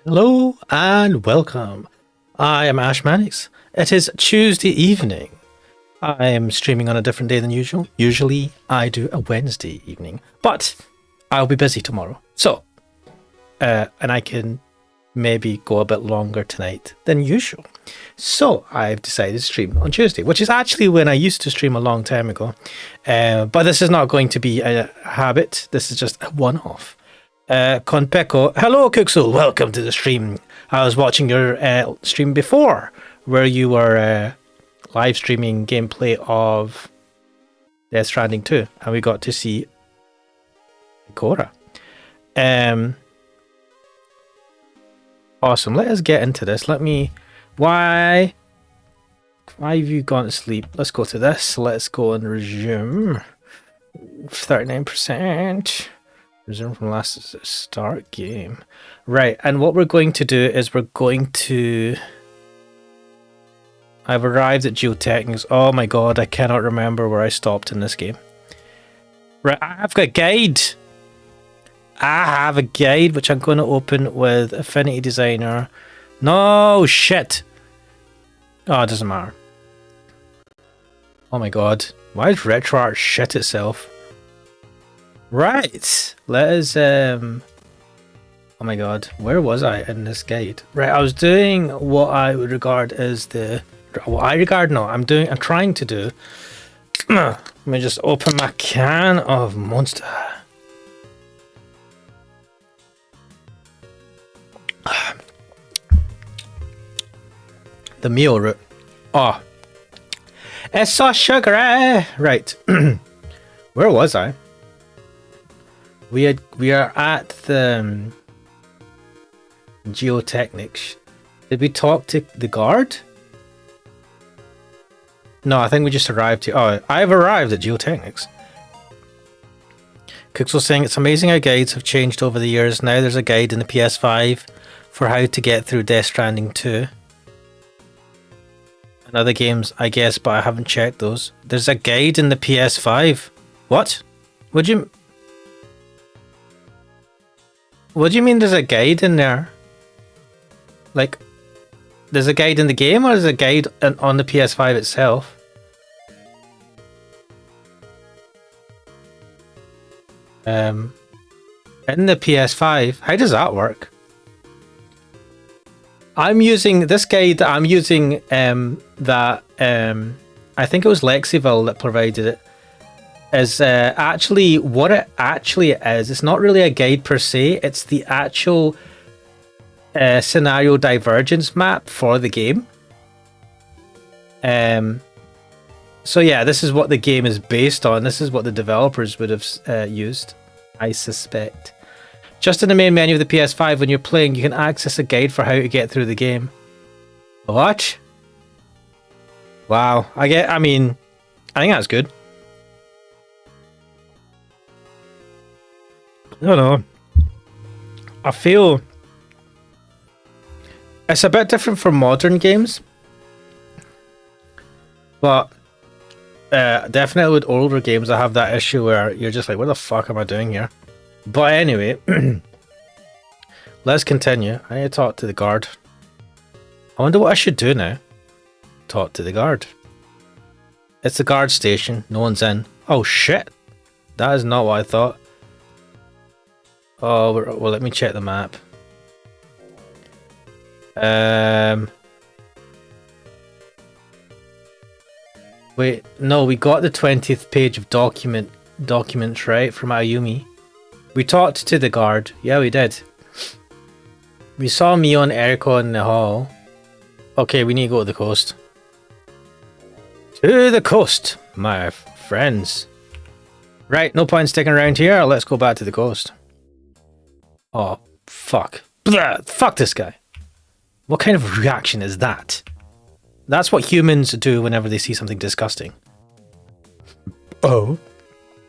Hello and welcome. I am Ash Mannix. It is Tuesday evening. I am streaming on a different day than usual. Usually I do a Wednesday evening, but I'll be busy tomorrow. So, and I can maybe go a bit longer tonight than usual. So I've decided to stream on Tuesday, which is actually when I used to stream a long time ago. But this is not going to be a habit. This is just a one-off. Conpeco, hello Kuxul, welcome to the stream. I was watching your stream before where you were live streaming gameplay of Death Stranding 2 and we got to see Cora. Awesome, let us get into this. Why have you gone to sleep? Let's go to this. Let's go and resume. 39%. Resume from last start game. Right, and what we're going to do is I've arrived at Geotechnics. Oh my god, I cannot remember where I stopped in this game. Right, I've got a guide. I have a guide which I'm going to open with Affinity Designer. No, shit. Oh, it doesn't matter. Oh my god. Why does RetroArch shit itself? Right, let us, oh my god, where was I in this guide? Right, I was doing what I would regard as I'm trying to do, let me just open my can of Monster. The meal route, oh, it's so sugary, right, where was I? We are at the Geotechnics. Did we talk to the guard? No, I think we just arrived here. Oh, I've arrived at Geotechnics. Cooks was saying it's amazing how guides have changed over the years. Now there's a guide in the PS5 for how to get through Death Stranding 2. And other games, I guess, but I haven't checked those. There's a guide in the PS5. What? What do you mean there's a guide in there? Like, there's a guide in the game or there's a guide on the PS5 itself? In the PS5, how does that work? I'm using this guide that I'm using I think it was Lexiville that provided it. Is actually what it actually is. It's not really a guide per se. It's the actual scenario divergence map for the game. So yeah, this is what the game is based on. This is what the developers would have used, I suspect. Just in the main menu of the PS5, when you're playing, you can access a guide for how to get through the game. What? Wow. I think that's good. I don't know. I feel it's a bit different from modern games, but definitely with older games, I have that issue where you're just like, what the fuck am I doing here? But anyway, let's continue. I need to talk to the guard. I wonder what I should do now. Talk to the guard. It's the guard station. No one's in. Oh shit. That is not what I thought. Oh, well, let me check the map. Wait, no, we got the 20th page of documents, right, from Ayumi. We talked to the guard. Yeah, we did. We saw Mio and Eriko in the hall. Okay, we need to go to the coast. To the coast, my friends. Right, no point sticking around here. Let's go back to the coast. Oh, fuck. Blah, fuck this guy. What kind of reaction is that? That's what humans do whenever they see something disgusting. Oh.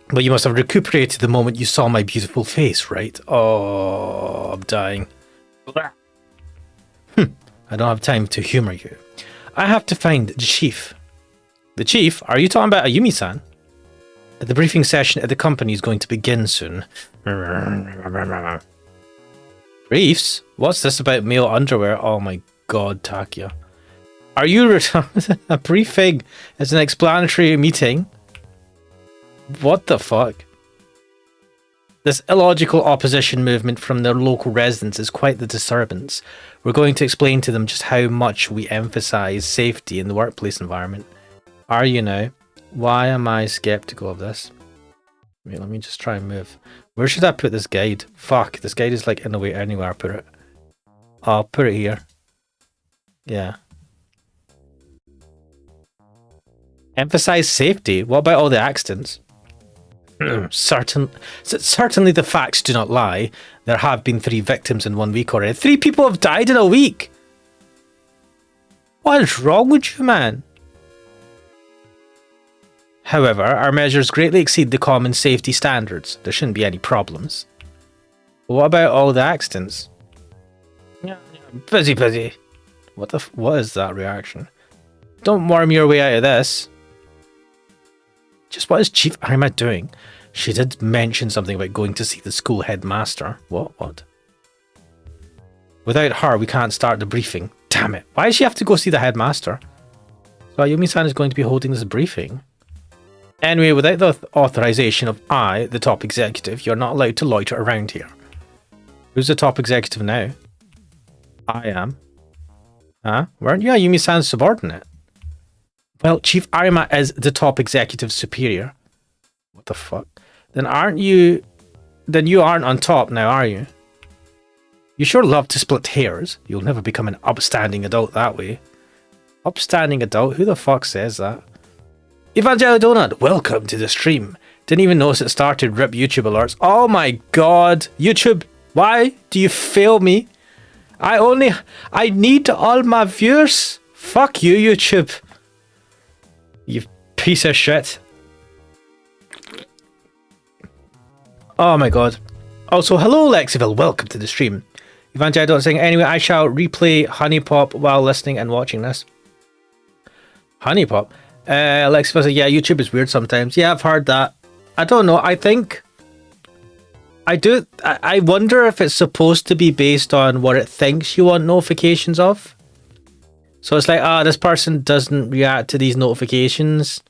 But you must have recuperated the moment you saw my beautiful face, right? Oh, I'm dying. Blah. I don't have time to humor you. I have to find the chief. The chief? Are you talking about Ayumi-san? The briefing session at the company is going to begin soon. Briefs? What's this about male underwear? Oh my god, Takia. Are you a briefing is an explanatory meeting? What the fuck? This illogical opposition movement from their local residents is quite the disturbance. We're going to explain to them just how much we emphasize safety in the workplace environment. Are you now? Why am I skeptical of this? Wait, let me just try and move. Where should I put this guide? Fuck, this guide is like in the way anywhere I put it. I'll put it here. Yeah. Emphasize safety? What about all the accidents? Certainly the facts do not lie. There have been 3 victims in 1 week already. 3 people have died in a week! What is wrong with you, man? However, our measures greatly exceed the common safety standards. There shouldn't be any problems. What about all the accidents? Yeah, busy. What is that reaction? Don't worm your way out of this. Just what is Chief Arima doing? She did mention something about going to see the school headmaster. What? Without her, we can't start the briefing. Damn it. Why does she have to go see the headmaster? So Ayumi-san is going to be holding this briefing. Anyway, without the authorization of I, the top executive, you're not allowed to loiter around here. Who's the top executive now? I am. Huh? Weren't you Ayumi-san's subordinate? Well, Chief Arima is the top executive superior. What the fuck? Then you aren't on top now, are you? You sure love to split hairs. You'll never become an upstanding adult that way. Upstanding adult? Who the fuck says that? Evangelo Donut, welcome to the stream. Didn't even notice it started. Rip YouTube alerts. Oh my god. YouTube, why do you fail me? I need all my viewers. Fuck you, YouTube. You piece of shit. Oh my god. Also, hello Lexiville, welcome to the stream. Evangelo saying, anyway, I shall replay Honey Pop while listening and watching this. Honey Pop? Lexiville says, yeah, YouTube is weird sometimes. Yeah, I've heard that. I don't know, I think... I wonder if it's supposed to be based on what it thinks you want notifications of. So it's like, this person doesn't react to these notifications,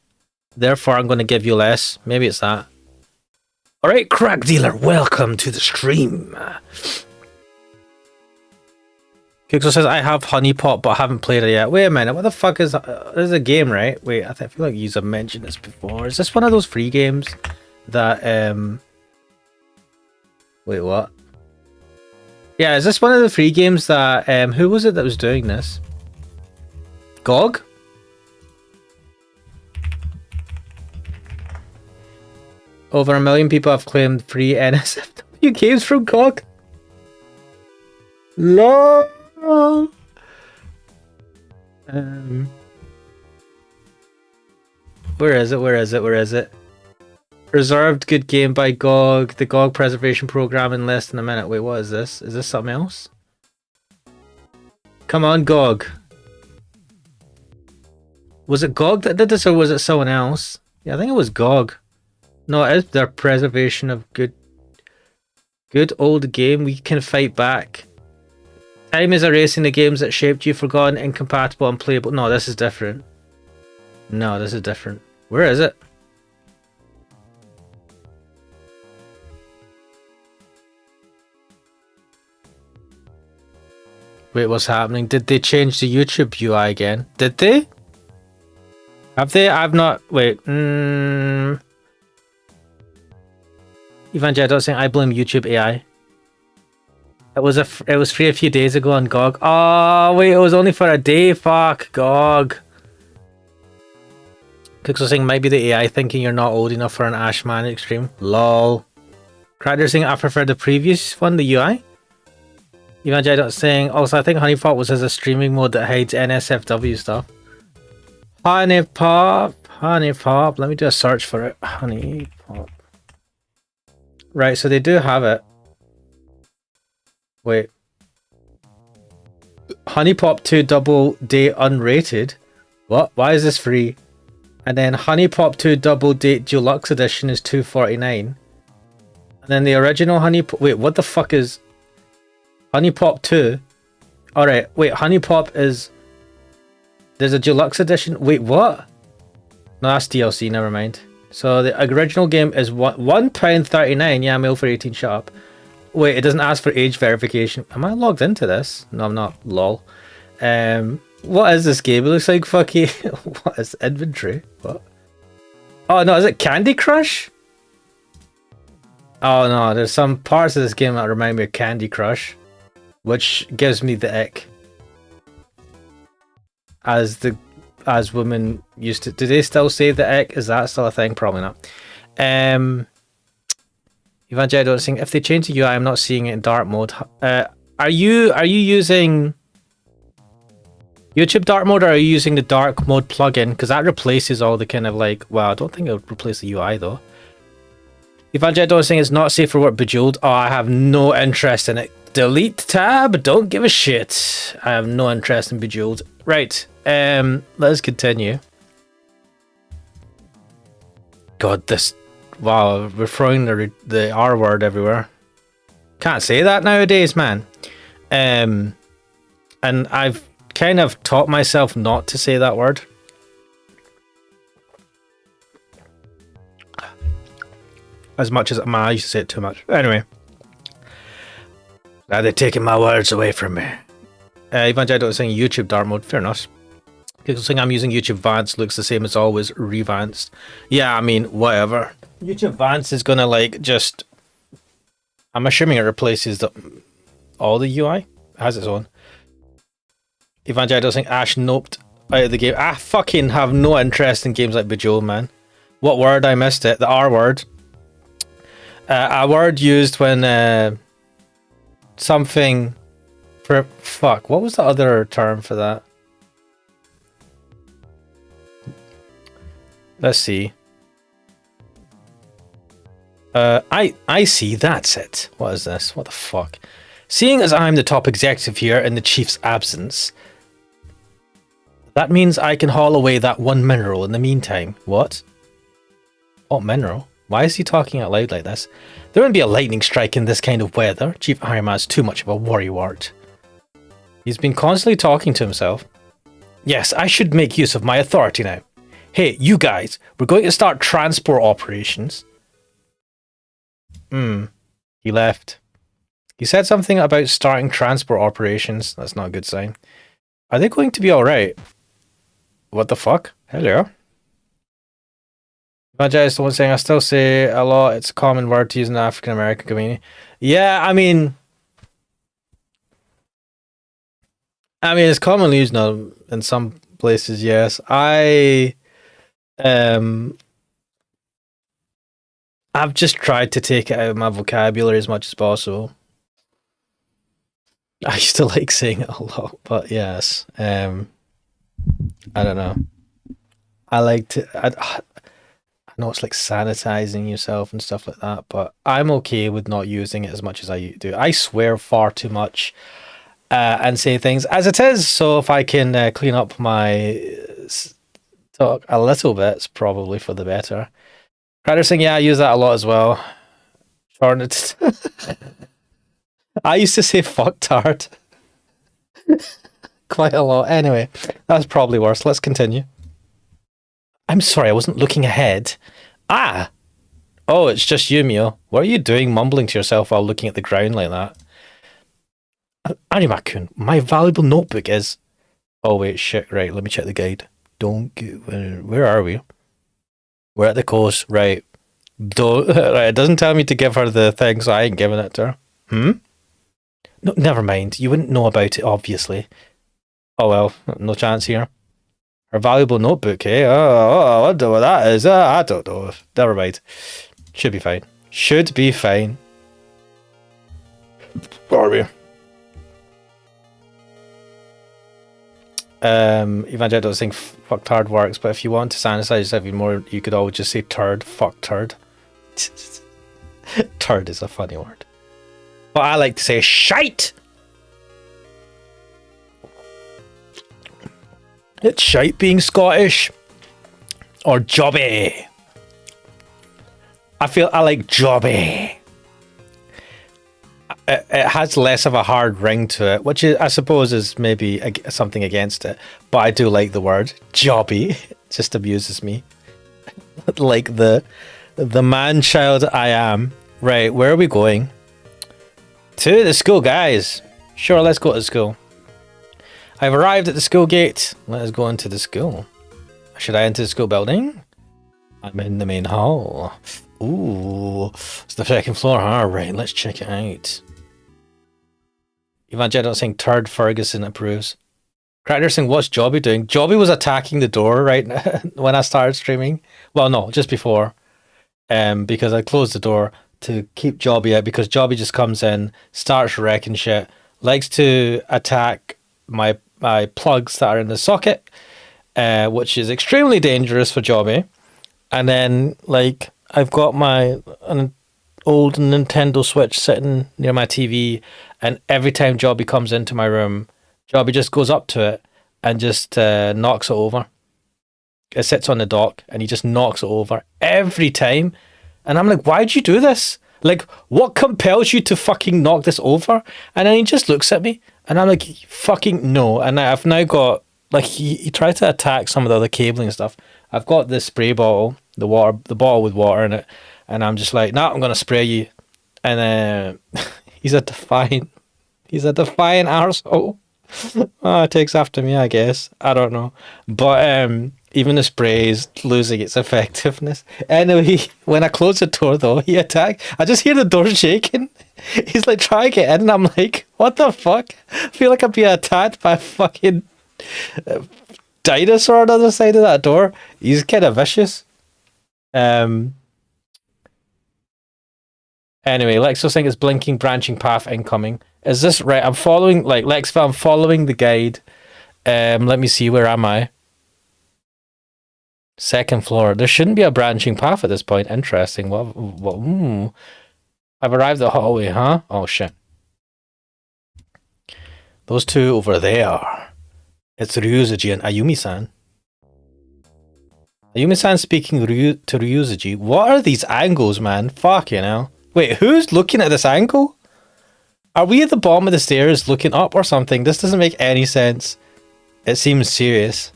therefore I'm going to give you less. Maybe it's that. Alright, Crack Dealer, welcome to the stream. Kixo says, I have Honey Pot, but I haven't played it yet. Wait a minute, what the fuck is that? This is a game, right? Wait, I feel like you have mentioned this before. Is this one of those free games that, Wait, what? Yeah, is this one of the free games that, who was it that was doing this? GOG? Over 1 million people have claimed free NSFW games from GOG. LOL. Where is it? Reserved good game by GOG. The GOG preservation program in less than a minute. Wait, what is this? Is this something else? Come on, GOG. Was it GOG that did this or was it someone else? Yeah, I think it was GOG. No, it is their preservation of good old game. We can fight back. Time is erasing the games that shaped you, forgotten, incompatible, unplayable. No, this is different. No, this is different. Where is it? Wait, what's happening? Did they change the YouTube UI again? Did they? Have they? I've not... Wait. Evangelo saying, I blame YouTube AI. It was free a few days ago on GOG. Oh, wait, it was only for a day. Fuck, GOG. Pixel saying, might be the AI thinking you're not old enough for an Ash Manic stream. LOL. Cracker saying, I prefer the previous one, the UI. Evangelo saying, also, I think Honeypot was as a streaming mode that hides NSFW stuff. Honeypop. Let me do a search for it. Honeypop. Right, so they do have it. Wait. Honeypop 2 Double Date Unrated. What? Why is this free? And then Honeypop 2 Double Date Deluxe Edition is $2.49. And then the original Honeypop... Wait, what the fuck is... Honey Pop 2. Alright, wait, Honey Pop is... There's a deluxe edition. Wait, what? No, that's DLC, never mind. So the original game is £1.39. Yeah, mail for 18, shut up. Wait, it doesn't ask for age verification. Am I logged into this? No, I'm not. Lol. What is this game? It looks like fucking... What is inventory? What? Oh no, is it Candy Crush? Oh no, there's some parts of this game that remind me of Candy Crush, which gives me the ick. As women used to, do they still say the ick? Is that still a thing? Probably not. Evangelion saying if they change the UI, I'm not seeing it in dark mode. Are you using YouTube dark mode, or are you using the dark mode plugin? Because that replaces all the kind of like, well, I don't think it would replace the UI though. Evangelion saying it's not safe for work, Bejeweled. Oh, I have no interest in it. Delete tab, don't give a shit. I have no interest in Bejeweled. Right, let's continue. God, this... Wow, we're throwing the R word everywhere. Can't say that nowadays, man. And I've kind of taught myself not to say that word. As much as I used to say it too much. Anyway. Now they're taking my words away from me. Evangelion is saying YouTube dark mode. Fair enough. People saying I'm using YouTube Advanced. Looks the same as always. Revanced. Yeah, I mean, whatever. YouTube Advanced is gonna like just... I'm assuming it replaces all the UI. It has its own. Evangelion saying Ash noped out of the game. I fucking have no interest in games like Bejeweled, man. What word? I missed it. The R word. A word used when something for fuck. What was the other term for that? Let's see. I see. That's it. What is this? What the fuck? Seeing as I'm the top executive here in the chief's absence, that means I can haul away that one mineral in the meantime. What? What mineral? Why is he talking out loud like this? There wouldn't be a lightning strike in this kind of weather. Chief Ironman's too much of a worrywart. He's been constantly talking to himself. Yes, I should make use of my authority now. Hey, you guys, we're going to start transport operations. He left. He said something about starting transport operations. That's not a good sign. Are they going to be alright? What the fuck? Hello? Evangelist, the one saying I still say a lot. It's a common word to use in the African American community. Yeah, I mean, it's commonly used now in some places. Yes, I've just tried to take it out of my vocabulary as much as possible. I used to like saying it a lot, but yes, I don't know. I like to. I know it's like sanitizing yourself and stuff like that, but I'm okay with not using it as much as I do. I swear far too much and say things as it is, so if I can clean up my talk a little bit, it's probably for the better. Crider saying, yeah, I use that a lot as well. Shorten it. I used to say fucktard quite a lot. Anyway, that's probably worse. Let's continue. I'm sorry, I wasn't looking ahead. Ah! Oh, it's just you, Mio. What are you doing mumbling to yourself while looking at the ground like that? Arima-kun, my valuable notebook is... Oh, wait, shit, right, let me check the guide. Don't get... Where are we? We're at the coast, right. Don't... Right, it doesn't tell me to give her the thing, so I ain't giving it to her. No, never mind. You wouldn't know about it, obviously. Oh, well, no chance here. Her valuable notebook, eh? Oh, I wonder what that is. I don't know. Never mind. Should be fine. Should be fine. Where are we? Evangelion saying fuck turd works, but if you want to sanitize yourself even more, you could always just say turd. Fuck turd. Turd is a funny word. But I like to say shite! It's shite being Scottish. Or jobby. I like jobby. it has less of a hard ring to it, which is, I suppose is maybe something against it. But I do like the word jobby. It just amuses me. Like the man-child I am. Right, where are we going? To the school, guys. Sure, let's go to the school. I've arrived at the school gate. Let us go into the school. Should I enter the school building? I'm in the main hall. Ooh, it's the second floor. All right, let's check it out. Evangelical saying Turd Ferguson approves. Cracker saying, what's Jobby doing? Jobby was attacking the door right when I started streaming. Well, no, just before. Because I closed the door to keep Jobby out, because Jobby just comes in, starts wrecking shit, likes to attack my plugs that are in the socket, which is extremely dangerous for Jobby. And then, like, I've got an old Nintendo Switch sitting near my TV, and every time Jobby comes into my room, Jobby just goes up to it and just knocks it over. It sits on the dock, and he just knocks it over every time. And I'm like, why'd you do this? Like, what compels you to fucking knock this over? And then he just looks at me, and I'm like, fucking no. And I've now got, like, he tried to attack some of the other cabling and stuff. I've got this spray bottle, the bottle with water in it, and I'm just like, nah, I'm gonna spray you. And he's a defiant arsehole. Oh, it takes after me, I guess. I don't know. But even the spray is losing its effectiveness. Anyway, when I close the door, though, he attacked. I just hear the door shaking. He's like, try to get in. And I'm like, what the fuck? I feel like I'm being attacked by a fucking dinosaur on the other side of that door. He's kind of vicious. Anyway, Lexo saying it's blinking branching path incoming. Is this right? I'm following, like, Lexville, I'm following the guide. Let me see, where am I? Second floor. There shouldn't be a branching path at this point. Interesting. What? I've arrived at the hallway, huh? Oh, shit. Those two over there. It's Ryuzuji and Ayumi-san. Ayumi-san speaking to Ryuzuji. What are these angles, man? Fucking hell. Wait, who's looking at this angle? Are we at the bottom of the stairs looking up or something? This doesn't make any sense. It seems serious.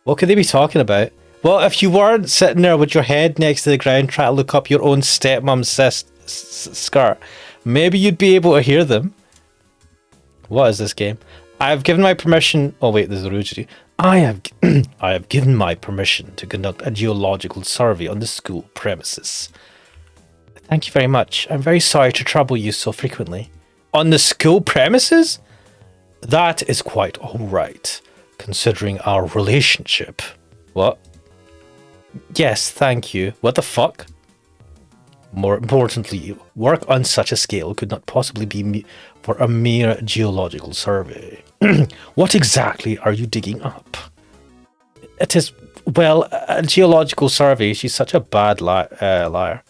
What could they be talking about? Well, if you weren't sitting there with your head next to the ground trying to look up your own stepmom's skirt, maybe you'd be able to hear them. What is this game? I have given my permission... Oh wait, there's a Ryuji. I have given my permission to conduct a geological survey on the school premises. Thank you very much. I'm very sorry to trouble you so frequently. On the school premises? That is quite alright, considering our relationship. What? Yes, thank you. What the fuck? More importantly, work on such a scale could not possibly be for a mere geological survey. What exactly are you digging up? It is, well, a geological survey. She's such a bad liar.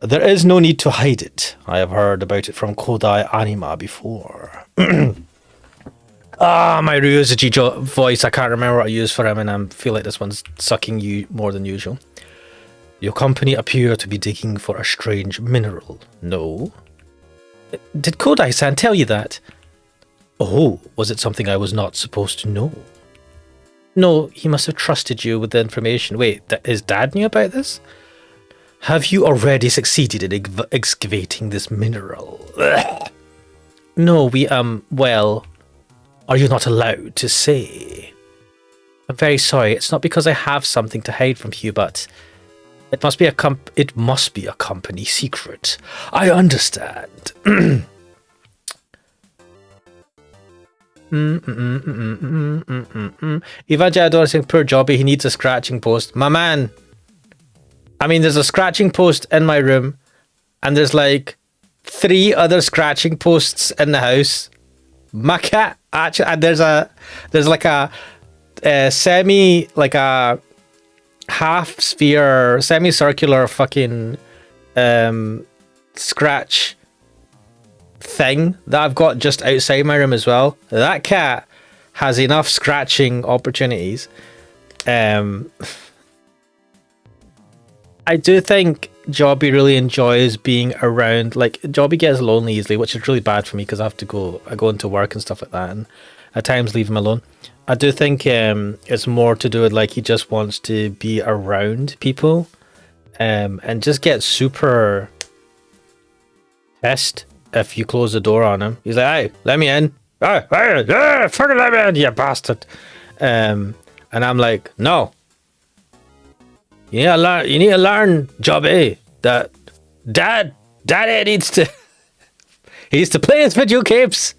There is no need to hide it. I have heard about it from Kodai Anima before. My Ryuzuji voice. I can't remember what I used for him, and I feel like this one's sucking you more than usual. Your company appear to be digging for a strange mineral. No? Did Kodai-san tell you that? Oh, was it something I was not supposed to know? No, he must have trusted you with the information. Wait, his dad knew about this? Have you already succeeded in excavating this mineral? No, well, are you not allowed to say? I'm very sorry, it's not because I have something to hide from you, but it must be a company secret. I understand. Evangelical saying, poor Jobby, he needs a scratching post. My man. I mean, there's a scratching post in my room, and there's like 3 other scratching posts in the house. My cat actually, and there's like a half sphere, semicircular fucking scratch thing that I've got just outside my room as well. That cat has enough scratching opportunities. I do think Jobby really enjoys being around. Like, Jobby gets lonely easily, which is really bad for me because I go into work and stuff like that, and at times leave him alone. I do think it's more to do with like he just wants to be around people, and just get super pissed if you close the door on him. He's like, "Hey, let me in! Hey, fucking let me in, you bastard!" And I'm like, "No, you need to learn. You need to learn, Jobby, that Daddy needs to. He needs to play his video games."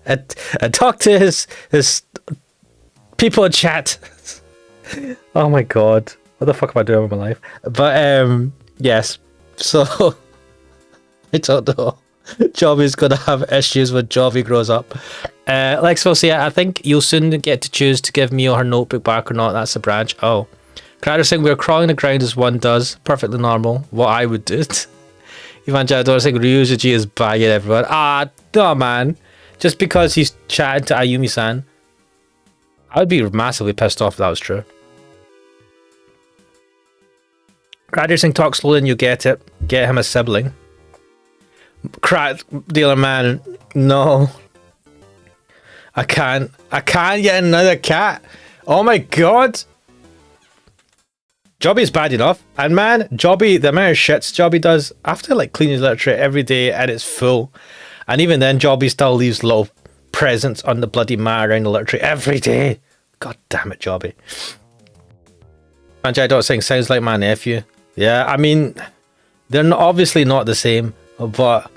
and talk to his people in chat. Oh my god, what the fuck am I doing with my life? But yes, so I don't know. Jobby's gonna have issues when Jobby grows up. Like Sophia, I think you'll soon get to choose to give Mio her notebook back or not. That's a branch. Oh, Crowder saying we're crawling the ground as one does. Perfectly normal. What I would do. Evangelidor saying Ryuzuji is bagging everyone. Ah, no man. Just because he's chatting to Ayumi-san, I would be massively pissed off if that was true. Crowder saying talk slowly and you get it. Get him a sibling. Crack dealer man, no. I can't get another cat. Oh my god. Jobby's bad enough. And man, Jobby, the amount of shits Jobby does, I have to like clean his litter tray every day and it's full. And even then, Jobby still leaves little presents on the bloody mat around the litter tray every day. God damn it, Jobby. Manjai Dot saying sounds like my nephew. Yeah, I mean, they're obviously not the same, but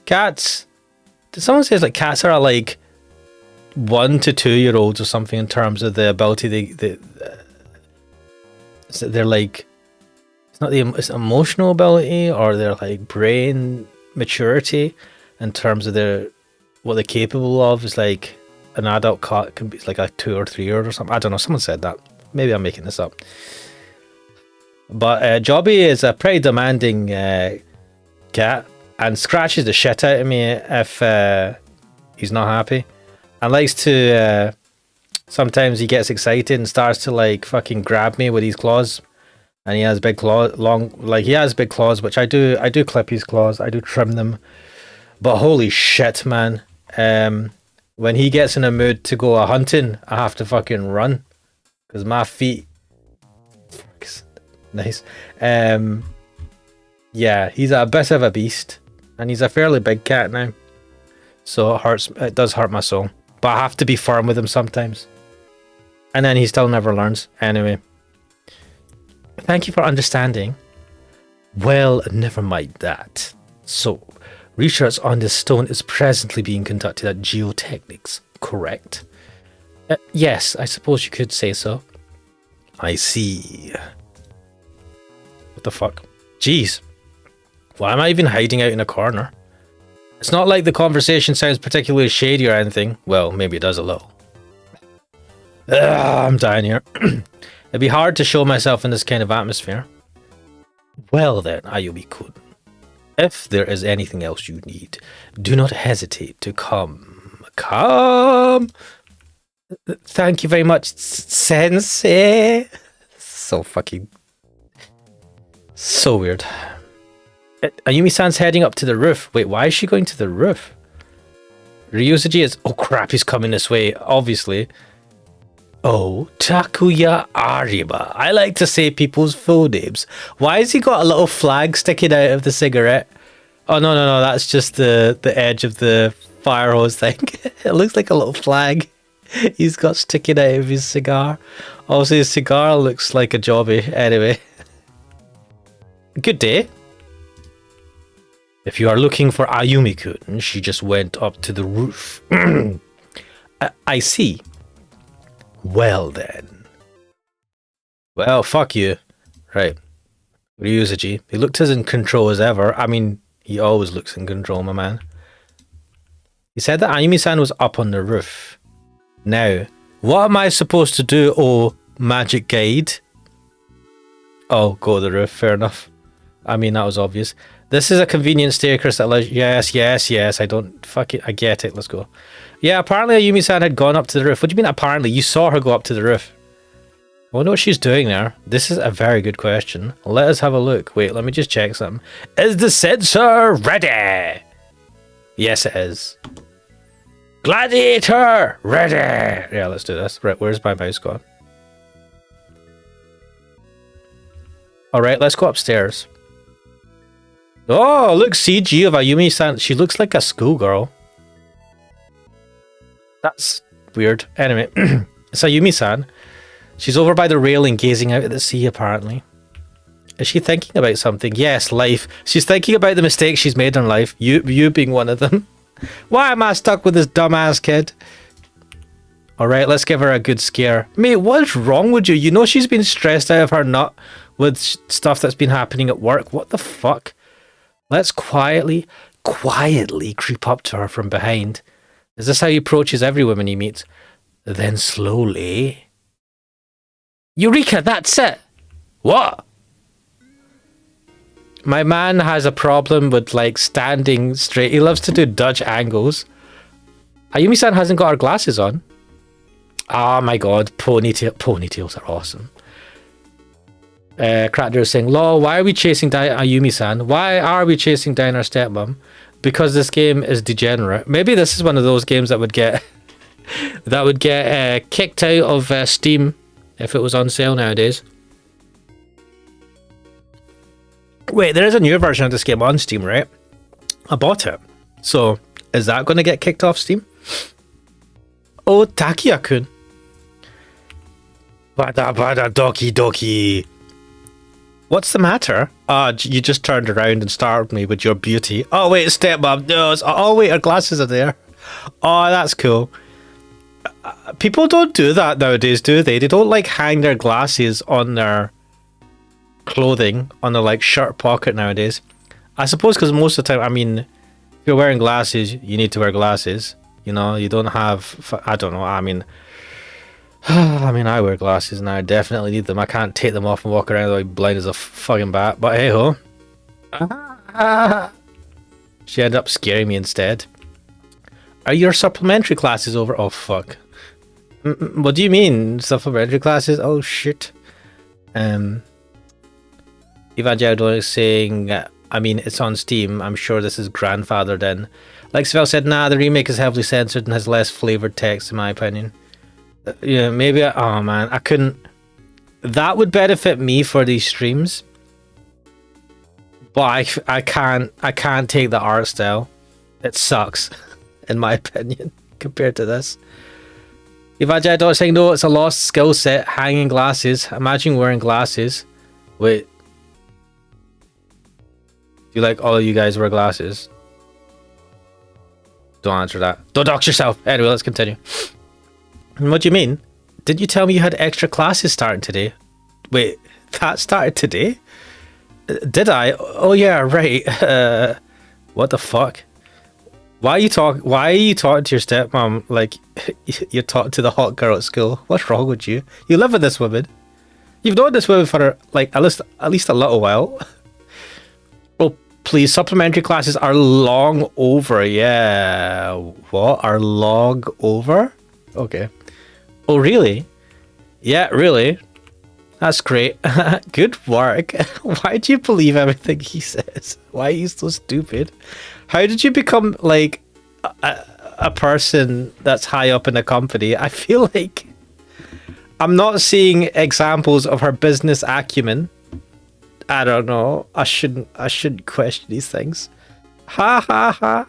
cats. Did someone say like cats are like 1 to 2 year olds or something in terms of the ability they're like, it's emotional ability or their like brain maturity in terms of what they're capable of is like an adult cat can be like a 2 or 3 year old or something. I don't know. Someone said that. Maybe I'm making this up. But Jobby is a pretty demanding cat and scratches the shit out of me if he's not happy, and likes to sometimes he gets excited and starts to like fucking grab me with his claws, and he has big claws, he has big claws, which I do clip his claws, I do trim them, but holy shit, man, when he gets in a mood to go hunting, I have to fucking run because my feet. Nice. Yeah, he's a bit of a beast, and he's a fairly big cat now, so it does hurt my soul, but I have to be firm with him sometimes, and then he still never learns. Anyway, thank you for understanding. Well, never mind that. So, research on this stone is presently being conducted at Geotechnics, correct? Yes, I suppose you could say so. I see. What the fuck? Jeez. Why am I even hiding out in a corner? It's not like the conversation sounds particularly shady or anything. Well, maybe it does a little. I'm dying here. It'd be hard to show myself in this kind of atmosphere. Well then, Ayumi-kun. If there is anything else you need, do not hesitate to come. Come! Thank you very much, Sensei. So fucking... so weird. Ayumi-san's heading up to the roof. Wait, why is she going to the roof? Ryuzuji is... oh crap, he's coming this way, obviously. Oh, Takuya Ariba. I like to say people's full names. Why has he got a little flag sticking out of the cigarette? Oh, no, that's just the edge of the fire hose thing. It looks like a little flag he's got sticking out of his cigar. Also, his cigar looks like a jobby. Anyway. Good day. If you are looking for Ayumi-kun, she just went up to the roof. I see. Well then. Well, fuck you. Right. Ryuzuji. He looked as in control as ever. I mean, he always looks in control, my man. He said that Ayumi-san was up on the roof. Now, what am I supposed to do, oh magic guide? Oh, go to the roof, fair enough. I mean, that was obvious. This is a convenient staircase that allows... Yes. I don't... fuck it. I get it. Let's go. Yeah, apparently Ayumi-san had gone up to the roof. What do you mean apparently? You saw her go up to the roof. I wonder what she's doing there. This is a very good question. Let us have a look. Wait, let me just check something. Is the sensor ready? Yes, it is. Gladiator ready. Yeah, let's do this. Right, where's my mouse gone? All right, let's go upstairs. Oh, look, CG of Ayumi-san. She looks like a schoolgirl. That's weird. Anyway, it's Ayumi-san. She's over by the railing gazing out at the sea, apparently. Is she thinking about something? Yes, life. She's thinking about the mistakes she's made in life. You being one of them. Why am I stuck with this dumbass kid? Alright, let's give her a good scare. Mate, what's wrong with you? You know she's been stressed out of her nut with stuff that's been happening at work. What the fuck? Let's quietly creep up to her from behind. Is this how he approaches every woman he meets? Then slowly... Eureka, that's it! What? My man has a problem with, like, standing straight. He loves to do Dutch angles. Ayumi-san hasn't got her glasses on. Oh my god, ponytails are awesome. Cracker is saying, lol, why are we chasing down Ayumi-san? Why are we chasing down our stepmom? Because this game is degenerate. Maybe this is one of those games that would get kicked out of Steam if it was on sale nowadays. Wait, there is a new version of this game on Steam, right? I bought it. So, is that going to get kicked off Steam? Oh, Takia-kun. Bada bada doki doki. What's the matter? You just turned around and startled me with your beauty. Oh, wait, stepmom. No, oh, wait, her glasses are there. Oh, that's cool. People don't do that nowadays, do they? They don't, like, hang their glasses on their clothing, on their, like, shirt pocket nowadays. I suppose because most of the time, I mean, if you're wearing glasses, you need to wear glasses. You know, you don't have... I don't know, I mean... I wear glasses and I definitely need them. I can't take them off and walk around like blind as a fucking bat. But hey ho. She ended up scaring me instead. Are your supplementary classes over? Oh fuck. What do you mean? Supplementary classes? Oh shit. Evangelion is saying, it's on Steam. I'm sure this is grandfathered in. Like Svel said, nah, the remake is heavily censored and has less flavoured text in my opinion. Yeah, maybe. Oh man, I couldn't. That would benefit me for these streams, but I can't take the art style. It sucks, in my opinion, compared to this. Evangelion saying no, it's a lost skill set. Hanging glasses. Imagine wearing glasses. Wait, do you like all of you guys wear glasses? Don't answer that. Don't dox yourself. Anyway, let's continue. What do you mean? Did you tell me you had extra classes starting today? Wait, that started today? Did I? Oh yeah, right. What the fuck? Why are you talking to your stepmom like you're talking to the hot girl at school? What's wrong with you? You live with this woman. You've known this woman for like at least a little while. Oh please, supplementary classes are long over. Yeah. What? Are long over? Okay. Oh, really? Yeah, really? That's great. Good work. Why do you believe everything he says? Why are you so stupid? How did you become, like, a person that's high up in a company? I feel like I'm not seeing examples of her business acumen. I don't know. I shouldn't question these things. Ha ha ha.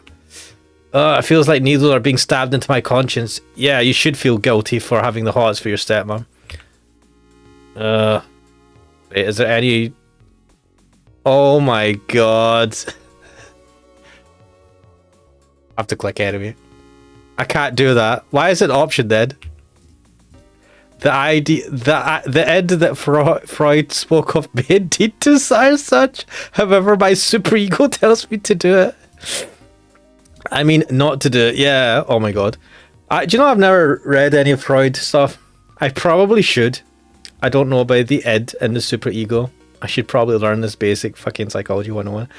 It feels like needles are being stabbed into my conscience. Yeah, you should feel guilty for having the hots for your stepmom. Wait, is there any... Oh my god. I have to click enemy. I can't do that. Why is it an option then? The end that Freud spoke of may indeed desire such. However, my superego tells me to do it. I mean, not to do it. Yeah. Oh my god. Do you know I've never read any of Freud stuff? I probably should. I don't know about the id and the superego. I should probably learn this basic fucking psychology 101.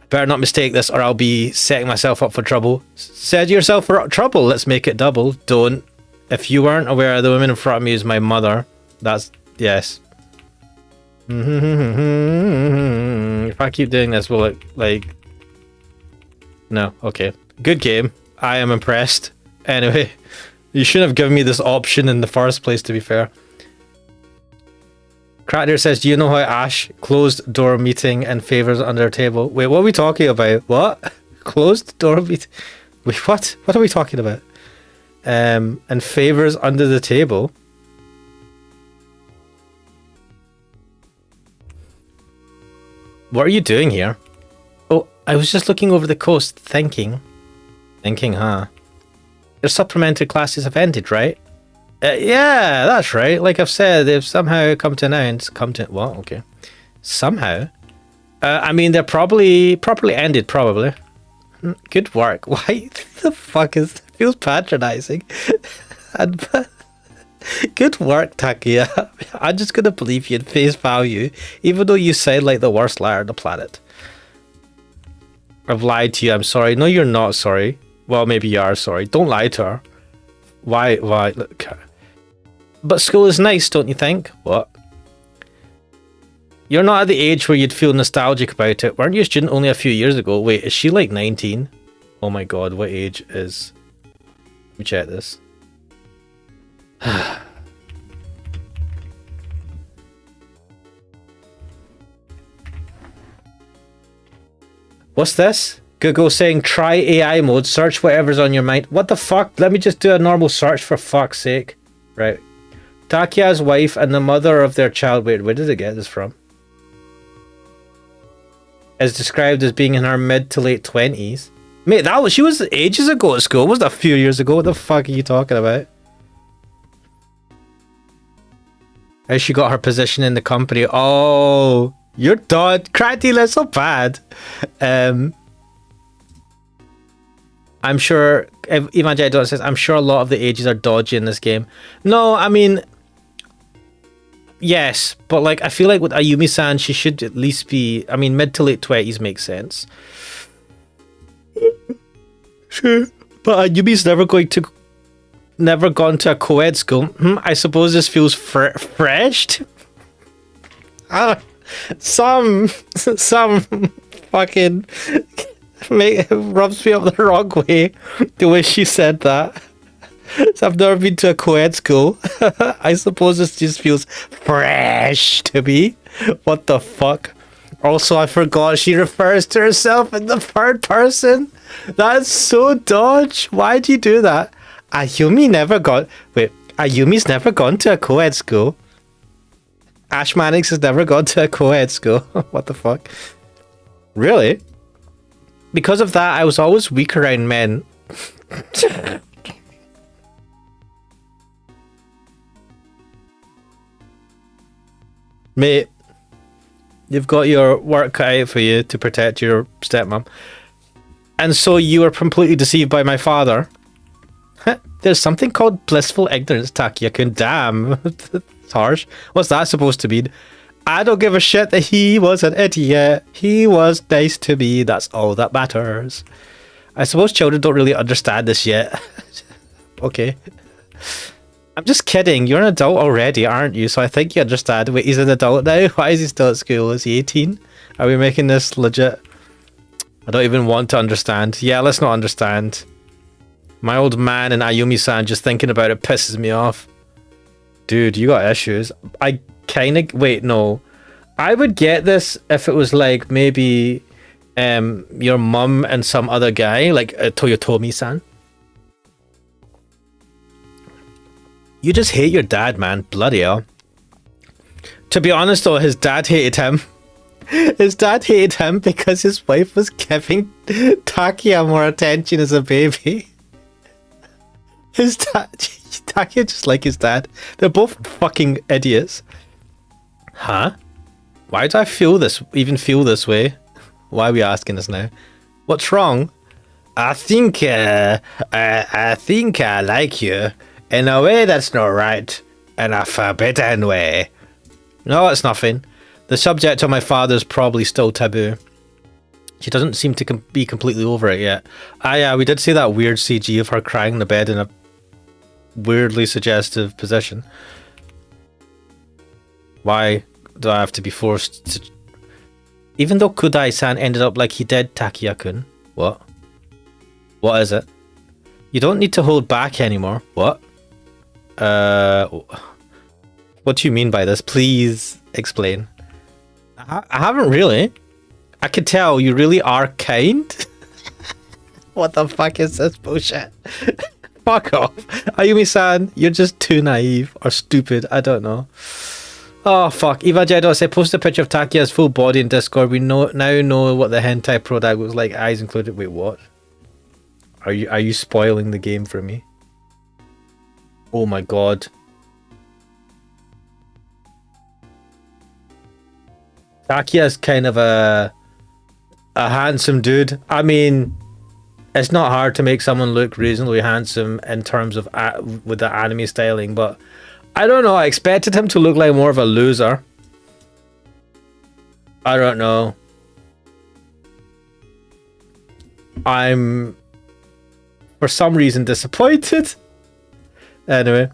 Better not mistake this or I'll be setting myself up for trouble. Set yourself for trouble. Let's make it double. Don't. If you weren't aware, the woman in front of me is my mother. That's yes. If I keep doing this, will it like? No. Okay. Good game. I am impressed. Anyway, you shouldn't have given me this option in the first place. To be fair. Cracker says, "Do you know how Ash closed door meeting and favors under table?" Wait, what are we talking about? What? Closed door meeting? Wait, what? What are we talking about? And favors under the table. What are you doing here? Oh, I was just looking over the coast, thinking, huh? Your supplementary classes have ended, right? Yeah, that's right. Like I've said, they've somehow come to an end. What? Okay. Somehow. I mean, they're probably properly ended, probably. Good work. Why the fuck feels patronizing? And good work, Takia. I'm just gonna believe you at face value, even though you sound like the worst liar on the planet. I've lied to you. I'm sorry. No, you're not sorry. Well, maybe you are sorry. Don't lie to her. Why? Look. But school is nice, don't you think? What? You're not at the age where you'd feel nostalgic about it. Weren't you a student only a few years ago? Wait, is she like 19? Oh my god, what age is... Let me check this. What's this? Google saying try AI mode, search whatever's on your mind. What the fuck? Let me just do a normal search for fuck's sake. Right. Takia's wife and the mother of their child. Wait, where did it get this from? Is described as being in her mid to late 20s. Mate, she was ages ago at school. It wasn't a few years ago. What the fuck are you talking about? How she got her position in the company. Oh, you're done. Cranty, that's so bad. I'm sure, Ivan says, I'm sure a lot of the ages are dodgy in this game. No, I mean, yes, but like, I feel like with Ayumi-san, she should at least be, I mean, mid to late 20s makes sense. Sure, but Ayumi's never gone to a co-ed school. I suppose this feels fresh. Some fucking rubs me up the wrong way the way she said that. So I've never been to a co-ed school. I suppose this just feels fresh to me. What the fuck? Also, I forgot she refers to herself in the third person. That's so dodge. Why do you do that? Ayumi's never gone to a co-ed school. Ash Mannix has never gone to a co-ed school. What the fuck? Really? Because of that, I was always weak around men. Mate, you've got your work cut out for you to protect your stepmom. And so you were completely deceived by my father. There's something called blissful ignorance, Takia-kun. Damn. It's harsh. What's that supposed to mean? I don't give a shit that he was an idiot. He was nice to me. That's all that matters. I suppose children don't really understand this yet. Okay. I'm just kidding. You're an adult already, aren't you? So I think you understand. Wait, he's an adult now? Why is he still at school? Is he 18? Are we making this legit? I don't even want to understand. Yeah, let's not understand. My old man and Ayumi-san, just thinking about it pisses me off. Dude, you got issues. I kind of... Wait, no. I would get this if it was like maybe your mum and some other guy, like Toyotomi-san. You just hate your dad, man. Bloody hell. To be honest though, his dad hated him. His dad hated him because his wife was giving Takia more attention as a baby. His dad... Takia just like his dad. They're both fucking idiots. Huh? Why do I even feel this way? Why are we asking this now? What's wrong? I think I like you in a way that's not right, in a forbidden way. No, it's nothing. The subject of my father's probably still taboo. She doesn't seem to be completely over it yet. Ah, yeah, we did see that weird CG of her crying in the bed in a weirdly suggestive position. Why do I have to be forced to... Even though Kudai-san ended up like he did, Takiya-kun. What? What is it? You don't need to hold back anymore. What? What do you mean by this? Please explain. I haven't really. I could tell you really are kind. What the fuck is this bullshit? Fuck off. Ayumi-san, you're just too naive or stupid. I don't know. Oh, fuck. Eva Jedo said, post a picture of Takiya's full body in Discord. We now know what the hentai product looks like, eyes included. Wait, what? Are you spoiling the game for me? Oh my god. Takiya's kind of a handsome dude. I mean, it's not hard to make someone look reasonably handsome in terms of with the anime styling, but I don't know. I expected him to look like more of a loser. I don't know. I'm, for some reason, disappointed. Anyway.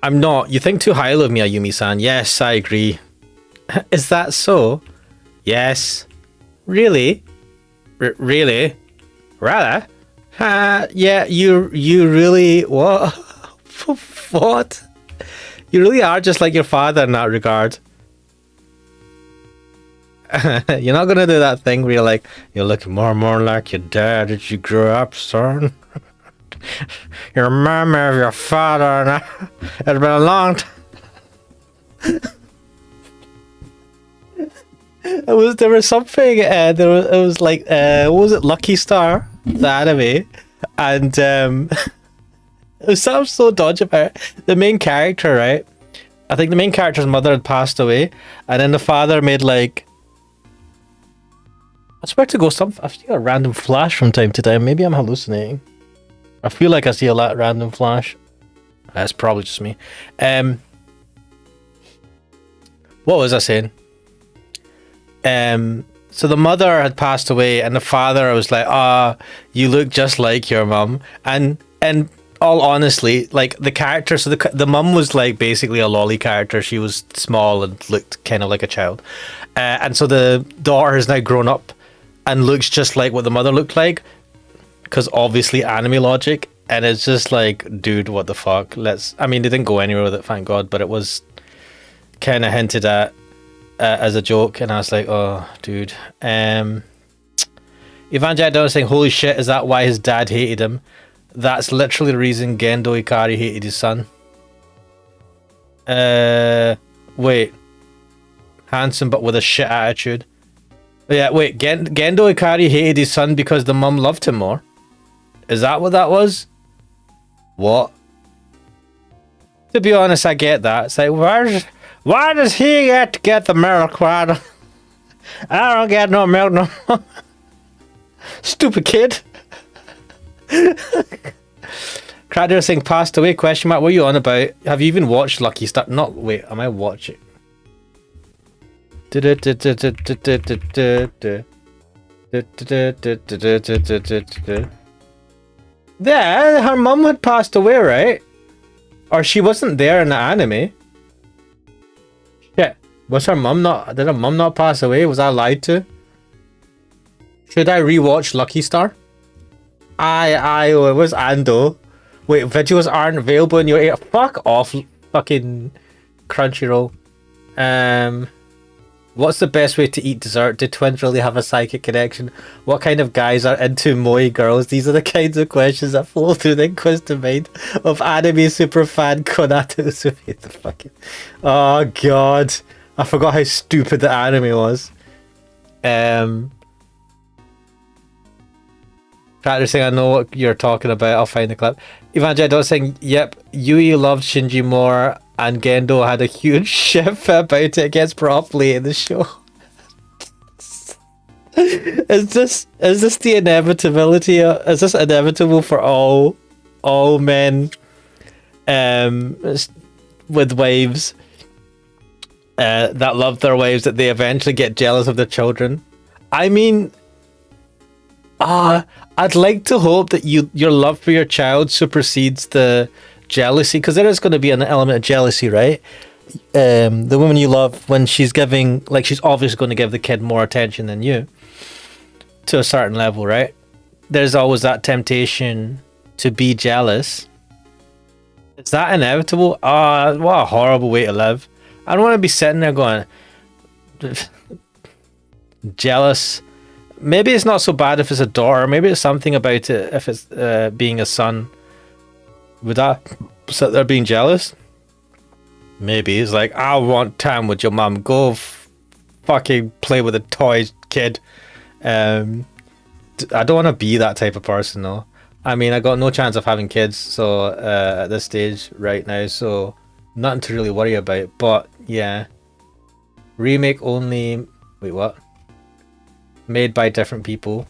I'm not. You think too highly of me, Ayumi-san. Yes, I agree. Is that so? Yes. Really? Really? Rather? Yeah, you really... What? What? You really are just like your father in that regard. You're not gonna do that thing where you're like, you're looking more and more like your dad as you grow up, son. You remind me of your father, and it's been a long time. There was something. It was like, what was it? Lucky Star, the anime, and it was something so dodgy about it. The main character, right? I think the main character's mother had passed away, and then the father made like. I swear to go, I've seen a random flash from time to time. Maybe I'm hallucinating. I feel like I see a lot random flash. That's probably just me. What was I saying? So the mother had passed away, and the father was like, you look just like your mum. And all honestly, like the character, so the mum was like basically a lolly character. She was small and looked kind of like a child. And so the daughter has now grown up and looks just like what the mother looked like. Because obviously anime logic, and it's just like, dude, what the fuck? I mean, they didn't go anywhere with it, thank God, but it was kind of hinted at as a joke, and I was like, oh, dude. Ivan Jado was saying, holy shit, is that why his dad hated him? That's literally the reason Gendo Ikari hated his son. Wait. Handsome but with a shit attitude. Yeah, wait, Gendo Ikari hated his son because the mum loved him more? Is that what that was? What? To be honest, I get that. It's like, why does he get the milk? I don't get no milk no more. Stupid kid. Cracker saying passed away, question mark. What are you on about? Have you even watched Lucky Star? Not, wait, am I watching? Yeah, her mum had passed away, right? Or she wasn't there in the anime. Shit. Was her mum not... Did her mum not pass away? Was I lied to? Should I rewatch Lucky Star? It was Ando. Wait, videos aren't available in your area. Fuck off, fucking Crunchyroll. What's the best way to eat dessert? Do twins really have a psychic connection? What kind of guys are into moe girls? These are the kinds of questions that flow through the inquisitive mind of anime superfan Konato Usume. The fucking... Oh god. I forgot how stupid the anime was. Cracker saying, I know what you're talking about. I'll find the clip. Ivan Jado saying, yep, Yui loved Shinji more, and Gendo had a huge shift about it. It gets properly in the show. Is this the inevitability? Is this inevitable for all men with wives that love their wives, that they eventually get jealous of their children? I mean, I'd like to hope that your love for your child supersedes the jealousy, because there is going to be an element of jealousy, right? The woman you love, when she's giving, like, she's obviously going to give the kid more attention than you to a certain level, right? There's always that temptation to be jealous. Is that inevitable? Ah, what a horrible way to live. I don't want to be sitting there going jealous. Maybe it's not so bad if it's a daughter. Maybe it's something about it if it's being a son. Would that sit there being jealous? Maybe it's like, I want time with your mum. Go fucking play with a toy, kid. I don't want to be that type of person, though. I mean, I got no chance of having kids, so at this stage right now, so nothing to really worry about. But yeah, remake only. Wait, what? Made by different people.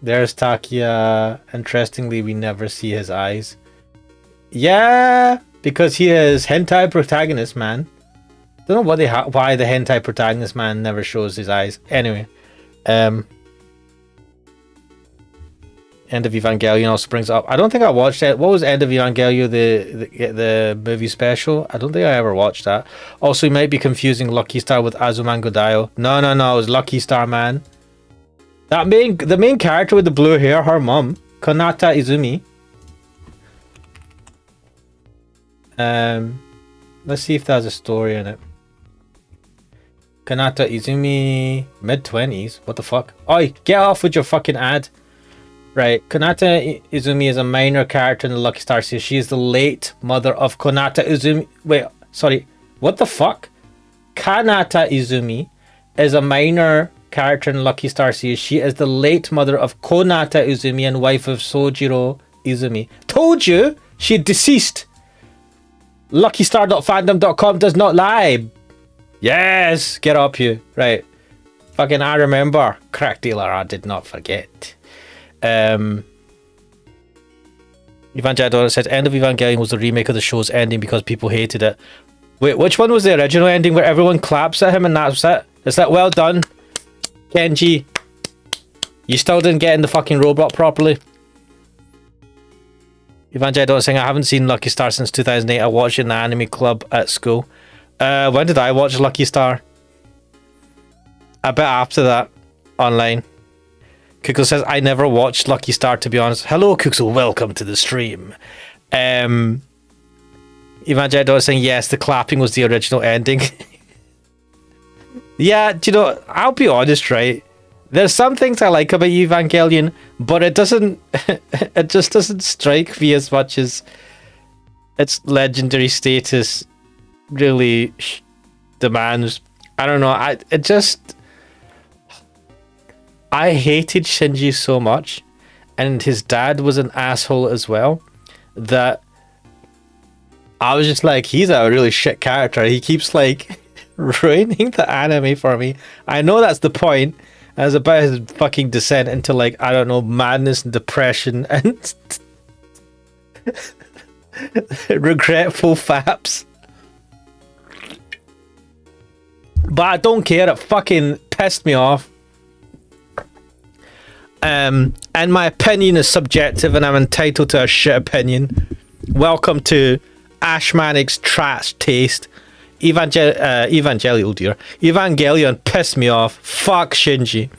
There's Takia. Interestingly, we never see his eyes. Yeah, because he is hentai protagonist, man. Don't know what why the hentai protagonist man never shows his eyes. Anyway, End of Evangelion also brings up. I don't think I watched it. What was End of Evangelion, the movie special? I don't think I ever watched that. Also, you might be confusing Lucky Star with Azumanga Daioh. No, it was Lucky Star, man. The main character with the blue hair, her mom, Konata Izumi. Let's see if there's a story in it. Konata Izumi, mid-20s. What the fuck? Oi, get off with your fucking ad. Right, Konata Izumi is a minor character in the Lucky Star series. She is the late mother of Konata Izumi. Wait, sorry. What the fuck? Kanata Izumi is a minor character in Lucky Star series. She is the late mother of Konata Izumi and wife of Sojiro Izumi. Told you, she deceased. LuckyStar.fandom.com does not lie. Yes, get up you. Right. Fucking I remember. Crack dealer, I did not forget. Evangelion says End of Evangelion was the remake of the show's ending because people hated it. Wait, which one was the original ending where everyone claps at him and that's it? Is that well done, Kenji? You still didn't get in the fucking robot properly. Evangelion saying I haven't seen Lucky Star since 2008. I watched it in the anime club at school. When did I watch Lucky Star? A bit after that, online. Kuxel says, I never watched Lucky Star, to be honest. Hello, Kuxel. Welcome to the stream. Evangelion is saying, yes, the clapping was the original ending. Yeah, do you know, I'll be honest, right? There's some things I like about Evangelion, but it doesn't... it just doesn't strike me as much as its legendary status really demands. I don't know, I hated Shinji so much, and his dad was an asshole as well, that I was just like, he's a really shit character. He keeps like ruining the anime for me. I know that's the point. It's about his fucking descent into like, I don't know, madness and depression and regretful faps. But I don't care, it fucking pissed me off. And my opinion is subjective and I'm entitled to a shit opinion. Welcome to Ashmanic's trash taste. Evangelion pissed me off. Fuck Shinji.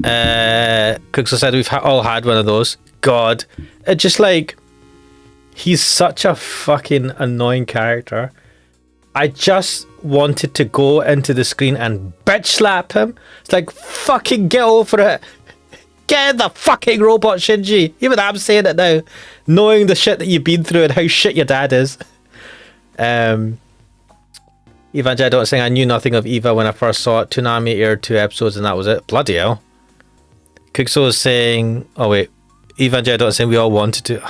Kuxel said we've all had one of those. God. It just like, he's such a fucking annoying character. I just wanted to go into the screen and bitch slap him. It's like, fucking get over it. Get in the fucking robot, Shinji. Even I'm saying it now. Knowing the shit that you've been through and how shit your dad is. Evangelion saying, I knew nothing of Eva when I first saw it. Toonami aired 2 episodes and that was it. Bloody hell. Kuxo is saying, oh wait. Evangelion saying we all wanted to.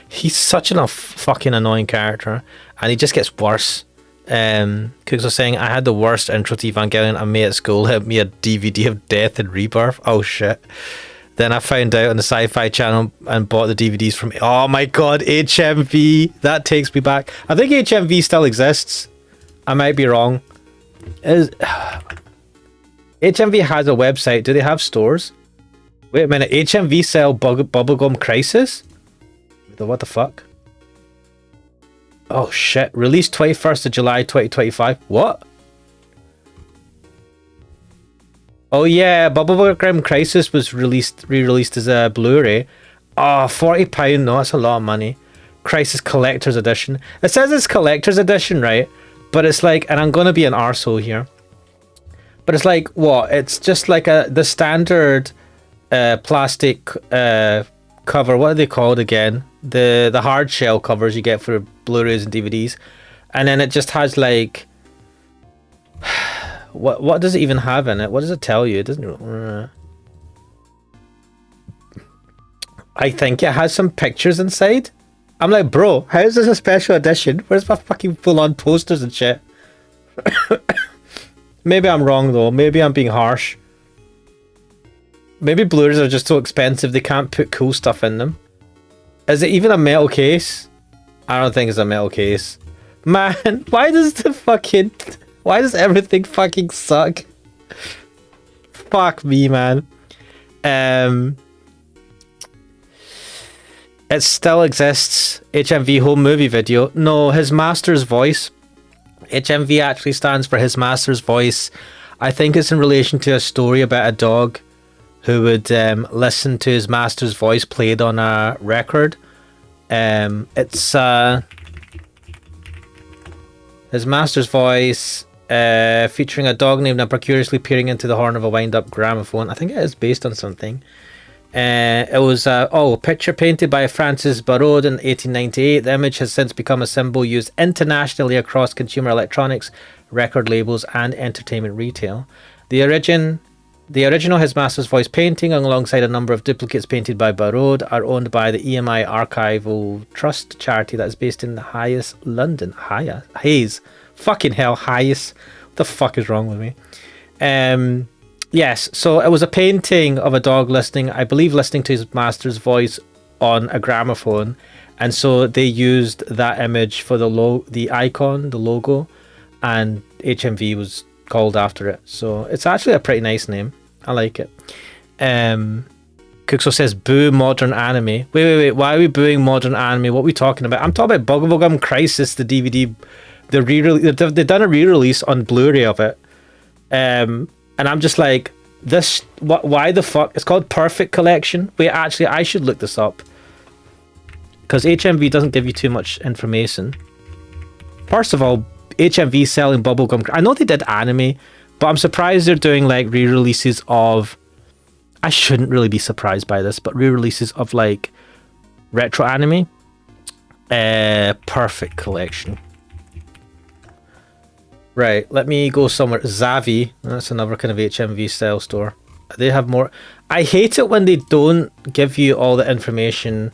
He's such a fucking annoying character. And he just gets worse. Kuxo saying, I had the worst intro to Evangelion. A mate at school hit me a DVD of Death and Rebirth. Oh shit. Then I found out on the Sci-Fi Channel and bought the DVDs from... Oh my god, HMV. That takes me back. I think HMV still exists. I might be wrong. HMV HMV has a website. Do they have stores? Wait a minute. HMV sell Bubblegum Crisis? What the fuck? Oh shit. Released 21st of July 2025. What? Oh yeah, Bubblegum Crisis was re-released as a Blu-ray. Oh, £40. No, that's a lot of money. Crisis Collector's Edition. It says it's Collector's Edition, right? But it's like, and I'm gonna be an arsehole here, but it's like, what? It's just like the standard plastic cover. What are they called again? The hard shell covers you get for Blu-rays and DVDs, and then it just has like, what does it even have in it? What does it tell you? It doesn't. I think it has some pictures inside. I'm like, bro, how is this a special edition? Where's my fucking full-on posters and shit? Maybe I'm wrong though. Maybe I'm being harsh. Maybe Blu-rays are just so expensive they can't put cool stuff in them. Is it even a metal case? I don't think it's a metal case. Man, why does everything fucking suck? Fuck me, man. It still exists. HMV home movie video. No, his master's voice. HMV actually stands for his master's voice. I think it's in relation to a story about a dog who would listen to his master's voice played on a record. It's his master's voice featuring a dog named Number curiously peering into the horn of a wind-up gramophone. I think it is based on something. It was a picture painted by Francis Barraud in 1898. The image has since become a symbol used internationally across consumer electronics, record labels, and entertainment retail. The original His Master's Voice painting, alongside a number of duplicates painted by Barraud, are owned by the EMI Archival Trust charity that is based in Hayes, London. Hayes. Fucking hell, Hayes. What the fuck is wrong with me? Yes, so it was a painting of a dog listening to his master's voice on a gramophone, and so they used that image for the icon, the logo, and HMV was called after it. So it's actually a pretty nice name. I like it. Cookso says, boo modern anime. Wait, why are we booing modern anime? What are we talking about? I'm talking about Bubblegum Crisis, the DVD. They've done a re-release on Blu-ray of it. And I'm just like, why the fuck? It's called Perfect Collection. Wait, actually, I should look this up, because HMV doesn't give you too much information. First of all, HMV selling bubblegum. I know they did anime, but I'm surprised they're doing like re-releases of. I shouldn't really be surprised by this, but re-releases of like retro anime. Perfect Collection. Right, let me go somewhere. Zavi, that's another kind of HMV style store. They have more. I hate it when they don't give you all the information.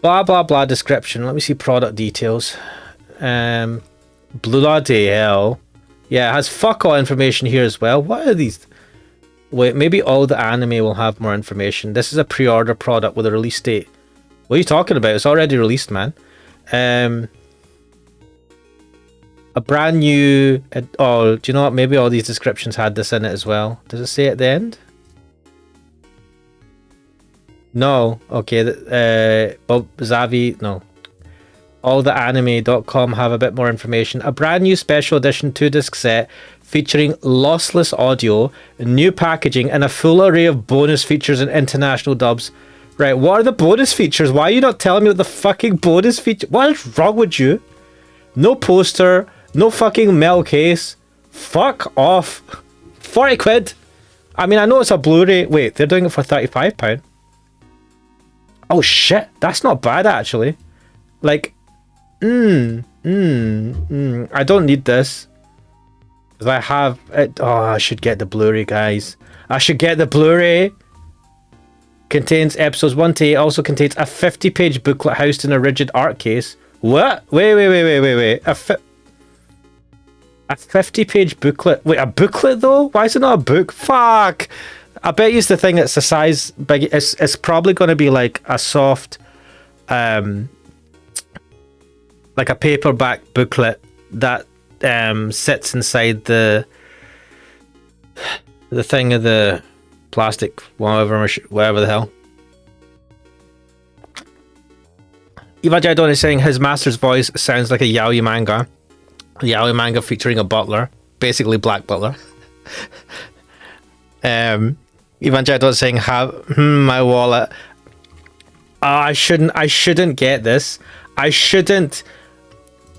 Blah blah blah description. Let me see product details. Bloody hell. Yeah, it has fuck all information here as well. What are these? Wait, maybe all the anime will have more information. This is a pre-order product with a release date. What are you talking about? It's already released, man. A brand new. Oh, do you know what? Maybe all these descriptions had this in it as well. Does it say at the end? No. Okay. Zavi. No. Alltheanime.com have a bit more information. A brand new special edition 2-disc set featuring lossless audio, new packaging, and a full array of bonus features and international dubs. Right. What are the bonus features? Why are you not telling me what the fucking bonus feature? What is wrong with you? No poster. No fucking metal case. Fuck off. 40 quid. I mean, I know it's a Blu-ray. Wait, they're doing it for £35. Oh shit, that's not bad actually. Like, I don't need this. Because I have it. Oh, I should get the Blu-ray, guys. I should get the Blu-ray. Contains episodes 1 to 8. Also contains a 50-page booklet housed in a rigid art case. What? Wait. A 50-page booklet. Wait, a booklet though? Why is it not a book? Fuck! I bet you the thing that's the size big. It's probably going to be like a soft, like a paperback booklet that sits inside the the thing of the plastic, whatever the hell. Ivajidon is saying his master's voice sounds like a yaoi manga. A yaoi manga featuring a butler. Basically Black Butler. Ivajidon is saying, my wallet. I shouldn't get this. I shouldn't.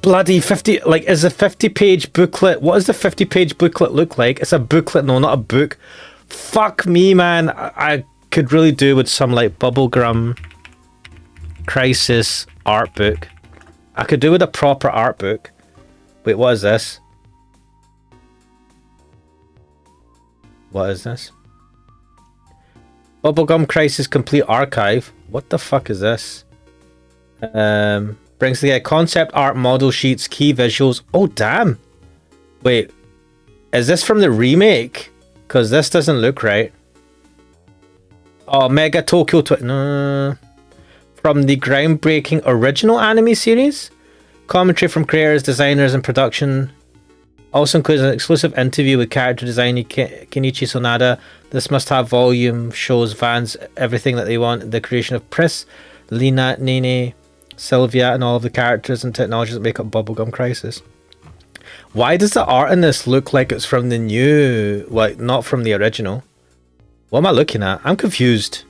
Bloody 50, like, is a 50-page booklet. What does the 50-page booklet look like? It's a booklet, no, not a book. Fuck me, man. I could really do with some, like, bubblegum crisis art book. I could do with a proper art book. Wait, what is this? What is this? Bubblegum Crisis Complete Archive. What the fuck is this? Brings together concept art, model sheets, key visuals. Oh, damn. Wait. Is this from the remake? Because this doesn't look right. Oh, Mega Tokyo... No. From the groundbreaking original anime series. Commentary from creators, designers, and production. Also includes an exclusive interview with character designer Kenichi Sonada. This must-have volume shows fans everything that they want. The creation of Pris, Lina, Nene, Sylvia, and all of the characters and technologies that make up Bubblegum Crisis. Why does the art in this look like it's from the new, like, not from the original? What am I looking at? I'm confused.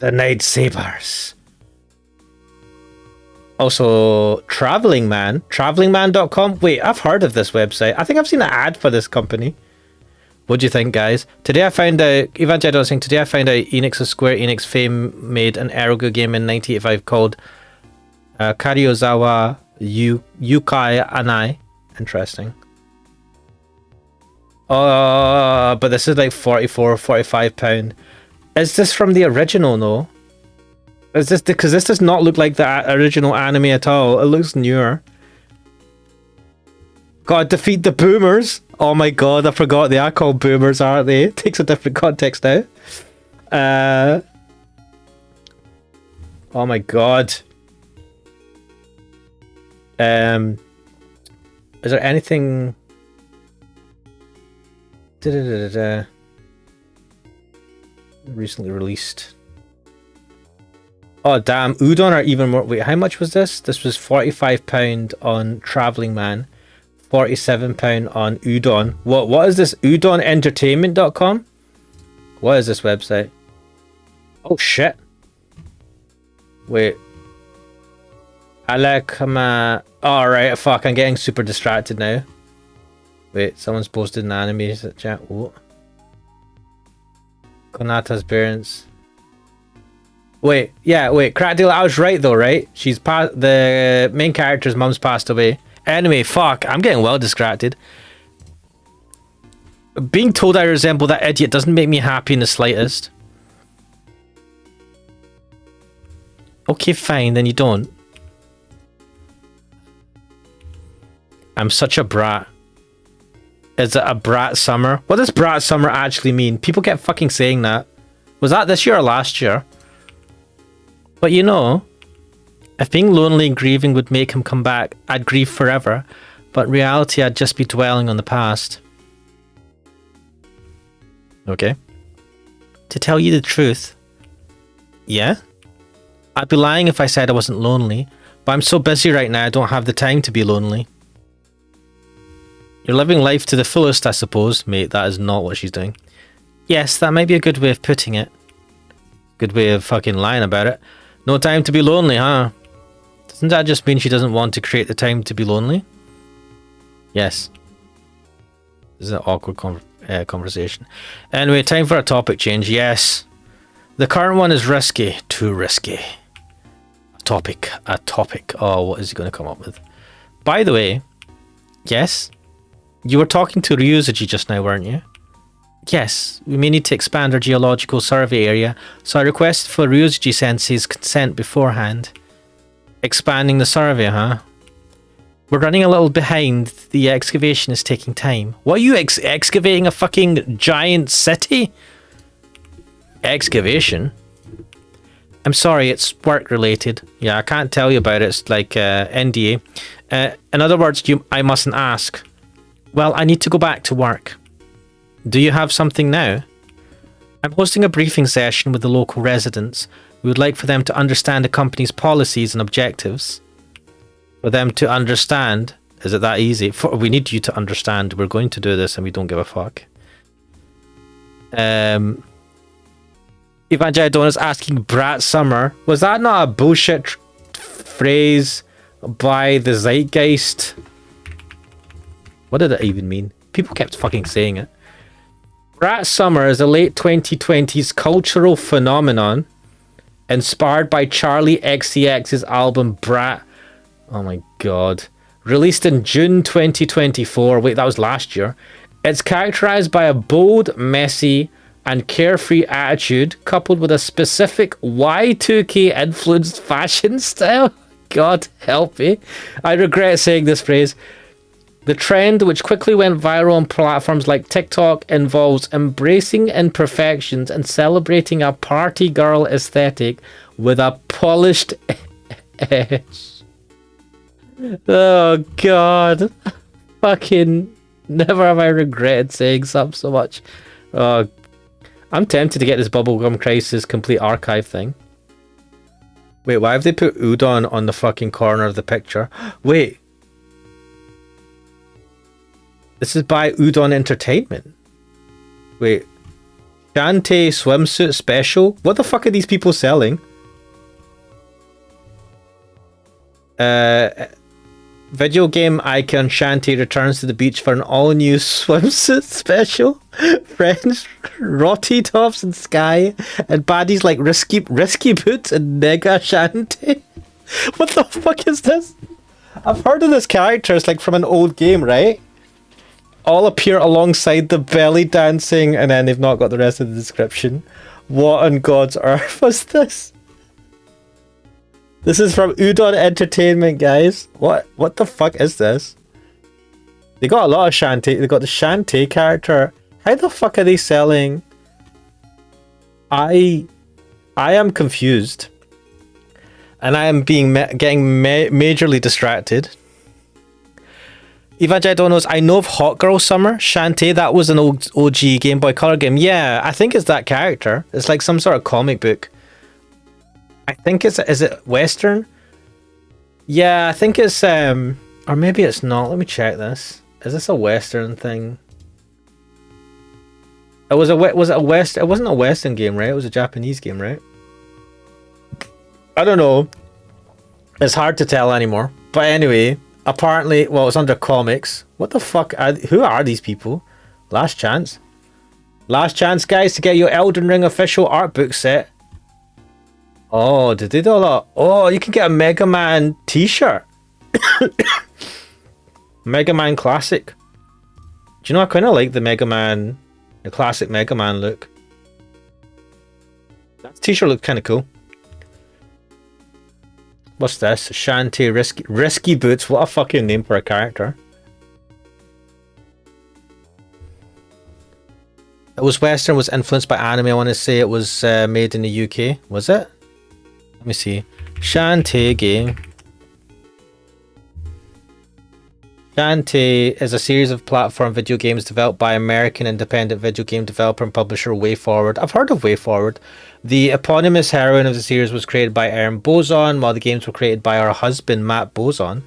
The Night Sabers. Also, Traveling Man. Travelingman.com. Wait, I've heard of this website. I think I've seen an ad for this company. What do you think, guys? Today I found out, Evangelist was saying, today I found out Enix of Square Enix fame made an Erogu game in 1985 called Karyozawa Yukai Anai. Interesting. But this is like 44, 45 pound. Is this from the original, though? Is this because this does not look like the original anime at all? It looks newer. Gotta defeat the boomers. Oh my god, I forgot they are called boomers, aren't they? It takes a different context now. Oh my god. Is there anything? Recently released. Oh damn, Udon are even more. Wait, how much was this? This was £45 on Travelling Man, £47 on Udon. What is this? UdonEntertainment.com? What is this website? Oh shit. Wait. Alakama. Oh right, fuck, I'm getting super distracted now. Wait, someone's posted an anime chat. What? Konata's parents. Wait, yeah, wait, Crackdeal, I was right though, right? The main character's mum's passed away. Anyway, fuck, I'm getting well distracted. Being told I resemble that idiot doesn't make me happy in the slightest. Okay, fine, then you don't. I'm such a brat. Is it a brat summer? What does brat summer actually mean? People kept fucking saying that. Was that this year or last year? But you know, if being lonely and grieving would make him come back, I'd grieve forever. But in reality, I'd just be dwelling on the past. Okay. To tell you the truth, yeah? I'd be lying if I said I wasn't lonely. But I'm so busy right now, I don't have the time to be lonely. You're living life to the fullest, I suppose. Mate, that is not what she's doing. Yes, that might be a good way of putting it. Good way of fucking lying about it. No time to be lonely, huh? Doesn't that just mean she doesn't want to create the time to be lonely? Yes. This is an awkward conversation. Anyway, time for a topic change. Yes. The current one is risky. Too risky. A topic. Oh, what is he going to come up with? By the way, yes, you were talking to Ryuzuji just now, weren't you? Yes, we may need to expand our geological survey area, so I requested for Ryuzuji Sensei's consent beforehand. Expanding the survey, huh? We're running a little behind. The excavation is taking time. What are you excavating a fucking giant city? Excavation? I'm sorry, it's work related. Yeah, I can't tell you about it. It's like NDA. In other words, I mustn't ask. Well, I need to go back to work. Do you have something now? I'm hosting a briefing session with the local residents. We would like for them to understand the company's policies and objectives. For them to understand. Is it that easy? We need you to understand we're going to do this and we don't give a fuck. Evangelidon is asking Brat Summer. Was that not a bullshit phrase by the Zeitgeist? What did it even mean? People kept fucking saying it. Brat Summer is a late 2020s cultural phenomenon inspired by Charlie XCX's album Brat. Oh my god. Released in June 2024. Wait, that was last year. It's characterized by a bold, messy, and carefree attitude coupled with a specific Y2K influenced fashion style. God help me. I regret saying this phrase. The trend, which quickly went viral on platforms like TikTok, involves embracing imperfections and celebrating a party girl aesthetic with a polished edge. Oh god. Fucking never have I regretted saying something so much. I'm tempted to get this Bubblegum Crisis complete archive thing. Wait, why have they put Udon on the fucking corner of the picture? Wait. This is by Udon Entertainment. Wait. Shantae swimsuit special? What the fuck are these people selling? Video game icon Shantae returns to the beach for an all-new swimsuit special. Friends, Rotty Tops and Sky, and baddies like Risky Boots and Mega Shantae. What the fuck is this? I've heard of this character. It's like from an old game, right? All appear alongside the belly dancing, and then they've not got the rest of the description. What on God's earth was this? This is from Udon Entertainment, guys. What the fuck is this? They got a lot of Shantae. They got the Shantae character. How the fuck are they selling? I am confused. And I am getting majorly distracted. Evangelion knows, I know of Hot Girl Summer. Shantae, that was an old OG Game Boy Color game. Yeah, I think it's that character. It's like some sort of comic book. I think is it Western? Yeah, I think it's or maybe it's not. Let me check this. Is this a Western thing? It was it a West? It wasn't a Western game, right? It was a Japanese game, right? I don't know. It's hard to tell anymore. But anyway, apparently, well, it's under comics. What the fuck? Who are these people? Last chance. Last chance, guys, to get your Elden Ring official art book set. Oh, did they do that? Oh, you can get a Mega Man t-shirt. Mega Man Classic. Do you know, I kind of like the Mega Man, the classic Mega Man look. That t-shirt looked kind of cool. What's this? Shantae Risky Boots. What a fucking name for a character. It was Western, was influenced by anime. I want to say it was made in the UK. Was it? Let me see. Shantae game. Shantae is a series of platform video games developed by American independent video game developer and publisher WayForward. I've heard of WayForward. The eponymous heroine of the series was created by Aaron Boson, while the games were created by her husband, Matt Boson.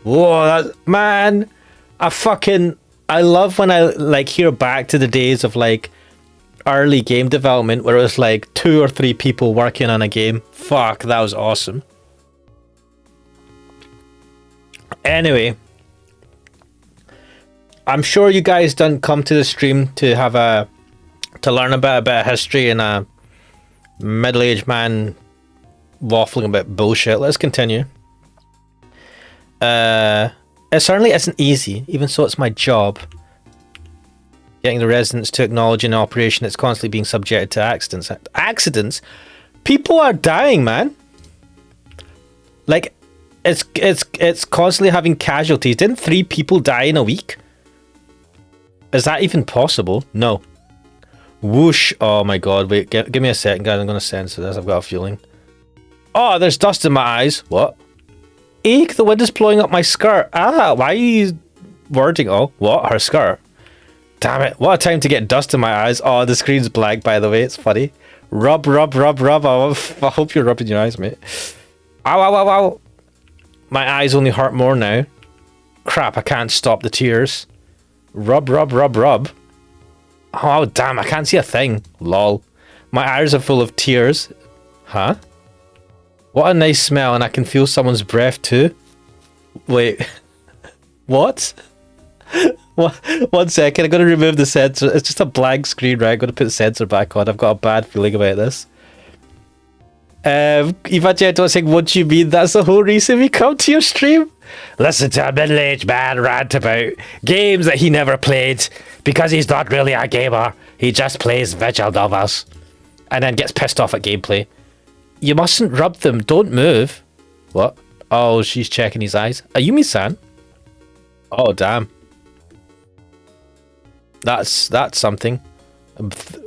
Whoa, man. I love when I like hear back to the days of like early game development where it was like 2 or 3 people working on a game. Fuck, that was awesome. Anyway, I'm sure you guys didn't come to the stream to learn about a bit of history and a middle-aged man waffling about bullshit. Let's continue. It certainly isn't easy, even so it's my job. Getting the residents to acknowledge an operation that's constantly being subjected to accidents. Accidents? People are dying, man. Like, it's constantly having casualties. Didn't 3 people die in a week? Is that even possible? No. Whoosh. Oh my god, wait, give me a second, guys. I'm going to censor this. I've got a feeling. Oh, there's dust in my eyes. What? Eek, the wind is blowing up my skirt. Ah, why are you wording? Oh, what? Her skirt? Damn it. What a time to get dust in my eyes. Oh, the screen's blank, by the way. It's funny. Rub, rub, rub, rub. I hope you're rubbing your eyes, mate. Ow, ow, ow, ow. My eyes only hurt more now. Crap, I can't stop the tears. Rub, rub, rub, rub. Oh, damn, I can't see a thing. Lol. My eyes are full of tears. Huh? What a nice smell, and I can feel someone's breath too. Wait. What? What? 1 second, I'm going to remove the sensor. It's just a blank screen, right? I'm going to put the sensor back on. I've got a bad feeling about this. Evangelion saying, what do you mean? That's the whole reason we come to your stream? Listen to a middle-aged man rant about games that he never played because he's not really a gamer. He just plays visual novels and then gets pissed off at gameplay. You mustn't rub them. Don't move. What? Oh, she's checking his eyes. Ayumi-san? Oh, damn. That's something. Doki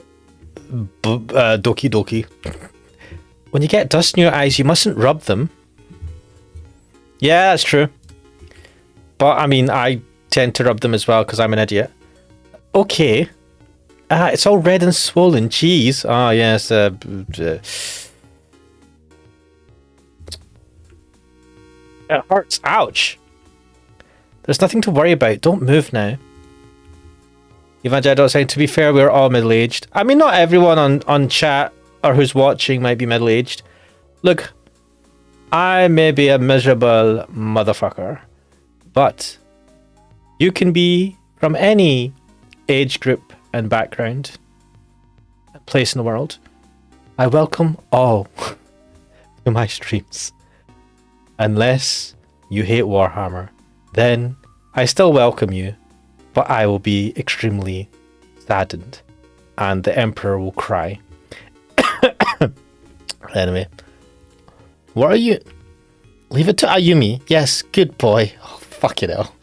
doki. When you get dust in your eyes, you mustn't rub them. Yeah, that's true. But, I mean, I tend to rub them as well because I'm an idiot. Okay. It's all red and swollen. Jeez. Oh, yes. It hurts. Ouch. There's nothing to worry about. Don't move now. Evangelion saying, to be fair, we're all middle-aged. I mean, not everyone on chat or who's watching might be middle-aged. Look, I may be a miserable motherfucker, but you can be from any age group and background and place in the world. I welcome all to my streams. Unless you hate Warhammer, then I still welcome you, but I will be extremely saddened and the Emperor will cry. Anyway, what are you? Leave it to Ayumi. Yes, good boy. Oh, fuck it hell.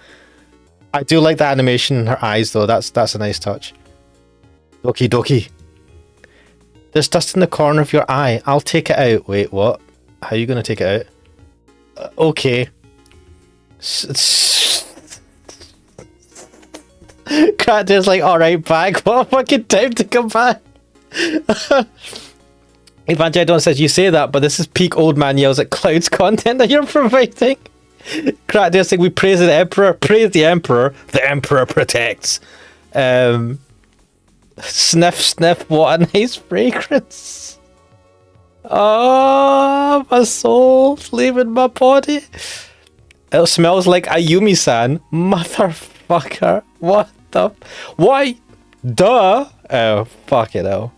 I do like the animation in her eyes though. That's a nice touch. Doki doki. There's dust in the corner of your eye. I'll take it out. Wait, what? How are you gonna take it out? Okay. Cracker's like, alright, back. What a fucking time to come back. Evangelion says, you say that, but this is peak old man yells at clouds content that you're providing. Cracker's saying, we praise the Emperor. Praise the Emperor. The Emperor protects. Sniff, sniff. What a nice fragrance. Oh, my soul's leaving my body. It smells like Ayumi-san. Motherfucker. What the... Why? Duh. Oh, fuck it hell.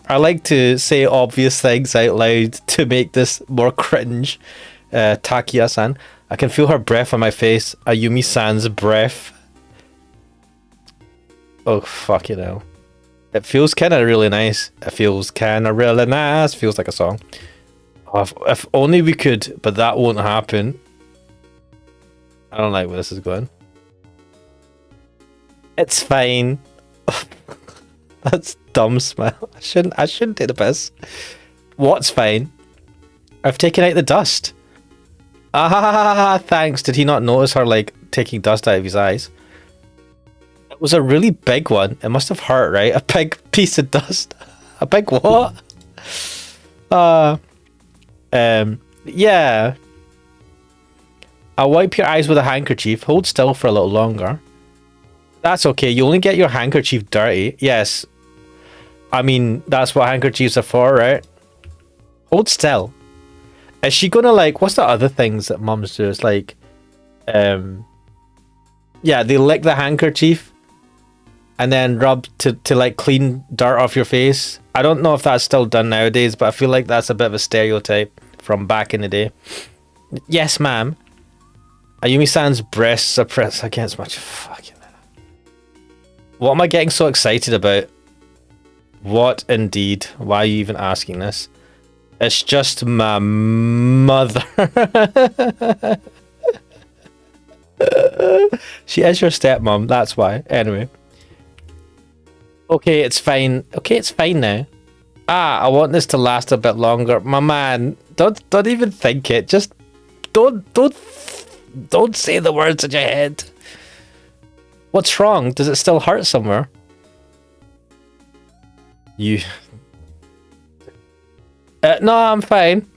I like to say obvious things out loud to make this more cringe. Takia-san. I can feel her breath on my face. Ayumi-san's breath. Oh, fuck it hell. It feels kind of really nice. It feels kind of really nice. Feels like a song. Oh, if only we could, but that won't happen. I don't like where this is going. It's fine. That's dumb smile. I shouldn't take the piss. What's fine? I've taken out the dust. Ah, thanks. Did he not notice her like taking dust out of his eyes? It was a really big one. It must have hurt, right? A big piece of dust. A big what? Yeah. I'll wipe your eyes with a handkerchief. Hold still for a little longer. That's okay. You only get your handkerchief dirty. Yes. I mean, that's what handkerchiefs are for, right? Hold still. Is she gonna like... What's the other things that mums do? It's like... Yeah, they lick the handkerchief and then rub to like clean dirt off your face. I don't know if that's still done nowadays, but I feel like that's a bit of a stereotype from back in the day. Yes, ma'am. Ayumi-san's breasts are pressed against my... Fucking... What am I getting so excited about? What indeed? Why are you even asking this? It's just my mother. She is your stepmom, that's why. Anyway. Okay, it's fine. Okay, it's fine now. I want this to last a bit longer. My man, don't even think it. Just don't say the words in your head. What's wrong? Does it still hurt somewhere? You... no, I'm fine.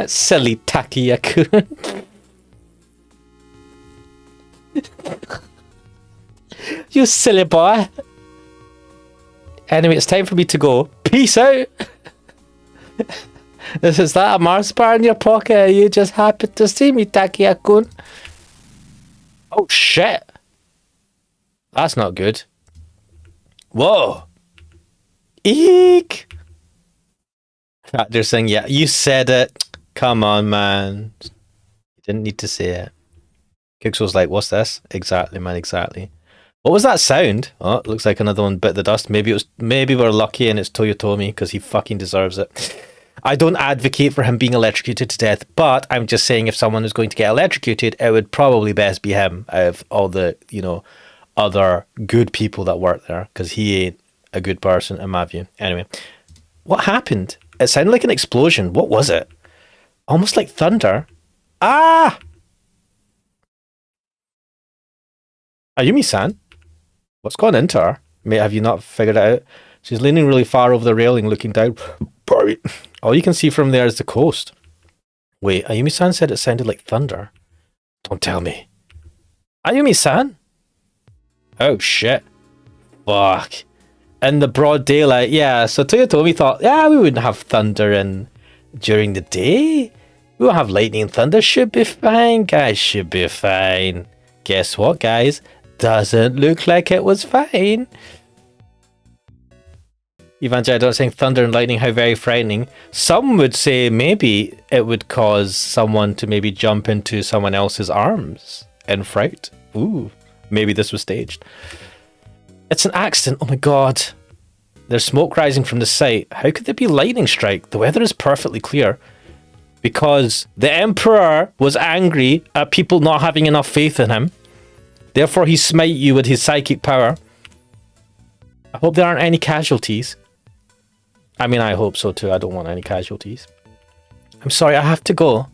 Silly Takia-kun. You silly boy. Anyway, it's time for me to go. Peace out. Is that a Mars bar in your pocket? Are you just happy to see me, Takia-kun? Oh shit. That's not good. Whoa. Eek. They're saying, yeah, you said it. Come on, man. You didn't need to say it. Kixel's like, what's this? Exactly, man, exactly. What was that sound? Oh, it looks like another one bit the dust. Maybe we're lucky and it's Toyotomi because he fucking deserves it. I don't advocate for him being electrocuted to death, but I'm just saying if someone is going to get electrocuted, it would probably best be him out of all the, you know, other good people that work there, because he ain't a good person in my view. Anyway, what happened? It sounded like an explosion. What was it? Almost like thunder. Ah! Ayumi-san? What's gone into her? Mate, have you not figured it out? She's leaning really far over the railing, looking down. All you can see from there is the coast. Wait, Ayumi-san said it sounded like thunder. Don't tell me. Ayumi-san? Oh, shit. Fuck. In the broad daylight, yeah. So Toyotomi thought, yeah, we wouldn't have thunder during the day. We won't have lightning and thunder. Should be fine, guys. Should be fine. Guess what, guys? Doesn't look like it was fine. Evangelidon saying thunder and lightning, how very frightening. Some would say maybe it would cause someone to maybe jump into someone else's arms in fright. Ooh, maybe this was staged. It's an accident. Oh my god. There's smoke rising from the site. How could there be lightning strike? The weather is perfectly clear. Because the Emperor was angry at people not having enough faith in him. Therefore, he smite you with his psychic power. I hope there aren't any casualties. I mean, I hope so too. I don't want any casualties. I'm sorry, I have to go.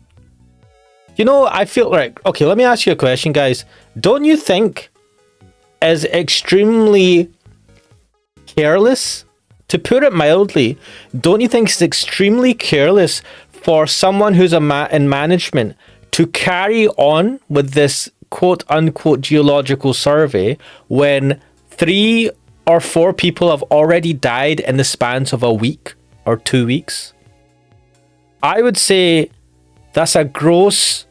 You know, I feel like... Okay, let me ask you a question, guys. Don't you think it's extremely careless? To put it mildly, don't you think it's extremely careless for someone who's in management to carry on with this quote-unquote geological survey when 3 or 4 people have already died in the spans of a week or 2 weeks? I would say that's a gross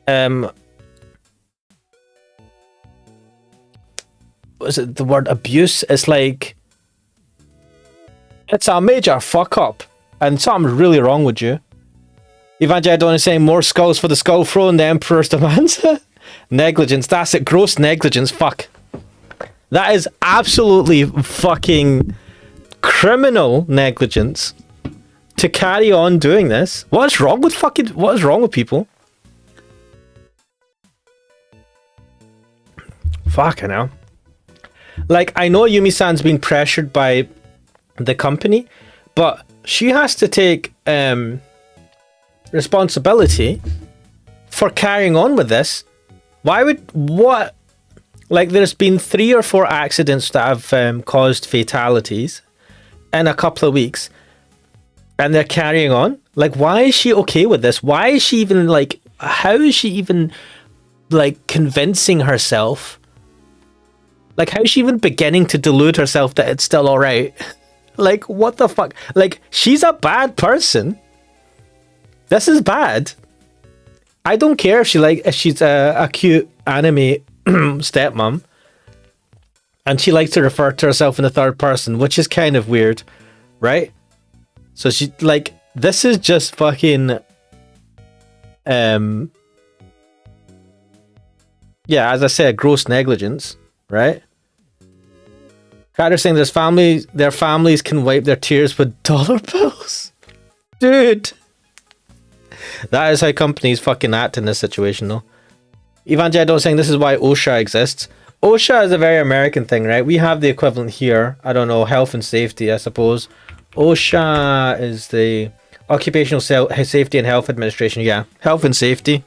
was it the word abuse? It's like it's a major fuck up and something's really wrong with you. Evangelidon is saying more skulls for the skull throne, the Emperor's demands. Negligence, that's it, gross negligence, fuck. That is absolutely fucking criminal negligence to carry on doing this. What is wrong with people? Fucking hell. Like, I know Yumi-san's been pressured by the company, but she has to take responsibility for carrying on with this. Like, there's been 3 or 4 accidents that have caused fatalities in a couple of weeks, and they're carrying on. Like, why is she okay with this? Why is she even, like, how is she even, like, convincing herself? Like, how is she even beginning to delude herself that it's still alright? Like, what the fuck? Like, she's a bad person. This is bad. I don't care if she's a cute anime stepmom, and she likes to refer to herself in the third person, which is kind of weird, right? So she, like, this is just fucking yeah, as I said, gross negligence, right? Carter's saying their families can wipe their tears with dollar bills. Dude. That is how companies fucking act in this situation, though. Evangelidon saying this is why OSHA exists. OSHA is a very American thing, right? We have the equivalent here. I don't know, health and safety, I suppose. OSHA is the Occupational Safety and Health Administration. Yeah, health and safety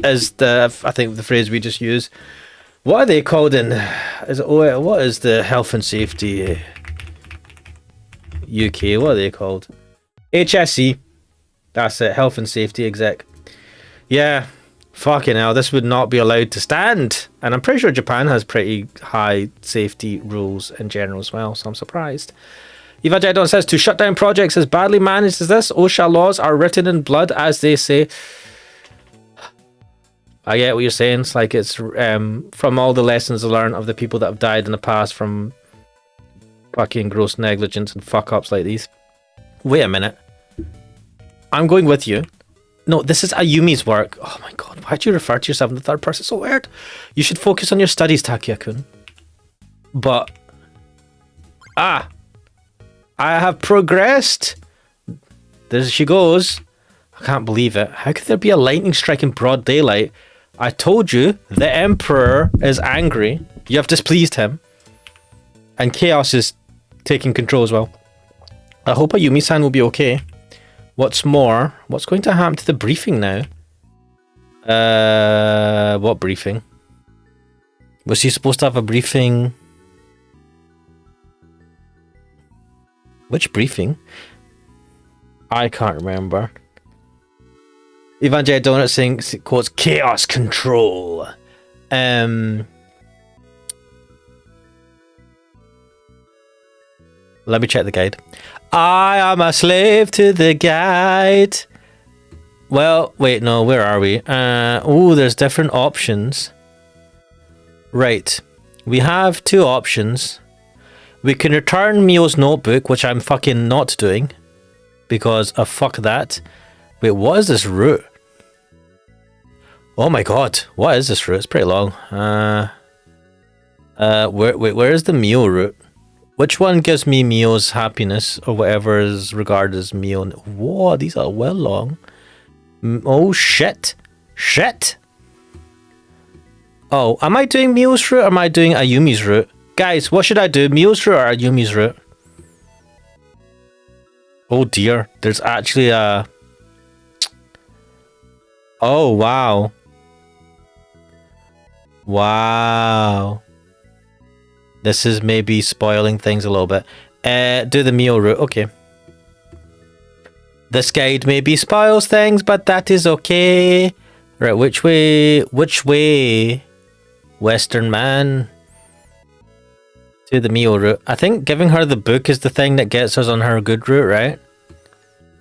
is I think the phrase we just use. What are they called in? What is the health and safety UK. What are they called? HSE. That's it. Health and Safety Exec. Yeah. Fucking hell. This would not be allowed to stand. And I'm pretty sure Japan has pretty high safety rules in general as well. So I'm surprised. Eva Jedon says, to shut down projects as badly managed as this, OSHA laws are written in blood, as they say. I get what you're saying. It's like it's from all the lessons learned of the people that have died in the past from fucking gross negligence and fuck-ups like these. Wait a minute. I'm going with you. No, this is Ayumi's work. Oh my god, why'd you refer to yourself in the third person? So weird. You should focus on your studies, Takia-kun. But... I have progressed. There she goes. I can't believe it. How could there be a lightning strike in broad daylight? I told you, the Emperor is angry. You have displeased him. And chaos is taking control as well. I hope Ayumi-san will be okay. What's more, what's going to happen to the briefing now? What briefing? Was he supposed to have a briefing? Which briefing? I can't remember. Evangel Donut sings, quotes, chaos control. Let me check the guide. I am a slave to the guide. Well, wait, no, where are we? Oh, there's different options. Right. We have two options. We can return Mio's notebook, which I'm fucking not doing. Because of fuck that. Wait, what is this route? Oh my god, what is this route? It's pretty long. Where is the Mio route? Which one gives me Mio's happiness, or whatever is regarded as Mio? Whoa, these are well long. Oh shit. Shit! Oh, am I doing Mio's route or am I doing Ayumi's route? Guys, what should I do? Mio's route or Ayumi's route? Oh dear, there's actually a... Oh, wow. Wow. This is maybe spoiling things a little bit. Do the Mio route, okay. This guide maybe spoils things, but that is okay. Right, which way? Which way? Western man. To the Mio route. I think giving her the book is the thing that gets us on her good route, right?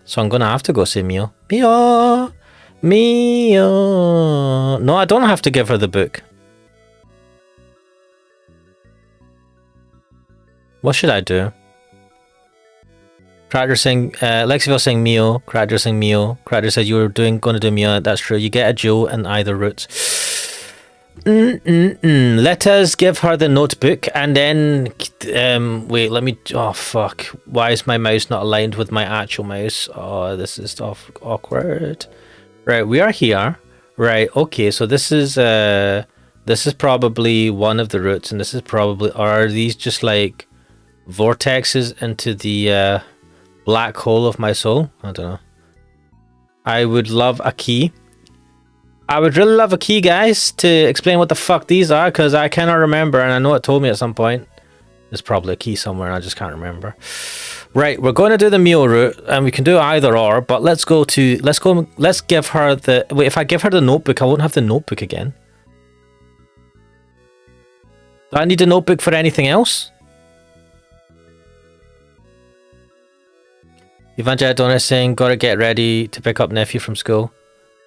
So I'm gonna have to go say Mio. Mio! Mio! No, I don't have to give her the book. What should I do? Cracker saying, Lexiville saying Mio, Cracker saying Mio. Cracker said you were gonna do Mio. That's true. You get a Joe in either routes. Let us give her the notebook and then wait, let me, oh fuck, why is my mouse not aligned with my actual mouse? Oh, this is awkward. Right, we are here. Right, okay, so this is probably one of the routes, and this is probably, or are these just like vortexes into the black hole of my soul? I don't know. I would love a key. I would really love a key, guys, to explain what the fuck these are, because I cannot remember, and I know it told me at some point. There's probably a key somewhere, and I just can't remember. Right, we're going to do the Mio route, and we can do either or, but let's give her the... Wait, if I give her the notebook, I won't have the notebook again. Do I need a notebook for anything else? Evangel is saying, gotta get ready to pick up nephew from school.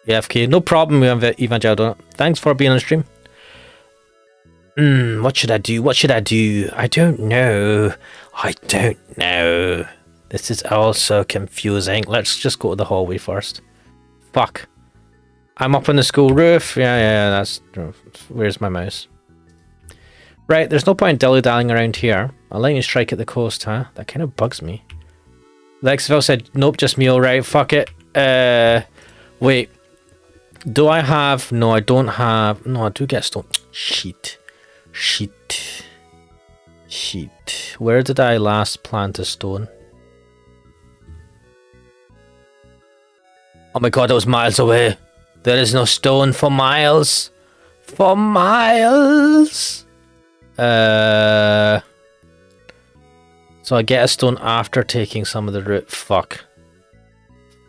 AFK, no problem, Evangel. Thanks for being on stream. What should I do? What should I do? I don't know. I don't know. This is all so confusing. Let's just go to the hallway first. Fuck. I'm up on the school roof. Yeah, that's... Where's my mouse? Right, there's no point dilly-dallying around here. A lightning strike at the coast, huh? That kind of bugs me. Lexville said, nope, just Mio, right? Fuck it. Wait. Do I have... No, I don't have... No, I do get stone. Shit. Where did I last plant a stone? Oh my god, that was miles away. There is no stone for miles. For miles. So So I get a stone after taking some of the root. Fuck.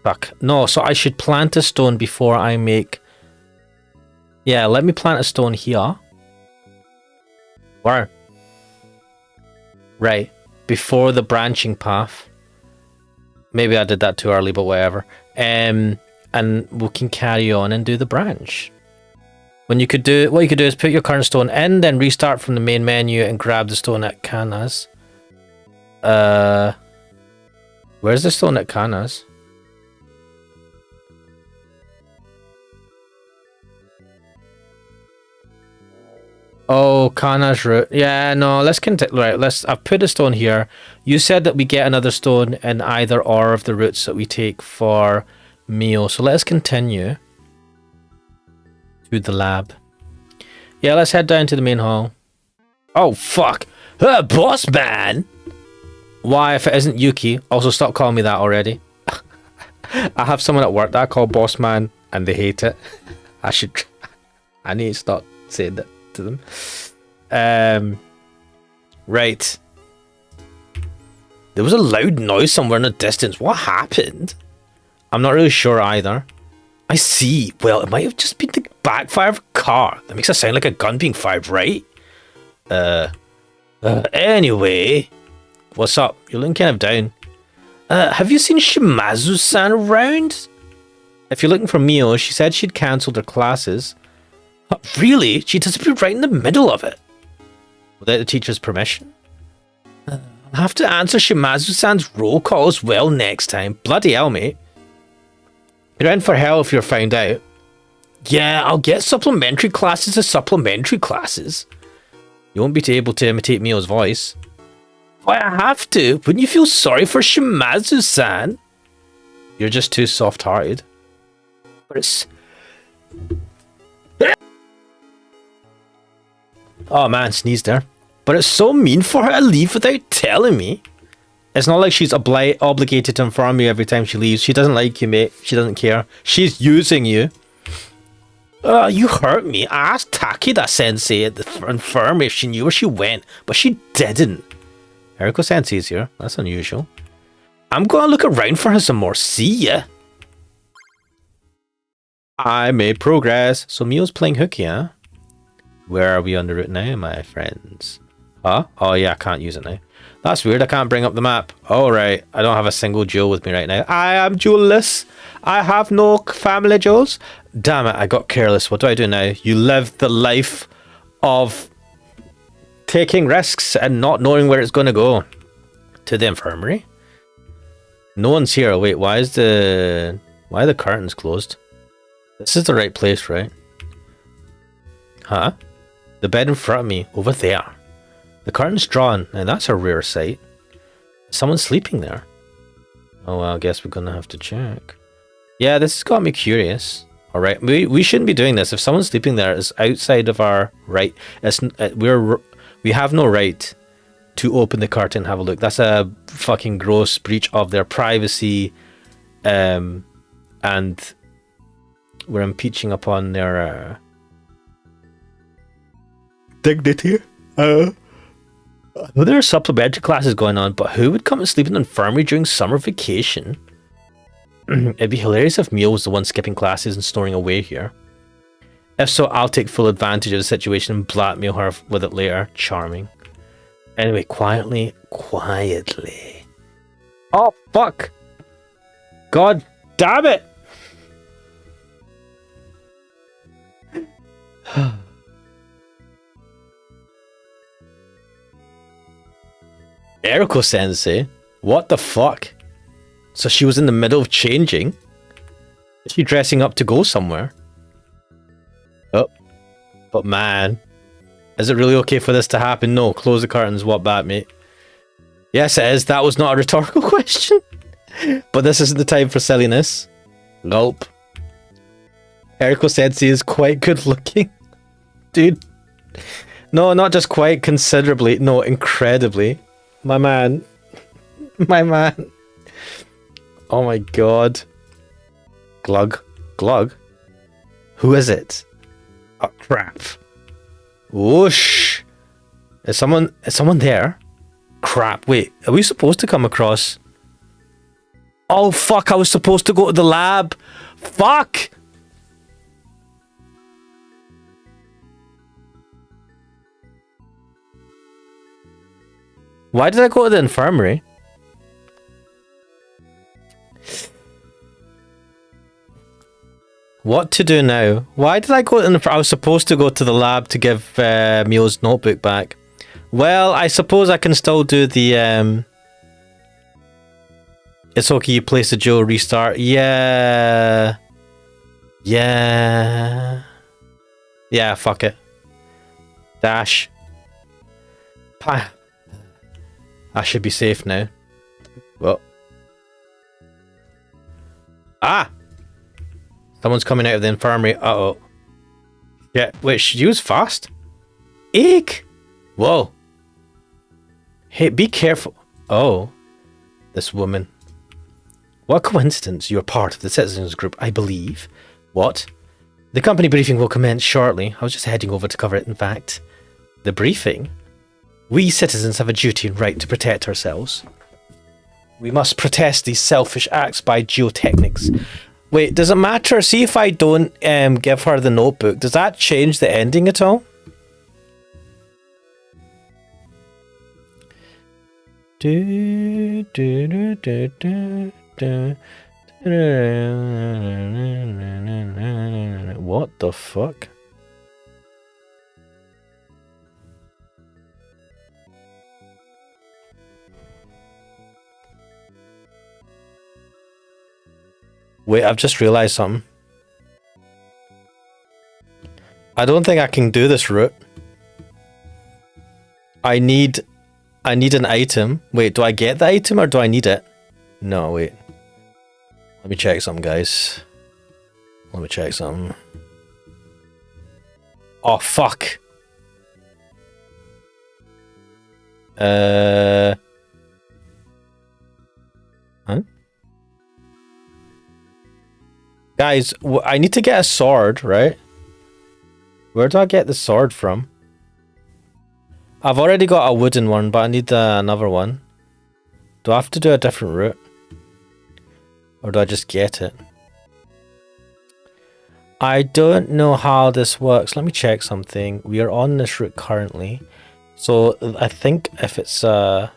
Fuck. No, so I should plant a stone before I make... Yeah, let me plant a stone here. Where? Right. Before the branching path. Maybe I did that too early, but whatever. And we can carry on and do the branch. What you could do is put your current stone in, then restart from the main menu and grab the stone at Canas. Where's the stone at Canas? Oh, Kana's route. Yeah, no, let's continue. Right, I've put a stone here. You said that we get another stone in either or of the routes that we take for Mio. So let's continue to the lab. Yeah, let's head down to the main hall. Oh, fuck. Boss man! Why, if it isn't Yuki? Also, stop calling me that already. I have someone at work that I call boss man, and they hate it. I need to stop saying that to them. Right. There was a loud noise somewhere in the distance. What happened? I'm not really sure either. I see. Well, it might have just been the backfire of a car. That makes it sound like a gun being fired, right? Anyway. What's up? You're looking kind of down. Have you seen Shimazu-san around? If you're looking for Mio, she said she'd cancelled her classes. Really? She disappeared right in the middle of it. Without the teacher's permission? I'll have to answer Shimazu-san's roll call as well next time. Bloody hell, mate. You're in for hell if you're found out. Yeah, I'll get supplementary classes as supplementary classes. You won't be able to imitate Mio's voice. Why, I have to. Wouldn't you feel sorry for Shimazu-san? You're just too soft-hearted. But it's... Oh man, sneezed there. But it's so mean for her to leave without telling me. It's not like she's obligated to inform you every time she leaves. She doesn't like you, mate. She doesn't care. She's using you. You hurt me. I asked Takeda-sensei at the infirmary if she knew where she went, but she didn't. Eriko-sensei's here. That's unusual. I'm going to look around for her some more. See ya. I made progress. So Mio's playing hooky, huh? Where are we on the route now, my friends? Huh? Oh yeah, I can't use it now. That's weird, I can't bring up the map. Alright, I don't have a single jewel with me right now. I am jewelless. I have no family jewels. Damn it, I got careless. What do I do now? You live the life of taking risks and not knowing where it's going to go. To the infirmary? No one's here. Wait, why are the curtains closed? This is the right place, right? Huh? The bed in front of me, over there. The curtain's drawn, and that's a rare sight. Someone's sleeping there. Oh well, I guess we're gonna have to check. Yeah, this has got me curious. Alright, we shouldn't be doing this. If someone's sleeping there, it's outside of our right. We have no right to open the curtain and have a look. That's a fucking gross breach of their privacy. And we're impeaching upon their dignity. I know there are supplementary classes going on, but who would come and sleep in the infirmary during summer vacation? It'd be hilarious if Mio was the one skipping classes and snoring away here. If so, I'll take full advantage of the situation and blackmail her with it later. Charming. Anyway, quietly. Oh, fuck! God damn it! Eriko-sensei? What the fuck? So she was in the middle of changing? Is she dressing up to go somewhere? Oh. But man. Is it really okay for this to happen? No. Close the curtains. What bad, mate? Yes, it is. That was not a rhetorical question. But this isn't the time for silliness. Gulp. Eriko-sensei is quite good looking. Dude. No, not just quite. Considerably. No, incredibly. My man. My man. Oh my god. Glug. Glug? Who is it? Oh crap. Whoosh. Is someone there? Crap, wait, are we supposed to come across? Oh fuck, I was supposed to go to the lab. Fuck! Why did I go to the infirmary? What to do now? Why did I go to the... I was supposed to go to the lab to give Mio's notebook back. Well, I suppose I can still do the... It's okay, you place the Joe restart. Yeah. Yeah. Yeah, fuck it. Dash. I should be safe now. Well. Ah! Someone's coming out of the infirmary. Uh-oh. Yeah, wait, she was fast? Eek! Whoa. Hey, be careful. Oh. This woman. What coincidence you're part of the citizens group, I believe. What? The company briefing will commence shortly. I was just heading over to cover it, in fact. The briefing? We citizens have a duty and right to protect ourselves. We must protest these selfish acts by geotechnics. Wait, does it matter? See if I don't give her the notebook. Does that change the ending at all? What the fuck? Wait, I've just realized something. I don't think I can do this route. I need an item. Wait, do I get the item or do I need it? No, wait. Let me check something, guys. Let me check something. Oh, fuck. Huh? Guys, I need to get a sword, right? Where do I get the sword from? I've already got a wooden one, but I need another one. Do I have to do a different route? Or do I just get it? I don't know how this works. Let me check something. We are on this route currently. So I think if it's no,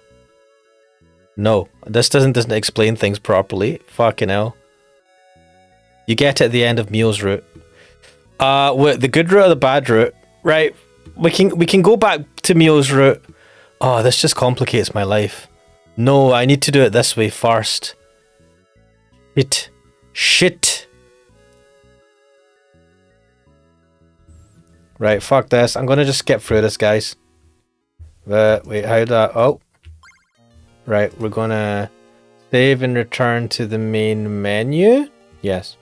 this doesn't explain things properly. Fucking hell. You get it at the end of Mio's route. Wait, the good route or the bad route? Right. We can go back to Mio's route. Oh, this just complicates my life. No, I need to do it this way first. Shit. Right, fuck this. I'm gonna just skip through this, guys. Wait, how do I... Oh. Right, we're gonna save and return to the main menu. Yes.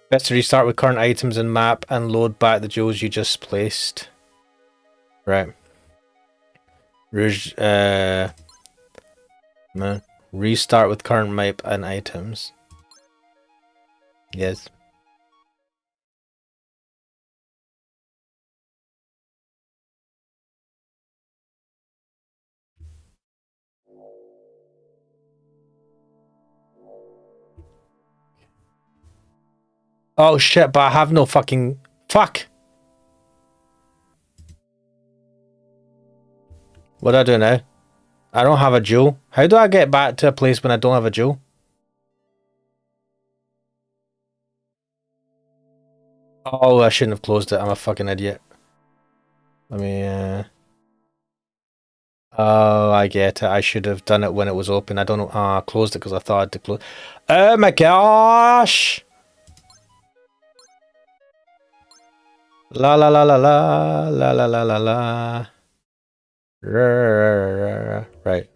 Best to restart with current items and map and load back the jewels you just placed. Right. Restart with current map and items. Yes. Oh shit, but I have no fucking... Fuck! What do I do now? I don't have a jewel. How do I get back to a place when I don't have a jewel? Oh, I shouldn't have closed it. I'm a fucking idiot. Let me... Oh, I get it. I should have done it when it was open. I don't know. I closed it because I thought I had to close... Oh my gosh! La la la la la la la la la la. Right.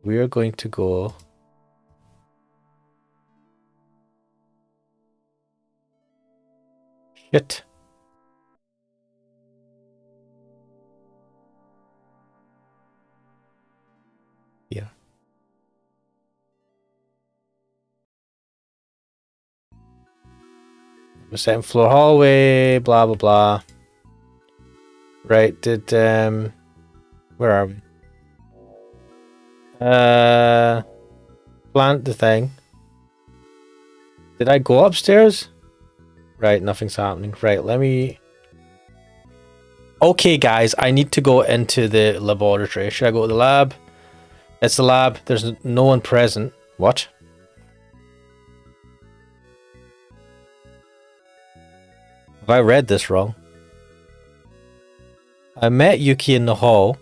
We are going to go. Shit. Yeah. Second floor hallway, blah blah blah. Right, where are we? Plant the thing. Did I go upstairs? Right, nothing's happening. Right, let me... Okay, guys, I need to go into the laboratory. Should I go to the lab? It's the lab. There's no one present. What? Have I read this wrong? I met Yuki in the hall.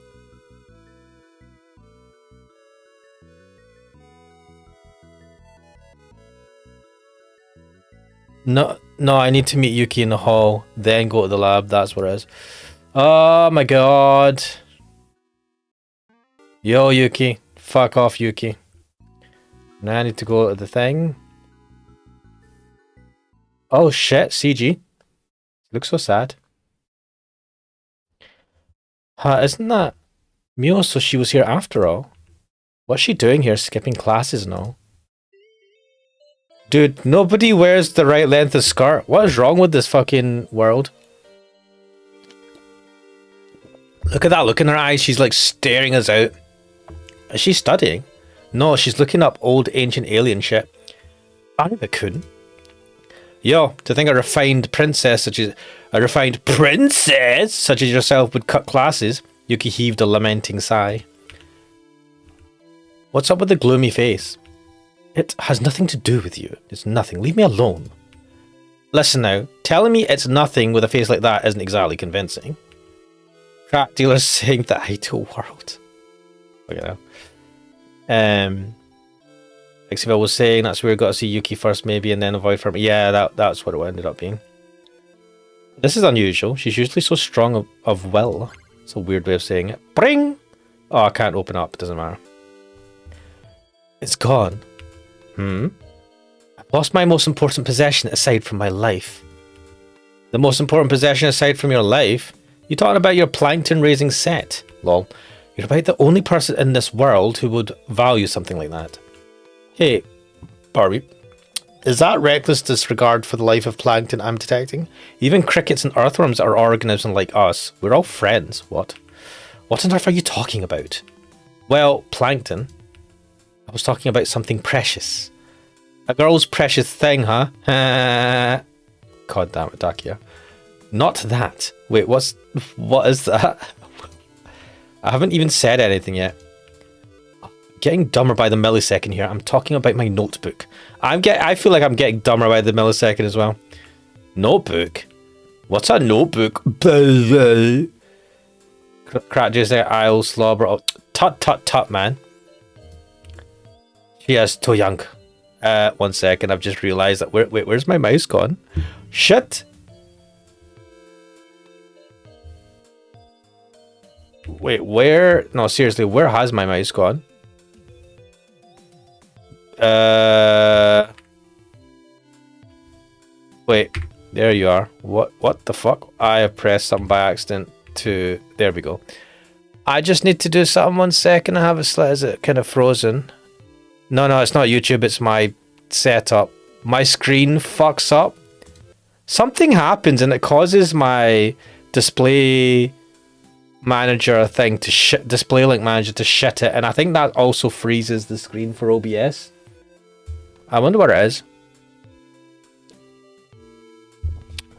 No, I need to meet Yuki in the hall, then go to the lab. That's what it is. Oh my god. Yo, Yuki. Fuck off, Yuki. Now I need to go to the thing. Oh shit, CG. Looks so sad. Isn't that Mio? So she was here after all. What's she doing here, skipping classes and all? Dude, nobody wears the right length of skirt. What is wrong with this fucking world? Look at that look in her eyes. She's like staring us out. Is she studying? No, she's looking up old ancient alien shit. Arima-kun. Yo, to think a refined princess such as yourself would cut classes. Yuki heaved a lamenting sigh. What's up with the gloomy face? It has nothing to do with you. It's nothing. Leave me alone. Listen now, telling me it's nothing with a face like that isn't exactly convincing. Crack dealers saying the ideal world. Okay now. Xavier was saying that's where we got to see Yuki first maybe and then avoid from... Yeah, that's what it ended up being. This is unusual. She's usually so strong of will. It's a weird way of saying it. Bring! Oh, I can't open up. It doesn't matter. It's gone. I've lost my most important possession aside from my life. The most important possession aside from your life? You talking about your plankton raising set? Lol. You're about the only person in this world who would value something like that. Hey, Barbie. Is that reckless disregard for the life of plankton I'm detecting? Even crickets and earthworms are organisms like us. We're all friends. What? What on earth are you talking about? Well, plankton. I was talking about something precious. A girl's precious thing, huh? God damn it, Dakia. Not that. Wait, what is that? I haven't even said anything yet. Getting dumber by the millisecond here. I'm talking about my notebook. I feel like I'm getting dumber by the millisecond as well. Notebook? What's a notebook? Crack just there, I'll slobber. Oh, tut, man. Yes, too young. 1 second, I've just realised that. Wait, where's my mouse gone? Shit! Wait, where? No, seriously, where has my mouse gone? Wait, there you are. What the fuck? I have pressed something by accident to... There we go. I just need to do something 1 second. I have a slide. Is it kind of frozen? No, it's not YouTube. It's my setup. My screen fucks up. Something happens and it causes my display manager thing to display link manager to shit it, and I think that also freezes the screen for OBS. I wonder what it is.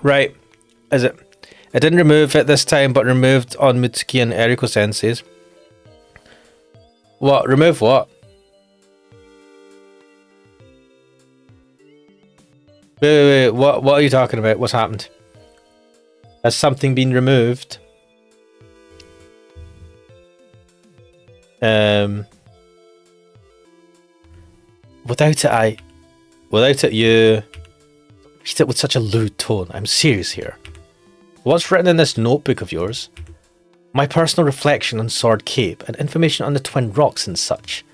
Right, is it? It didn't remove it this time, but removed on Mitsuki and Eriko Sensei's. What? Remove what? Wait, what are you talking about? What's happened? Has something been removed? Without it you read it with such a lewd tone. I'm serious here. What's written in this notebook of yours? My personal reflection on Sword Cape and information on the Twin Rocks and such.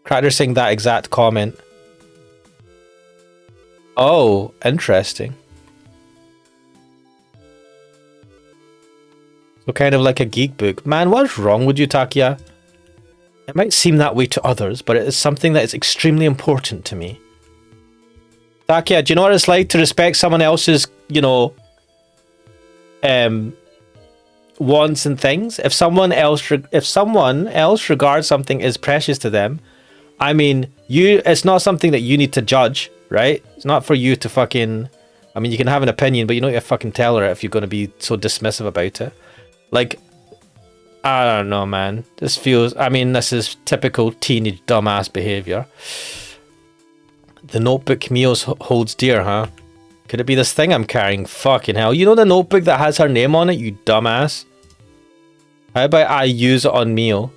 Cracker saying that exact comment. Oh, interesting. So kind of like a geek book. Man, what's wrong with you, Takia? It might seem that way to others, but it is something that is extremely important to me. Takia, do you know what it's like to respect someone else's, you know, wants and things. If someone else regards something as precious to them, I mean, it's not something that you need to judge, right? It's not for you to fucking. I mean, you can have an opinion, but you don't have to fucking tell her if you're going to be so dismissive about it. Like, I don't know, man. This is typical teenage dumbass behavior. The notebook Mio's holds dear, huh? Could it be this thing I'm carrying? Fucking hell. You know the notebook that has her name on it, you dumbass? How about I use it on Mio?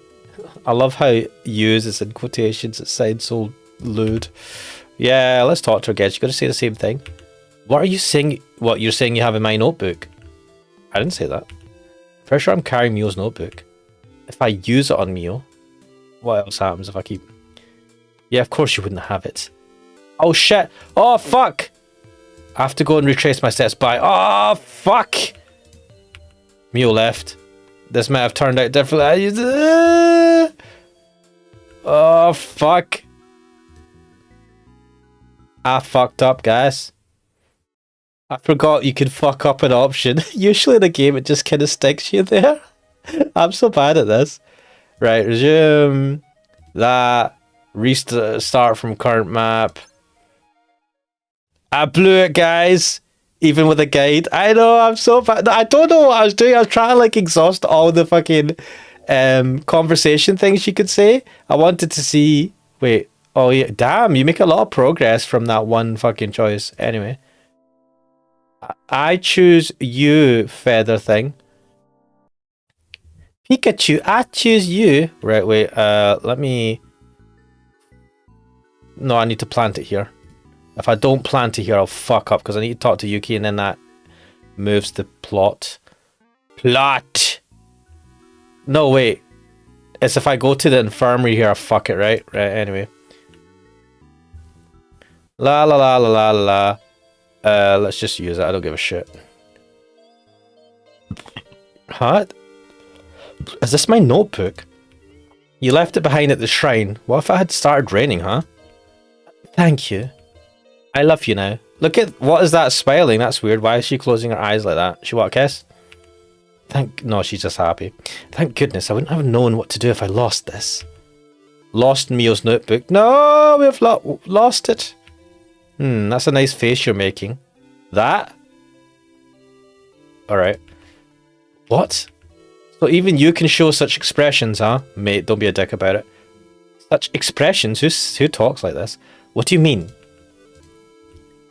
I love how use is in quotations. It sounds so lewd. Yeah, let's talk to her again. She's going to say the same thing. What are you saying? What, you're saying you have in my notebook? I didn't say that. Pretty sure I'm carrying Mio's notebook. If I use it on Mio, what else happens if I keep... Yeah, of course you wouldn't have it. Oh shit! Oh fuck! I have to go and retrace my steps by... Oh fuck! Mio left. This may have turned out differently. Oh fuck! I fucked up, guys. I forgot you could fuck up an option. Usually in the game it just kind of sticks you there. I'm so bad at this. Right, resume. That. Restart from current map. I blew it, guys. Even with a guide. I know, I'm so bad. I don't know what I was doing. I was trying to like exhaust all the fucking conversation things you could say. I wanted to see... Wait. Oh yeah, damn, you make a lot of progress from that one fucking choice. Anyway. I choose you, feather thing. Pikachu, I choose you. Right, wait, let me... No, I need to plant it here. If I don't plant it here, I'll fuck up, because I need to talk to Yuki, and then that moves the plot. Plot! No, wait. It's if I go to the infirmary here, I fuck it, right? Right, anyway. La la la la la la. Let's just use it. I don't give a shit. Huh? Is this my notebook? You left it behind at the shrine. What if it had started raining, huh? Thank you. I love you now. Look at... What is that smiling? That's weird. Why is she closing her eyes like that? She want a kiss? No, she's just happy. Thank goodness. I wouldn't have known what to do if I lost this. Lost Mio's notebook. No, we've lost it. That's a nice face you're making. That? Alright. What? So even you can show such expressions, huh? Mate, don't be a dick about it. Such expressions? Who talks like this? What do you mean?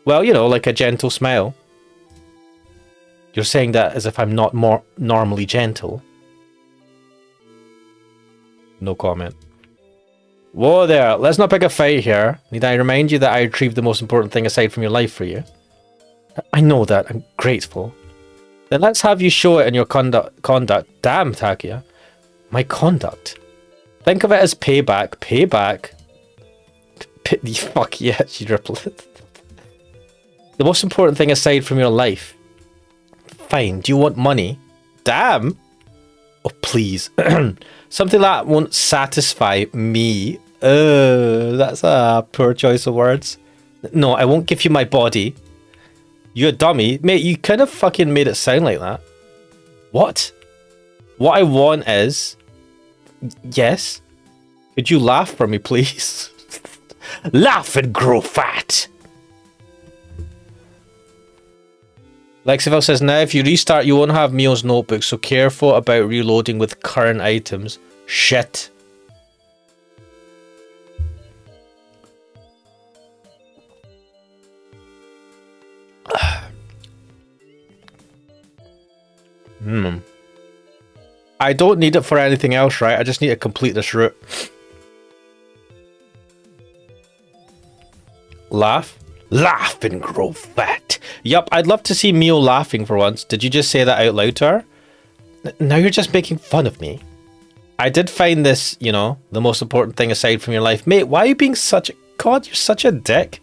Well, you know, like a gentle smile. You're saying that as if I'm not more normally gentle. No comment. Whoa there, let's not pick a fight here. Need I remind you that I retrieved the most important thing aside from your life for you? I know that, I'm grateful. Then let's have you show it in your conduct. Damn, Takia. My conduct? Think of it as payback. Payback? Fuck yeah, she rippled it. The most important thing aside from your life. Fine, do you want money? Damn! Oh, please. Something that won't satisfy me. That's a poor choice of words. No, I won't give you my body. You're a dummy. Mate, you kind of fucking made it sound like that. What? What I want is... Yes? Could you laugh for me, please? Laugh and grow fat! Lexiville says, now if you restart, you won't have Mio's notebook, so careful about reloading with current items. Shit. I don't need it for anything else, right? I just need to complete this route. Laugh? Laugh and grow fat. Yup, I'd love to see Mio laughing for once. Did you just say that out loud to her? Now you're just making fun of me. I did find this, you know, the most important thing aside from your life. Mate, why are you being such a... God, you're such a dick.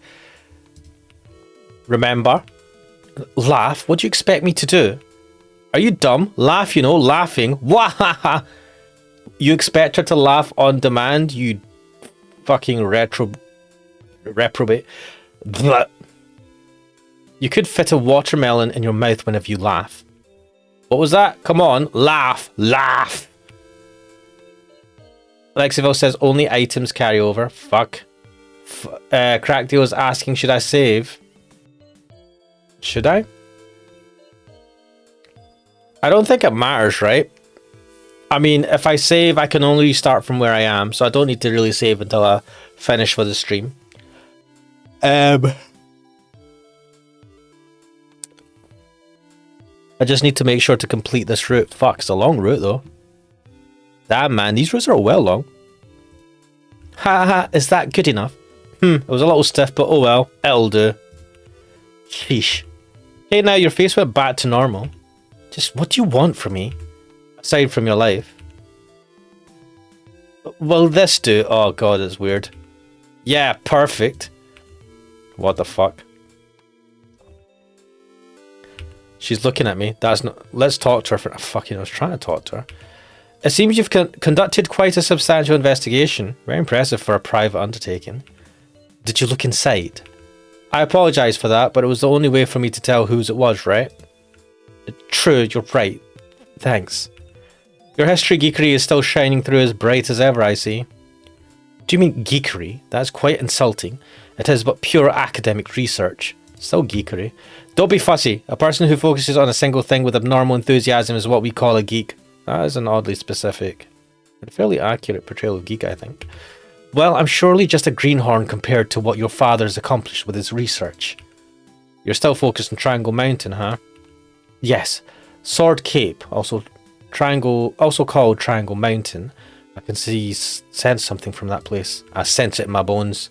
Remember? Laugh? What do you expect me to do? Are you dumb? Laugh, you know, laughing. Wahaha! You expect her to laugh on demand, you fucking reprobate. Blah. You could fit a watermelon in your mouth whenever you laugh. What was that? Come on, laugh, laugh. Lexiville says only items carry over. Fuck. Crackdeal is asking, should I save? Should I? I don't think it matters, right? I mean, if I save, I can only start from where I am, so I don't need to really save until I finish with the stream. I just need to make sure to complete this route. Fuck, it's a long route though. Damn man, these routes are well long. Haha, is that good enough? It was a little stiff, but oh well, it'll do. Sheesh. Hey, now your face went back to normal. Just what do you want from me? Aside from your life. Will this do? Oh god, it's weird. Yeah, perfect. What the fuck? She's looking at me. That's not. Let's talk to her. Fucking, I was trying to talk to her. It seems you've conducted quite a substantial investigation. Very impressive for a private undertaking. Did you look inside? I apologise for that, but it was the only way for me to tell whose it was, right? True, you're right. Thanks. Your history geekery is still shining through as bright as ever, I see. Do you mean geekery? That's quite insulting. It is but pure academic research. Still geekery. Don't be fussy. A person who focuses on a single thing with abnormal enthusiasm is what we call a geek. That is an oddly specific and fairly accurate portrayal of geek, I think. Well, I'm surely just a greenhorn compared to what your father has accomplished with his research. You're still focused on Triangle Mountain, huh? Yes. Sword Cape, also called Triangle Mountain. I can sense something from that place. I sense it in my bones.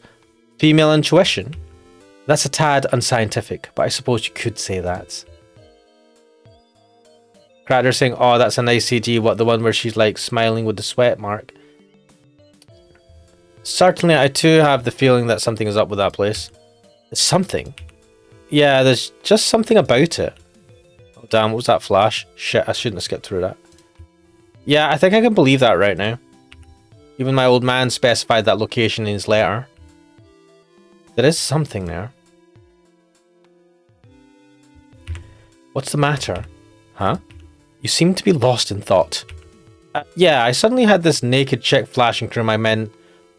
Female intuition? That's a tad unscientific, but I suppose you could say that. Cracker saying, oh, that's a nice CG. What, the one where she's like smiling with the sweat mark? Certainly, I too have the feeling that something is up with that place. It's something. Yeah, there's just something about it. Oh, damn, what was that flash? Shit, I shouldn't have skipped through that. Yeah, I think I can believe that right now. Even my old man specified that location in his letter. There is something there. What's the matter? Huh? You seem to be lost in thought. Yeah, I suddenly had this naked chick flashing through my men.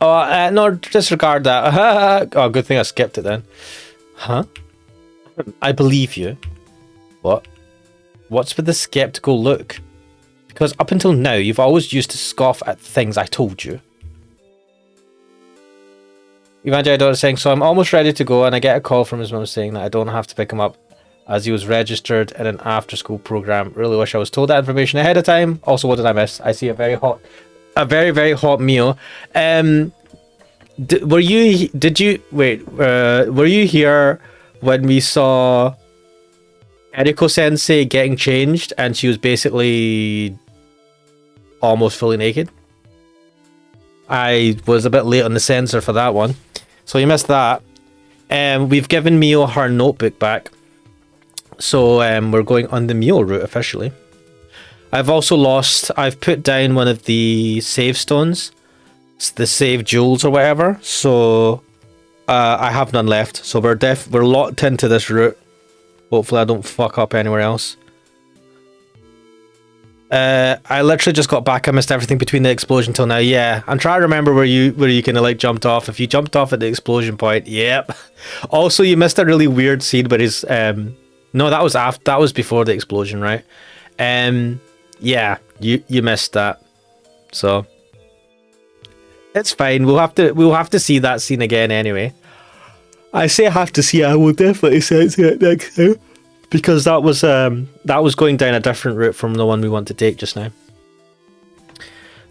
Oh, no, disregard that. Oh, good thing I skipped it then. Huh? I believe you. What? What's with the skeptical look? Because up until now, you've always used to scoff at things I told you. Evangelidor is saying, so I'm almost ready to go, and I get a call from his mum saying that I don't have to pick him up as he was registered in an after-school program. Really wish I was told that information ahead of time. Also, what did I miss? I see a very, very hot meal. Were you here when we saw Eriko Sensei getting changed and she was basically almost fully naked? I was a bit late on the censor for that one, so you missed that. We've given Mio her notebook back, so we're going on the Mio route officially. I've put down one of the save stones, the save jewels or whatever, so I have none left, so we're locked into this route. Hopefully I don't fuck up anywhere else. I literally just got back. I missed everything between the explosion till now. Yeah, I'm trying to remember where you kind of like jumped off. If you jumped off at the explosion point, yep. Also, you missed a really weird scene where his no, that was before the explosion, right? Yeah, you missed that. So it's fine. We'll have to see that scene again anyway. I say I have to see it. I will definitely censor it next time. Because that was going down a different route from the one we want to take just now.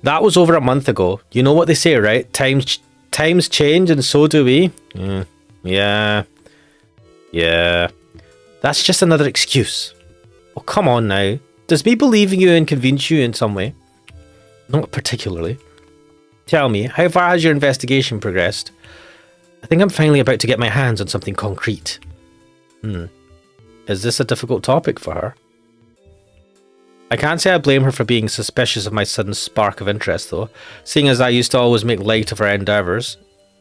That was over a month ago. You know what they say, right? Times change and so do we. Yeah. That's just another excuse. Oh, come on now. Does me believing you inconvenience you in some way? Not particularly. Tell me, how far has your investigation progressed? I think I'm finally about to get my hands on something concrete. Is this a difficult topic for her? I can't say I blame her for being suspicious of my sudden spark of interest, though, seeing as I used to always make light of her endeavours.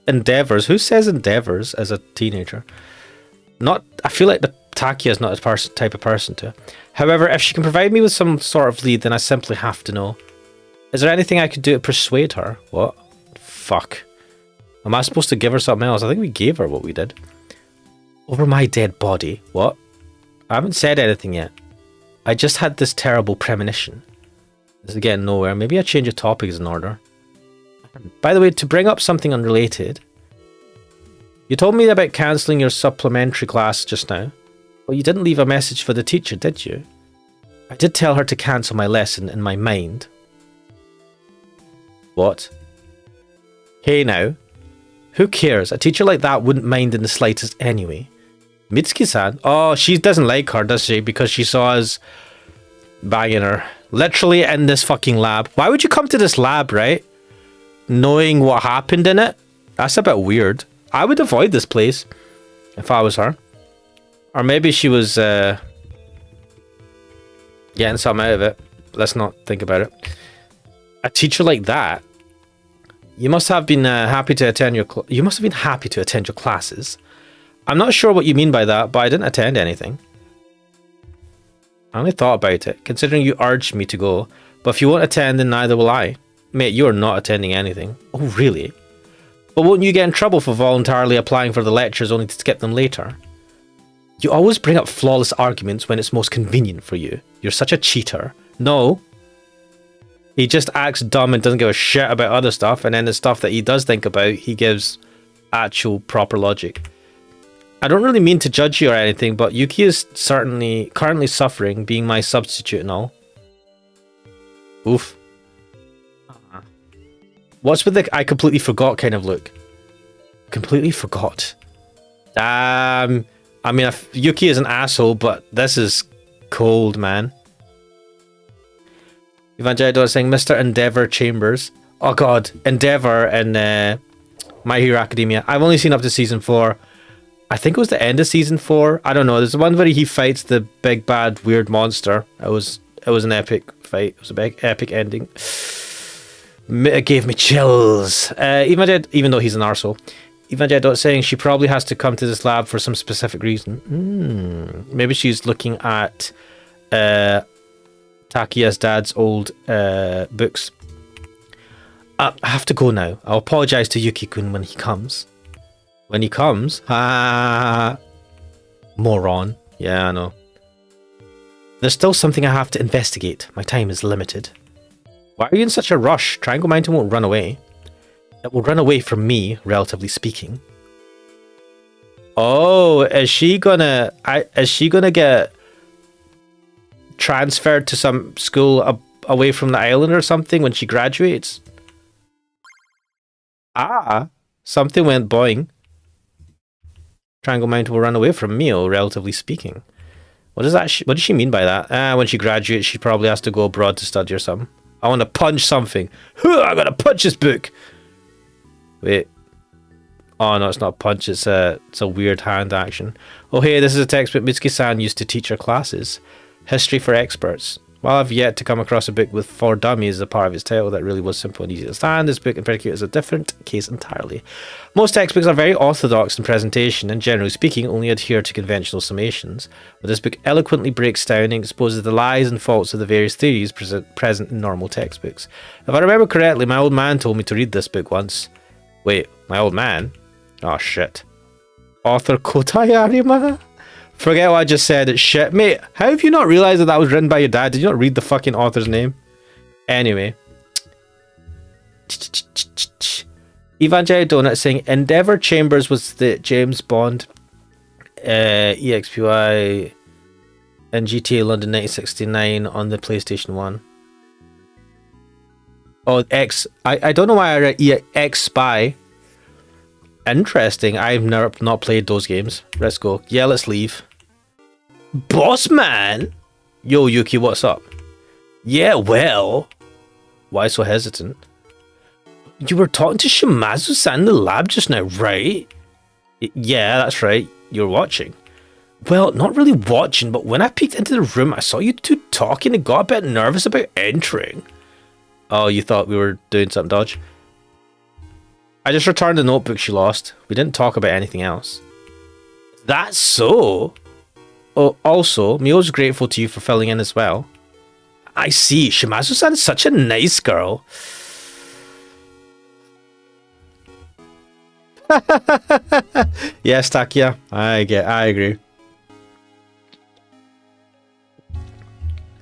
Endeavours? Who says endeavours as a teenager? I feel like the Takia is not a type of person to. However, if she can provide me with some sort of lead, then I simply have to know. Is there anything I could do to persuade her? What? Fuck. Am I supposed to give her something else? I think we gave her what we did. Over my dead body. What? I haven't said anything yet. I just had this terrible premonition. This is getting nowhere. Maybe a change of topic is in order. By the way, to bring up something unrelated, you told me about cancelling your supplementary class just now. Well, you didn't leave a message for the teacher, did you? I did tell her to cancel my lesson in my mind. What? Hey now. Who cares? A teacher like that wouldn't mind in the slightest anyway. Mitsuki-san? Oh, she doesn't like her, does she? Because she saw us banging her. Literally in this fucking lab. Why would you come to this lab, right? Knowing what happened in it? That's a bit weird. I would avoid this place if I was her. Or maybe she was getting something out of it. Let's not think about it. A teacher like that, you must have been happy to attend your classes. I'm not sure what you mean by that, but I didn't attend anything. I only thought about it, considering you urged me to go. But if you won't attend, then neither will I. Mate, you are not attending anything. Oh, really? But won't you get in trouble for voluntarily applying for the lectures only to skip them later? You always bring up flawless arguments when it's most convenient for you. You're such a cheater. No. He just acts dumb and doesn't give a shit about other stuff, and then the stuff that he does think about, he gives actual proper logic. I don't really mean to judge you or anything, but Yuki is certainly currently suffering, being my substitute and all. Oof. What's with the I completely forgot kind of look? Completely forgot. I mean, Yuki is an asshole, but this is cold, man. Evangelidor is saying Mr. Endeavor Chambers. Oh god, Endeavor in My Hero Academia. I've only seen up to season 4. I think it was the end of season 4. I don't know. There's the one where he fights the big bad weird monster. It was an epic fight. It was a big epic ending. It gave me chills. Even though he's an arsehole. Evangelidor saying she probably has to come to this lab for some specific reason. Maybe she's looking at Takiya's dad's old books. I have to go now. I'll apologize to Yuki-kun when he comes. When he comes? Moron. Yeah, I know. There's still something I have to investigate. My time is limited. Why are you in such a rush? Triangle Mountain won't run away. It will run away from me, relatively speaking. Oh, is she gonna get transferred to some school away from the island or something when she graduates? Something went boing. Triangle Mountain will run away from me, relatively speaking. What does she mean by that? When she graduates, she probably has to go abroad to study or something. I want to punch something. I gotta punch this book. Wait. Oh no, it's not a punch. It's a weird hand action. Oh hey, this is a textbook Mitsuki-san used to teach her classes. History for experts. While I've yet to come across a book with 4 dummies as a part of its title that really was simple and easy to understand, this book in particular is a different case entirely. Most textbooks are very orthodox in presentation and generally speaking only adhere to conventional summations, but this book eloquently breaks down and exposes the lies and faults of the various theories present in normal textbooks. If I remember correctly, my old man told me to read this book once. Wait, my old man? Oh shit. Author Kotai Arima? Forget what I just said. It's shit. Mate, how have you not realised that was written by your dad? Did you not read the fucking author's name? Anyway. Evangelidonut saying Endeavour Chambers was the James Bond EXPY and GTA London 1969 on the PlayStation 1. Oh, I don't know why I read X Spy. Interesting. I've not played those games. Let's go. Yeah, let's leave. Boss man? Yo, Yuki, what's up? Yeah, well. Why so hesitant? You were talking to Shimazu-san in the lab just now, right? Yeah, that's right. You're watching. Well, not really watching, but when I peeked into the room, I saw you two talking and got a bit nervous about entering. Oh, you thought we were doing something dodge? I just returned the notebook she lost. We didn't talk about anything else. That's so? also, Mio's grateful to you for filling in as well. I see. Shimazu-san is such a nice girl. Yes, Takia. I agree.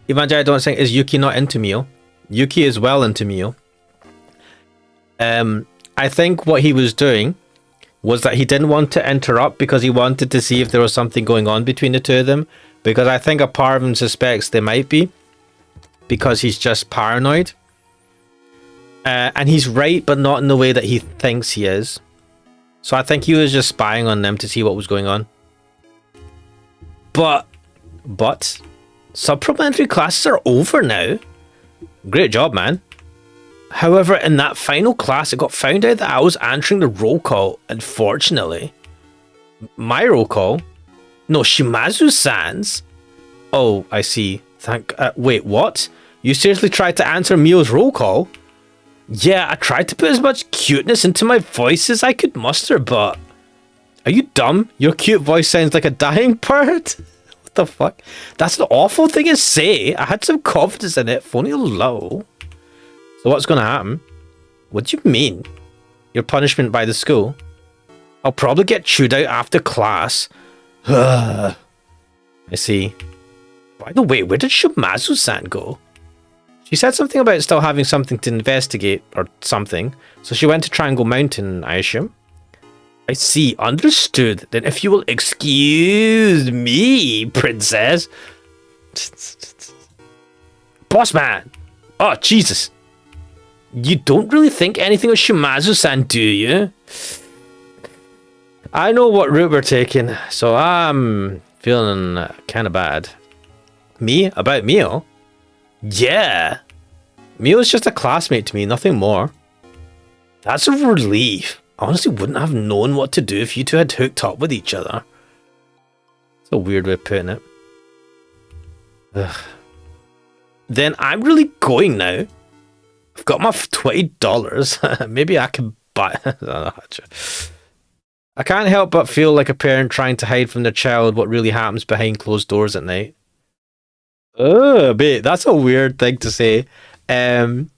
Ivanjaya don't think, is Yuki not into Mio? Yuki is well into Mio. I think what he was doing was that he didn't want to interrupt because he wanted to see if there was something going on between the two of them. Because I think a part of him suspects they might be. Because he's just paranoid. And he's right, but not in the way that he thinks he is. So I think he was just spying on them to see what was going on. But supplementary classes are over now. Great job, man. However, in that final class, it got found out that I was answering the roll call. Unfortunately, my roll call, no, Shimazu-san's. Oh, I see. Wait, what? You seriously tried to answer Mio's roll call? Yeah, I tried to put as much cuteness into my voice as I could muster, but are you dumb? Your cute voice sounds like a dying bird. What the fuck? That's an awful thing to say. I had some confidence in it, if only a little. So what's going to happen? What do you mean? Your punishment by the school? I'll probably get chewed out after class. I see. By the way, where did Shimazu-san go? She said something about still having something to investigate or something. So she went to Triangle Mountain, I assume. I see. Understood. Then if you will excuse me, princess. Boss man. Oh, Jesus. You don't really think anything of Shimazu-san, do you? I know what route we're taking, so I'm feeling kind of bad. Me? About Mio? Yeah. Mio's just a classmate to me, nothing more. That's a relief. I honestly wouldn't have known what to do if you two had hooked up with each other. It's a weird way of putting it. Ugh. Then I'm really going now. I've got my $20. Maybe I can buy... I can't help but feel like a parent trying to hide from their child what really happens behind closed doors at night. Oh, mate, that's a weird thing to say. Cracker's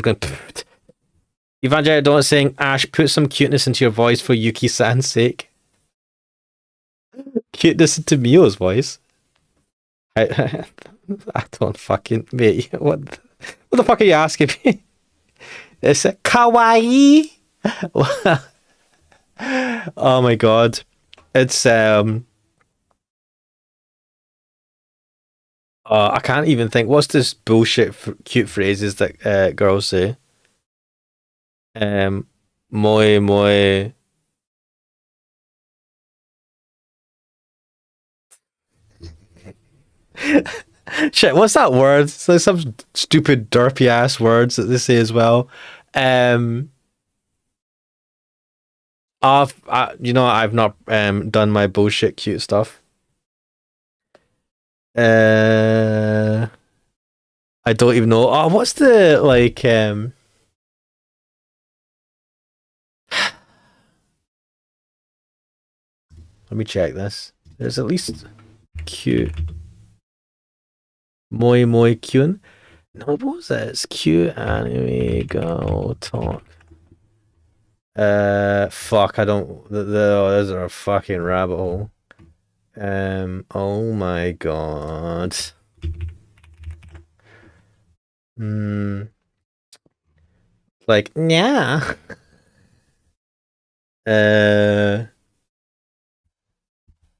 going... Evangelia don't saying, Ash, put some cuteness into your voice for Yuki-san's sake. Cuteness into Mio's voice? I don't fucking... Mate, what the fuck are you asking me? It's a kawaii? Oh my god. It's, I can't even think. What's this bullshit cute phrases that girls say? Moi. Shit, what's that word? It's like some stupid derpy ass words that they say as well. I've not done my bullshit cute stuff. I don't even know. Oh, what's the like let me check this. There's at least cute. Moi cute. No, what was that? It's cute anime go talk. Fuck, I don't. Those are a fucking rabbit hole. Oh my god. Like, yeah.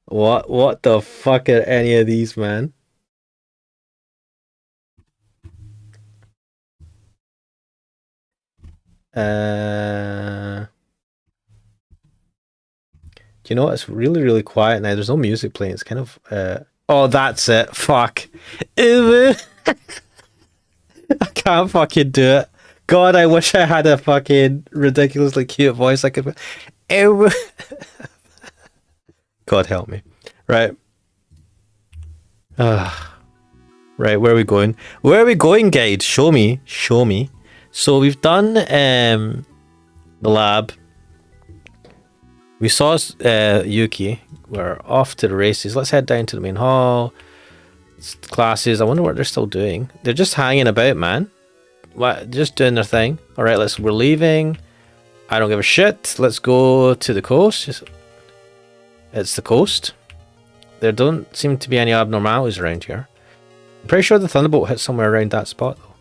What the fuck are any of these, man? Do you know what? It's really, really quiet now. There's no music playing. It's kind of oh, that's it. Fuck. I can't fucking do it. God, I wish I had a fucking ridiculously cute voice I could. God help me. Right. Right, where are we going? Where are we going, guide? Show me. So we've done the lab. We saw Yuki. we're off to the races. Let's head down to the main hall. Classes. I wonder what they're still doing. They're just hanging about, man. What? Just doing their thing. All right, we're leaving. I don't give a shit. Let's go to the coast. It's the coast. There don't seem to be any abnormalities around here. I'm pretty sure the thunderbolt hit somewhere around that spot, though.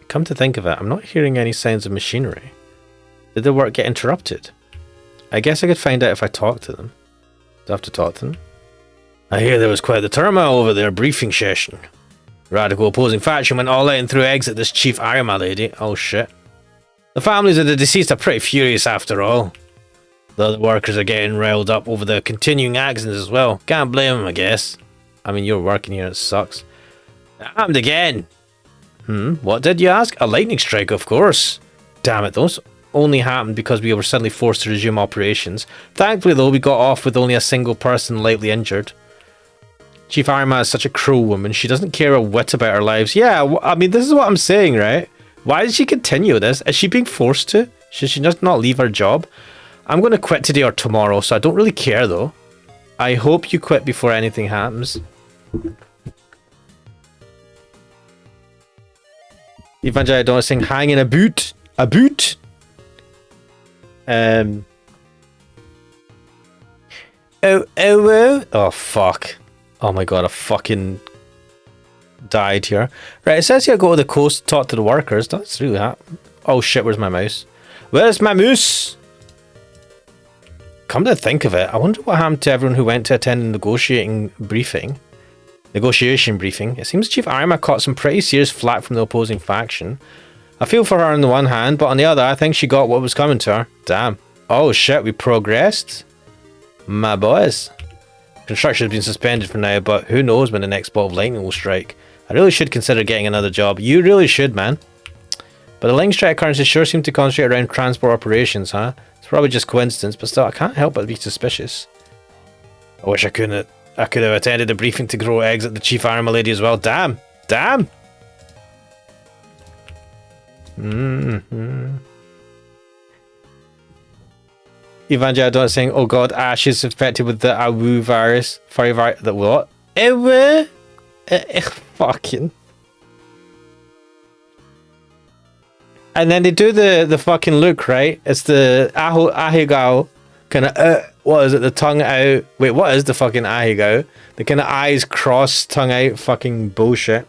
Come to think of it, I'm not hearing any sounds of machinery. Did the work get interrupted? I guess I could find out if I talk to them. Do I have to talk to them? I hear there was quite the turmoil over their briefing session. Radical opposing faction went all out and threw eggs at this Chief Arima lady. Oh shit. The families of the deceased are pretty furious after all. The other workers are getting riled up over the continuing accidents as well. Can't blame them, I guess. I mean, you're working here, it sucks. Damned again. What did you ask? A lightning strike, of course. Damn it, those only happened because we were suddenly forced to resume operations. Thankfully, though, we got off with only a single person lightly injured. Chief Arima is such a cruel woman. She doesn't care a whit about our lives. Yeah, I mean, this is what I'm saying, right? Why did she continue this? Is she being forced to? Should she just not leave her job? I'm going to quit today or tomorrow, so I don't really care, though. I hope you quit before anything happens. Evangelion saying hanging a boot. A boot? Oh, fuck. Oh my god, I fucking died here. Right, it says here go to the coast, talk to the workers. That's really happen. Oh shit, where's my mouse? Where's my moose? Come to think of it, I wonder what happened to everyone who went to attend the negotiation briefing. It seems Chief Arima caught some pretty serious flack from the opposing faction. I feel for her on the one hand, but on the other, I think she got what was coming to her. Damn. Oh shit, we progressed? My boys. Construction has been suspended for now, but who knows when the next bolt of lightning will strike. I really should consider getting another job. You really should, man. But the lightning strike occurrences sure seem to concentrate around transport operations, huh? It's probably just coincidence, but still, I can't help but be suspicious. I wish I could have attended the briefing to grow eggs at the Chief Arima lady as well. Damn! Damn! Evangelion saying, oh god, Ash is infected with the Awu virus. Furry virus. The what? Ewe? Fucking. And then they do the fucking look, right? It's the ahigao kind of, what is it? The tongue out. Wait, what is the fucking ahigao? The kind of eyes crossed, tongue out fucking bullshit.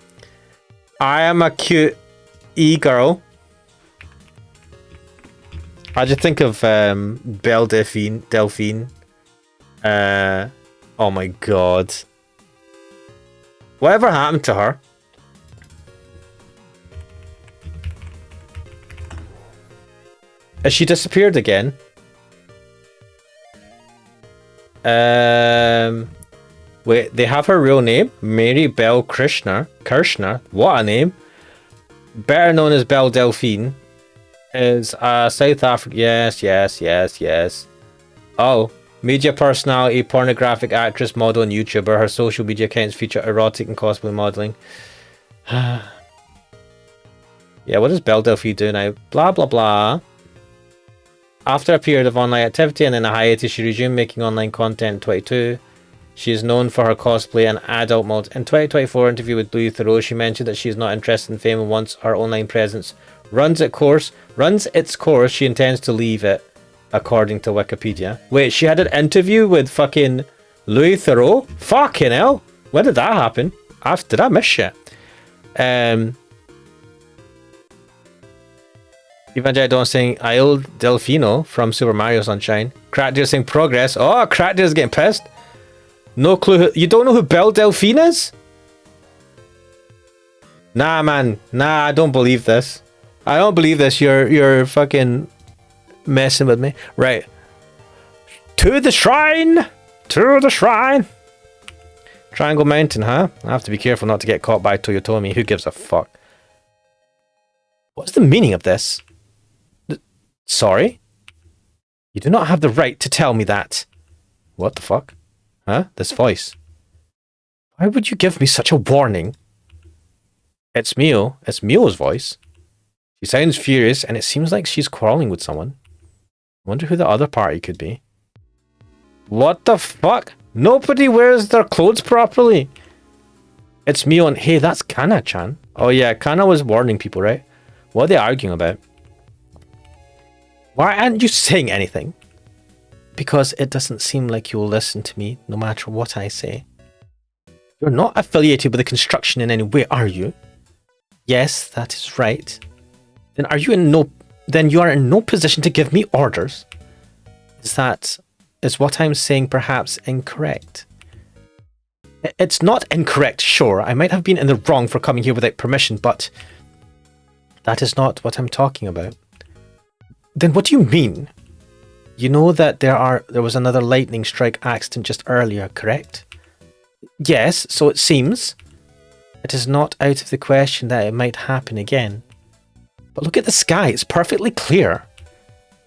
I am a cute e-girl. I just think of Belle Delphine. Oh my god. Whatever happened to her? Has she disappeared again? Wait, they have her real name? Mary Belle Kirshner. What a name. Better known as Belle Delphine. Is South Africa. Yes. Oh, media personality, pornographic actress, model, and YouTuber. Her social media accounts feature erotic and cosplay modeling. Yeah, what does Belle Delphine do now? Blah blah blah. After a period of online activity and then a hiatus, she resumed making online content in 2022. She is known for her cosplay and adult mode. In 2024 interview with Louis Theroux, she mentioned that she is not interested in fame and once her online presence runs its course, she intends to leave it, according to Wikipedia. Wait, she had an interview with fucking Louis Theroux? Fucking hell! When did that happen? Did I miss shit? Evangelion saying Il Delfino from Super Mario Sunshine. Crackdeer saying progress. Oh, Crackdeer's getting pissed. No clue. You don't know who Belle Delphine is? Nah, man. Nah, I don't believe this. I don't believe this. You're fucking messing with me. Right. To the shrine! To the shrine! Triangle Mountain, huh? I have to be careful not to get caught by Toyotomi. Who gives a fuck? What's the meaning of this? Sorry? You do not have the right to tell me that. What the fuck? Huh? This voice. Why would you give me such a warning? It's Mio. It's Mio's voice. She sounds furious, and it seems like she's quarreling with someone. I wonder who the other party could be. What the fuck? Nobody wears their clothes properly. It's me on. Hey, that's Kana-chan. Oh yeah, Kana was warning people, right? What are they arguing about? Why aren't you saying anything? Because it doesn't seem like you'll listen to me, no matter what I say. You're not affiliated with the construction in any way, are you? Yes, that is right. Then you are in no position to give me orders. Is what I'm saying perhaps incorrect? It's not incorrect, sure. I might have been in the wrong for coming here without permission, but that is not what I'm talking about. Then what do you mean? You know that there was another lightning strike accident just earlier, correct? Yes, so it seems. It is not out of the question that it might happen again. But look at the sky, it's perfectly clear.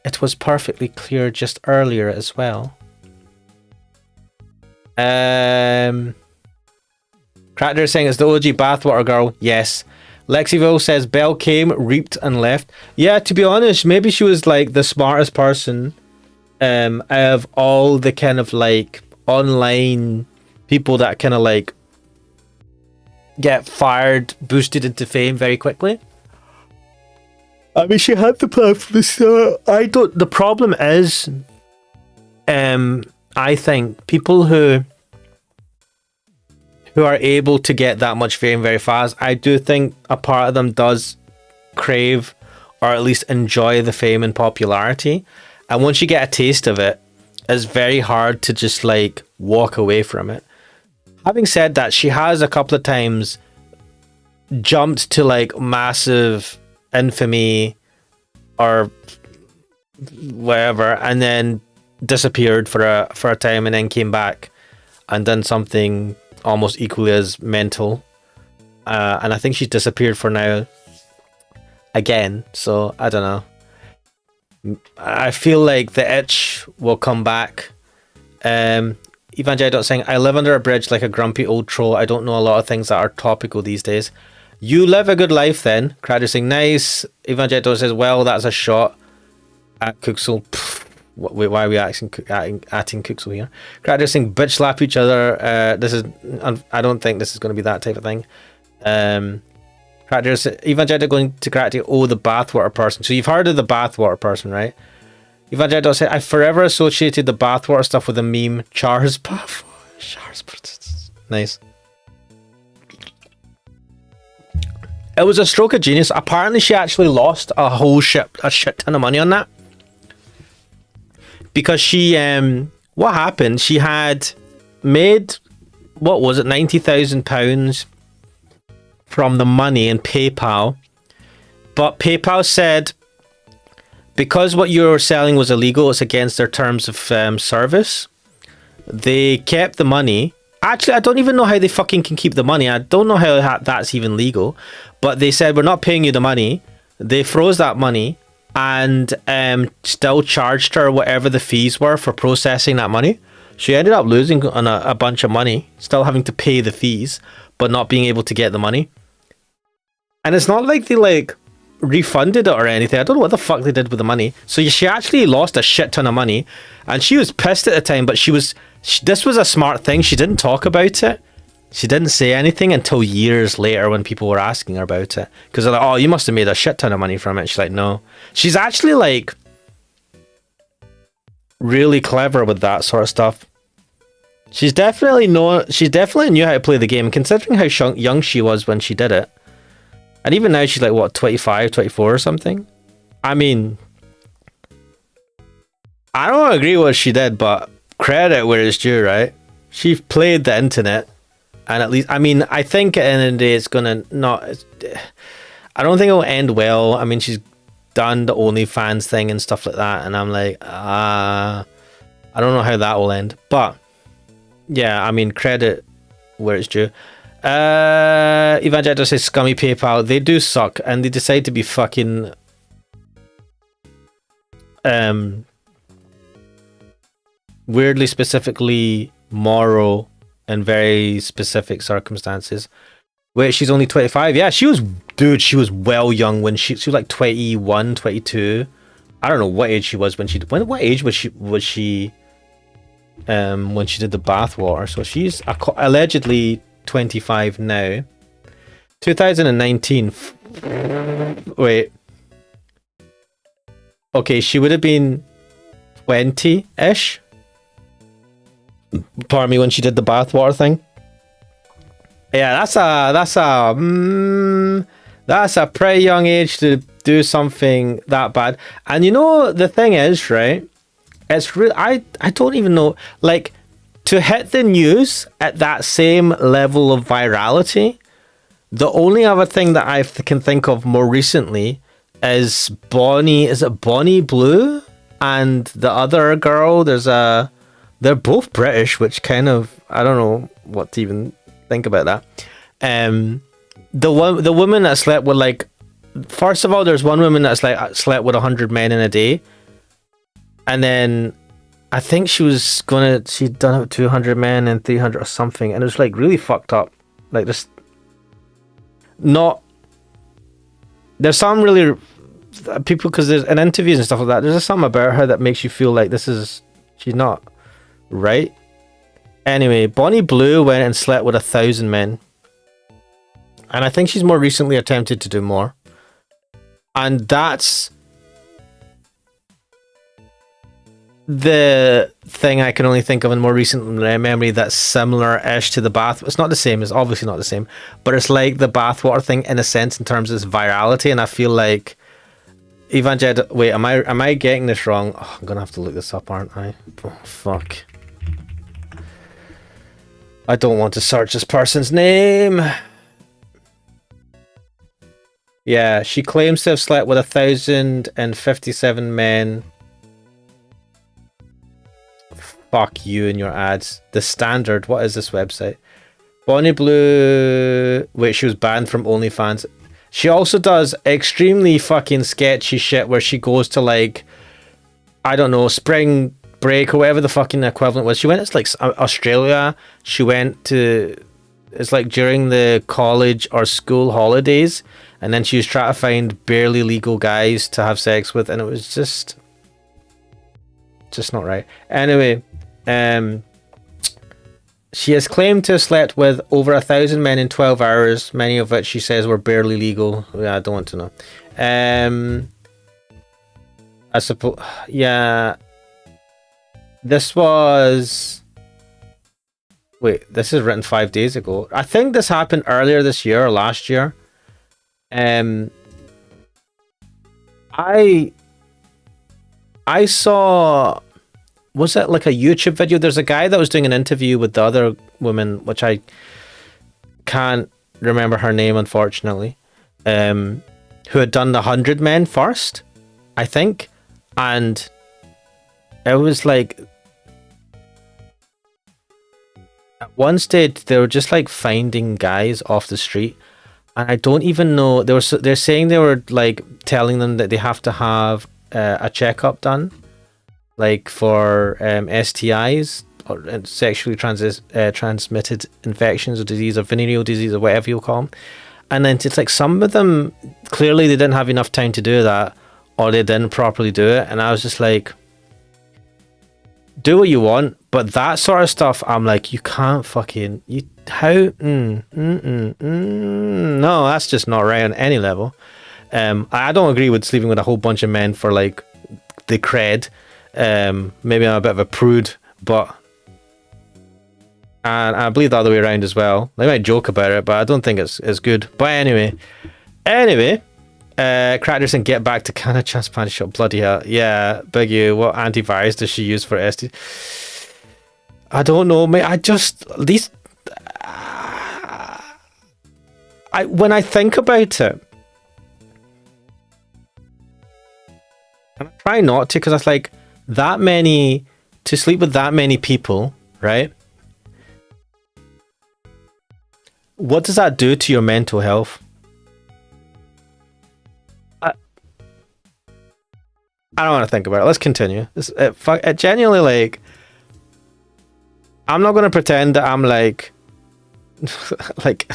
It was perfectly clear just earlier as well. Cracker is saying it's the OG bathwater girl. Yes. Lexiville says Belle came, reaped and left. Yeah, to be honest, maybe she was like the smartest person out of all the kind of like online people that kind of like get fired, boosted into fame very quickly. I mean, she had the plan from the start. The problem is, I think people who are able to get that much fame very fast, I do think a part of them does crave or at least enjoy the fame and popularity. And once you get a taste of it, it's very hard to just like walk away from it. Having said that, she has a couple of times jumped to like massive infamy or whatever, and then disappeared for a time, and then came back and done something almost equally as mental. And I think she's disappeared for now again. So I don't know. I feel like the itch will come back. Evangelidot saying, I live under a bridge like a grumpy old troll. I don't know a lot of things that are topical these days. You live a good life then. Crowder saying, nice. Evangelidot says, well, that's a shot at Kuxel. Wait, why are we atting Kuxel here? Crowder saying, bitch slap each other. I don't think this is going to be that type of thing. Crowder says, Evangelidot going to Crowder, oh, the bathwater person. So you've heard of the bathwater person, right? Evangelidot said, I forever associated the bathwater stuff with a meme. Char's bath. Nice. It was a stroke of genius. Apparently, she actually lost a shit ton of money on that. Because she, what happened? She had made, what was it, £90,000 from the money in PayPal. But PayPal said, because what you're selling was illegal, it's against their terms of service. They kept the money. Actually, I don't even know how they fucking can keep the money. I don't know how that's even legal. But they said, we're not paying you the money. They froze that money and still charged her whatever the fees were for processing that money. She ended up losing on a bunch of money, still having to pay the fees, but not being able to get the money. And it's not like they like refunded it or anything. I don't know what the fuck they did with the money. So she actually lost a shit ton of money, and she was pissed at the time, but this was a smart thing. She didn't talk about it. She didn't say anything until years later when people were asking her about it, because they're like, oh, you must have made a shit ton of money from it. She's like, no. She's actually like really clever with that sort of stuff. She definitely knew how to play the game, considering how young she was when she did it. And even now she's like, what, 25, 24 or something? I mean, I don't agree with what she did, but credit where it's due, right? She played the internet. And at least, I mean, I think at the end of the day, it's going to not... I don't think it'll end well. I mean, she's done the OnlyFans thing and stuff like that. And I'm like, I don't know how that will end. But, yeah, I mean, credit where it's due. Evangelidot says, scummy PayPal. They do suck. And they decide to be fucking... weirdly, specifically moral in very specific circumstances. Wait, she's only 25. Yeah, she was well young when she was like 21, 22. I don't know what age she was when she... what age was she when she did the bathwater. So she's allegedly 25 now. 2019. Wait. Okay, she would have been 20-ish. Pardon me, when she did the bathwater thing. Yeah, that's a pretty young age to do something that bad. And you know the thing is, right? It's real. I don't even know, like, to hit the news at that same level of virality. The only other thing that I can think of more recently is Bonnie. Is it Bonnie Blue and the other girl? They're both British, which kind of, I don't know what to even think about that. The woman that slept with, like, first of all, there's one woman that's like slept with 100 men in a day, and then I think she'd done it with 200 men and 300 or something, and it was like really fucked up. Like, there's some really people, because there's in interviews and stuff like that, there's just something about her that makes you feel like she's not right. Anyway, Bonnie Blue went and slept with 1,000 men. And I think she's more recently attempted to do more. And that's the thing I can only think of in more recent memory that's similar-ish to the bath. It's not the same. It's obviously not the same. But it's like the bathwater thing in a sense in terms of its virality. And I feel like wait, am I getting this wrong? Oh, I'm going to have to look this up, aren't I? Oh, fuck. I don't want to search this person's name. Yeah, she claims to have slept with 1,057 men. Fuck you and your ads. The Standard. What is this website? Bonnie Blue. Wait, she was banned from OnlyFans. She also does extremely fucking sketchy shit where she goes to, like, I don't know, spring break or whatever the fucking equivalent was. She went to, like, Australia. She went to, it's like during the college or school holidays, and then she was trying to find barely legal guys to have sex with, and it was just not right. Anyway, she has claimed to have slept with over 1,000 men in 12 hours, many of which she says were barely legal. Yeah, I don't want to know. I suppose, yeah. This was... Wait, this is written 5 days ago. I think this happened earlier this year or last year. I saw... Was it like a YouTube video? There's a guy that was doing an interview with the other woman, which I can't remember her name, unfortunately, who had done the 100 men first, I think. And it was like... At one stage, they were just like finding guys off the street. And I don't even know... They're saying they were like telling them that they have to have a checkup done, like for STIs or sexually transmitted infections or disease or venereal disease or whatever you call them. And then it's like some of them, clearly they didn't have enough time to do that, or they didn't properly do it. And I was just like, do what you want, but that sort of stuff, I'm like, you can't fucking... No, that's just not right on any level. I don't agree with sleeping with a whole bunch of men for like the cred. Maybe I'm a bit of a prude, but and I believe the other way around as well. They might joke about it, but I don't think it's good. But anyway, Crackers and get back to Canada transplant shop. Bloody hell, yeah, big you. What antivirus does she use for ST? I don't know, mate. When I think about it, and I try not to, because it's like to sleep with that many people, right? What does that do to your mental health? I don't want to think about it. Let's continue. It genuinely, like, I'm not going to pretend that I'm like, like,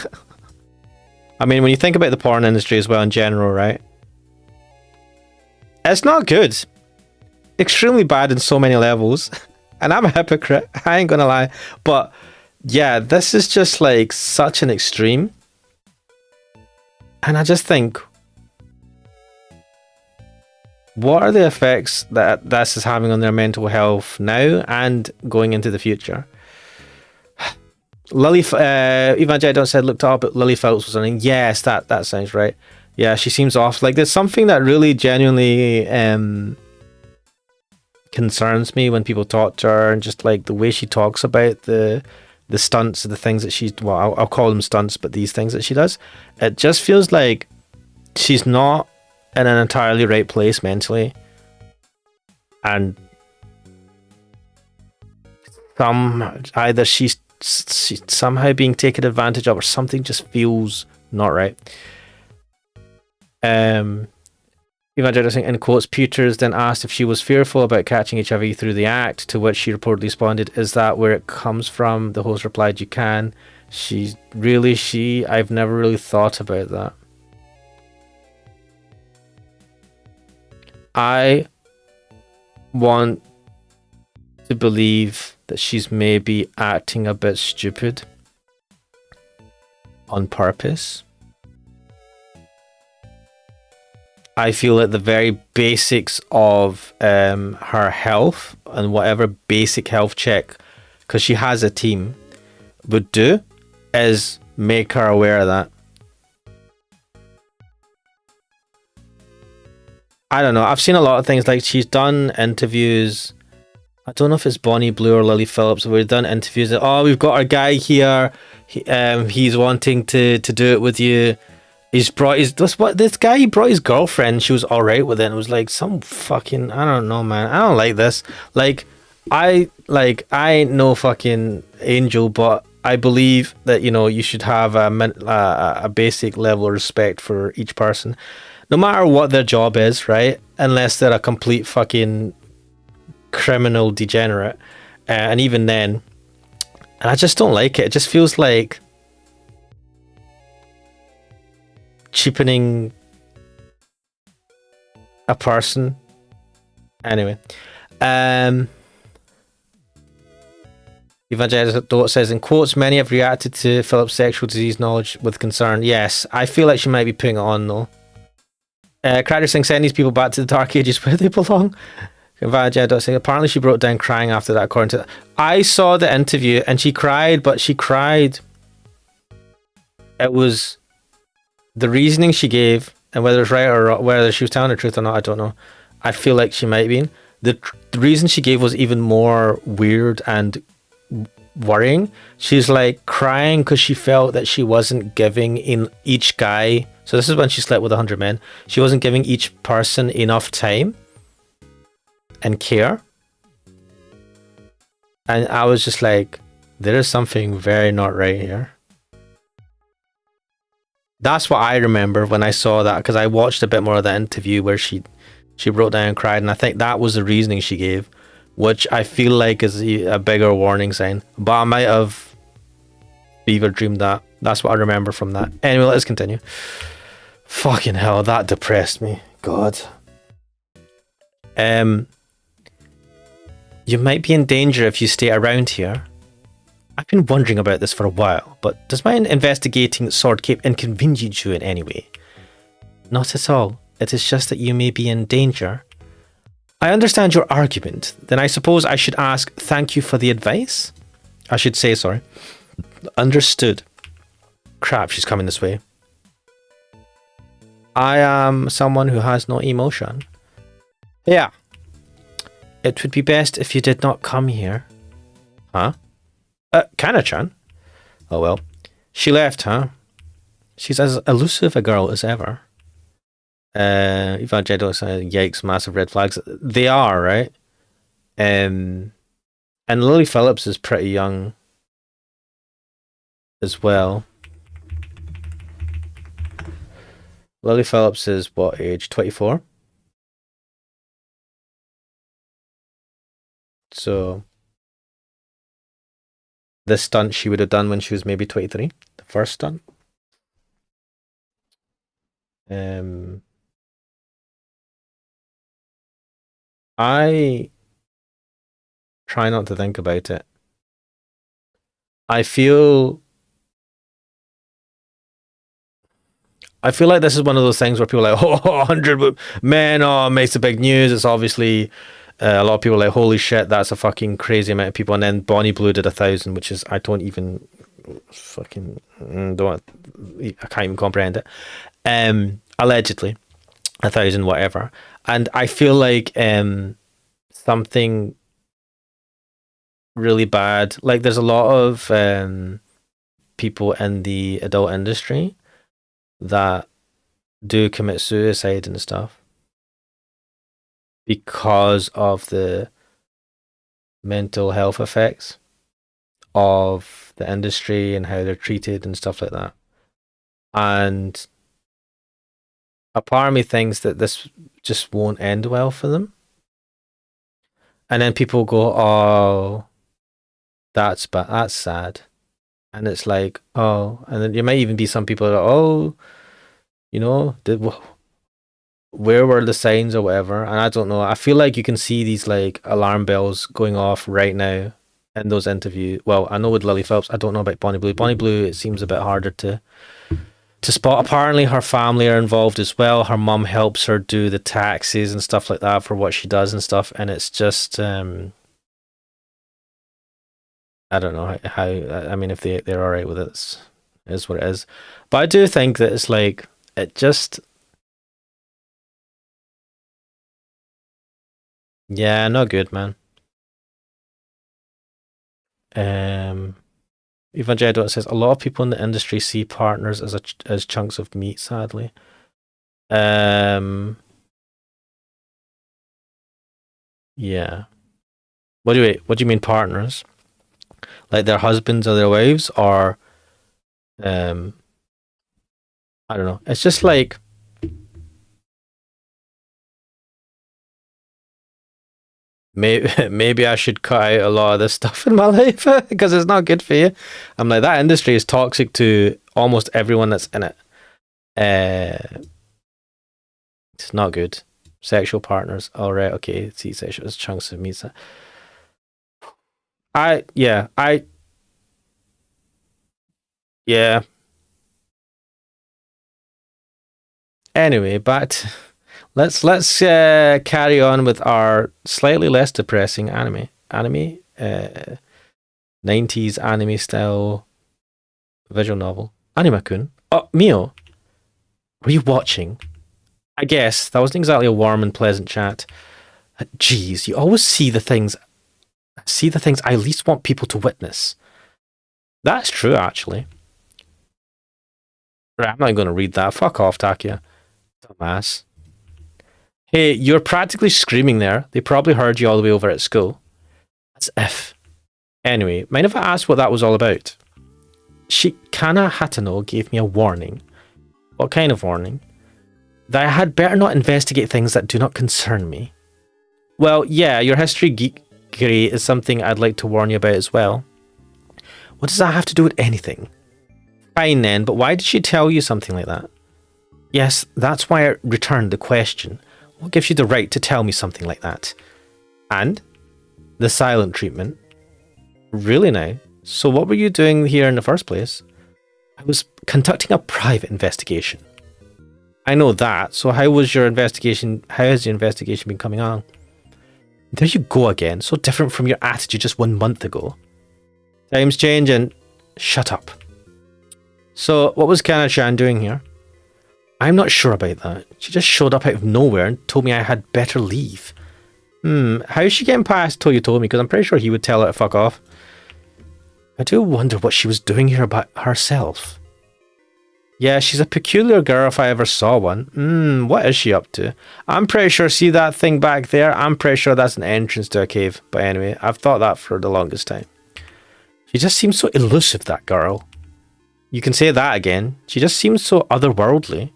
I mean, when you think about the porn industry as well in general, right? It's not good. Extremely bad in so many levels. And I'm a hypocrite. I ain't gonna lie. But yeah, this is just like such an extreme. And I just think, what are the effects that this is having on their mental health now and going into the future? Lily, Evangelion said looked up, but Lily Phelps was running. Yes, that sounds right. Yeah, she seems off. Like there's something that really genuinely concerns me when people talk to her, and just like the way she talks about the stunts, the things that she's, well, I'll call them stunts, but these things that she does, it just feels like she's not in an entirely right place mentally, and either she's somehow being taken advantage of, or something just feels not right. Evangelist in quotes, Peters then asked if she was fearful about catching HIV through the act, to which she reportedly responded, "Is that where it comes from?" The host replied, "You can." I've never really thought about that. I want to believe that she's maybe acting a bit stupid on purpose. I feel that the very basics of her health and whatever basic health check, because she has a team, would do is make her aware of that. I don't know. I've seen a lot of things, like she's done interviews. I don't know if it's Bonnie Blue or Lily Phillips. We've done interviews that, oh, we've got our guy here. He's wanting to do it with you. He's brought this guy. He brought his girlfriend. She was all right with it. And it was like some fucking, I don't know, man. I don't like this. I ain't no fucking angel, but I believe that, you know, you should have a basic level of respect for each person, no matter what their job is, right? Unless they're a complete fucking criminal degenerate, and even then, and I just don't like it. It just feels like cheapening a person. Anyway, Evangelist says, in quotes, many have reacted to Philip's sexual disease knowledge with concern. Yes, I feel like she might be putting it on though. Cracker saying, send these people back to the dark ages where they belong. Evangelist saying, apparently she broke down crying after that, according to that. I saw the interview and she cried, but she cried. It was the reasoning she gave, and whether it's right or whether she was telling the truth or not, I don't know. I feel like she might have been. The reason she gave was even more weird and worrying. She's like crying because she felt that she wasn't giving in each guy. So this is when she slept with 100 men. She wasn't giving each person enough time and care. And I was just like, there is something very not right here. That's what I remember when I saw that, because I watched a bit more of the interview where she broke down and cried, and I think that was the reasoning she gave, which I feel like is a bigger warning sign. But I might have fever dreamed that. That's what I remember from that. Anyway, let's continue. Fucking hell, that depressed me. God. You might be in danger if you stay around here. I've been wondering about this for a while, but does my investigating sword cape inconvenience you in any way? Not at all. It is just that you may be in danger. I understand your argument. Then I suppose I should ask, thank you for the advice? I should say, sorry. Understood. Crap, she's coming this way. I am someone who has no emotion. Yeah. It would be best if you did not come here. Huh? Kana-chan? Oh well. She left, huh? She's as elusive a girl as ever. Evangelical says, yikes, massive red flags. They are, right? And Lily Phillips is pretty young as well. Lily Phillips is what age? 24? So this stunt she would have done when she was maybe 23. The first stunt. try not to think about it. I feel like this is one of those things where people are like, oh, 100 men, oh, makes a big news. It's obviously a lot of people are like, holy shit, that's a fucking crazy amount of people. And then Bonnie Blue did 1,000, which is, I don't even fucking, I can't even comprehend it. Allegedly, 1,000, whatever. And I feel like something really bad, like there's a lot of people in the adult industry that do commit suicide and stuff because of the mental health effects of the industry and how they're treated and stuff like that. And a part of me thinks that this just won't end well for them. And then people go, oh, that's sad. And it's like, oh, and then there might even be some people that are, oh, you know, where were the signs or whatever? And I don't know. I feel like you can see these like alarm bells going off right now in those interviews. Well, I know with Lily Phelps, I don't know about Bonnie Blue. Bonnie Blue, it seems a bit harder to spot. Apparently her family are involved as well. Her mum helps her do the taxes and stuff like that for what she does and stuff. And it's just, I don't know how, I mean, if they're all right with it, it is what it is. But I do think that it's like, it just, yeah, not good, man. Evangelion says a lot of people in the industry see partners as chunks of meat, sadly. Yeah. What do you mean partners? Like their husbands or their wives, or I don't know. It's just like maybe I should cut out a lot of this stuff in my life because it's not good for you. I'm like, that industry is toxic to almost everyone that's in it. It's not good. Sexual partners. All right, okay. See, sexual as chunks of meat. Yeah. Anyway, but let's carry on with our slightly less depressing anime. 90s anime style visual novel. Anima-kun. Oh, Mio, were you watching? I guess that wasn't exactly a warm and pleasant chat. Jeez, you always see the things I least want people to witness. That's true, actually. Right, I'm not going to read that. Fuck off, Takia. Dumbass. Hey, you're practically screaming there. They probably heard you all the way over at school. As if. Anyway, mind if I ask what that was all about? Shikana Hatano gave me a warning. What kind of warning? That I had better not investigate things that do not concern me. Well, yeah, your history geekery is something I'd like to warn you about as well. What does that have to do with anything? Fine then, but why did she tell you something like that? Yes, that's why I returned the question. What gives you the right to tell me something like that? And? The silent treatment. Really now? So what were you doing here in the first place? I was conducting a private investigation. I know that, so how has your investigation been coming on? There you go again, so different from your attitude just 1 month ago. Times change and shut up. So what was Kana-chan doing here? I'm not sure about that. She just showed up out of nowhere and told me I had better leave. How is she getting past till you told me? Because I'm pretty sure he would tell her to fuck off. I do wonder what she was doing here by herself. Yeah, she's a peculiar girl if I ever saw one. What is she up to? I'm pretty sure, see that thing back there? I'm pretty sure that's an entrance to a cave. But anyway, I've thought that for the longest time. She just seems so elusive, that girl. You can say that again. She just seems so otherworldly.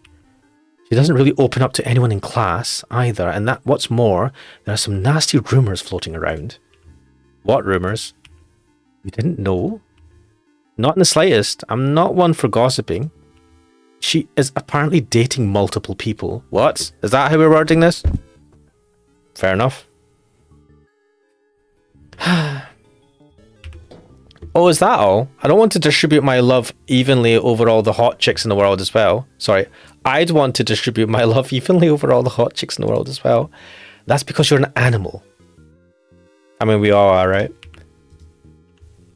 She doesn't really open up to anyone in class either. And that, what's more, there are some nasty rumours floating around. What rumours? You didn't know? Not in the slightest. I'm not one for gossiping. She is apparently dating multiple people. What? Is that how we're wording this? Fair enough. Oh, is that all? I don't want to distribute my love evenly over all the hot chicks in the world as well. Sorry. I'd want to distribute my love evenly over all the hot chicks in the world as well. That's because you're an animal. I mean, we all are, right?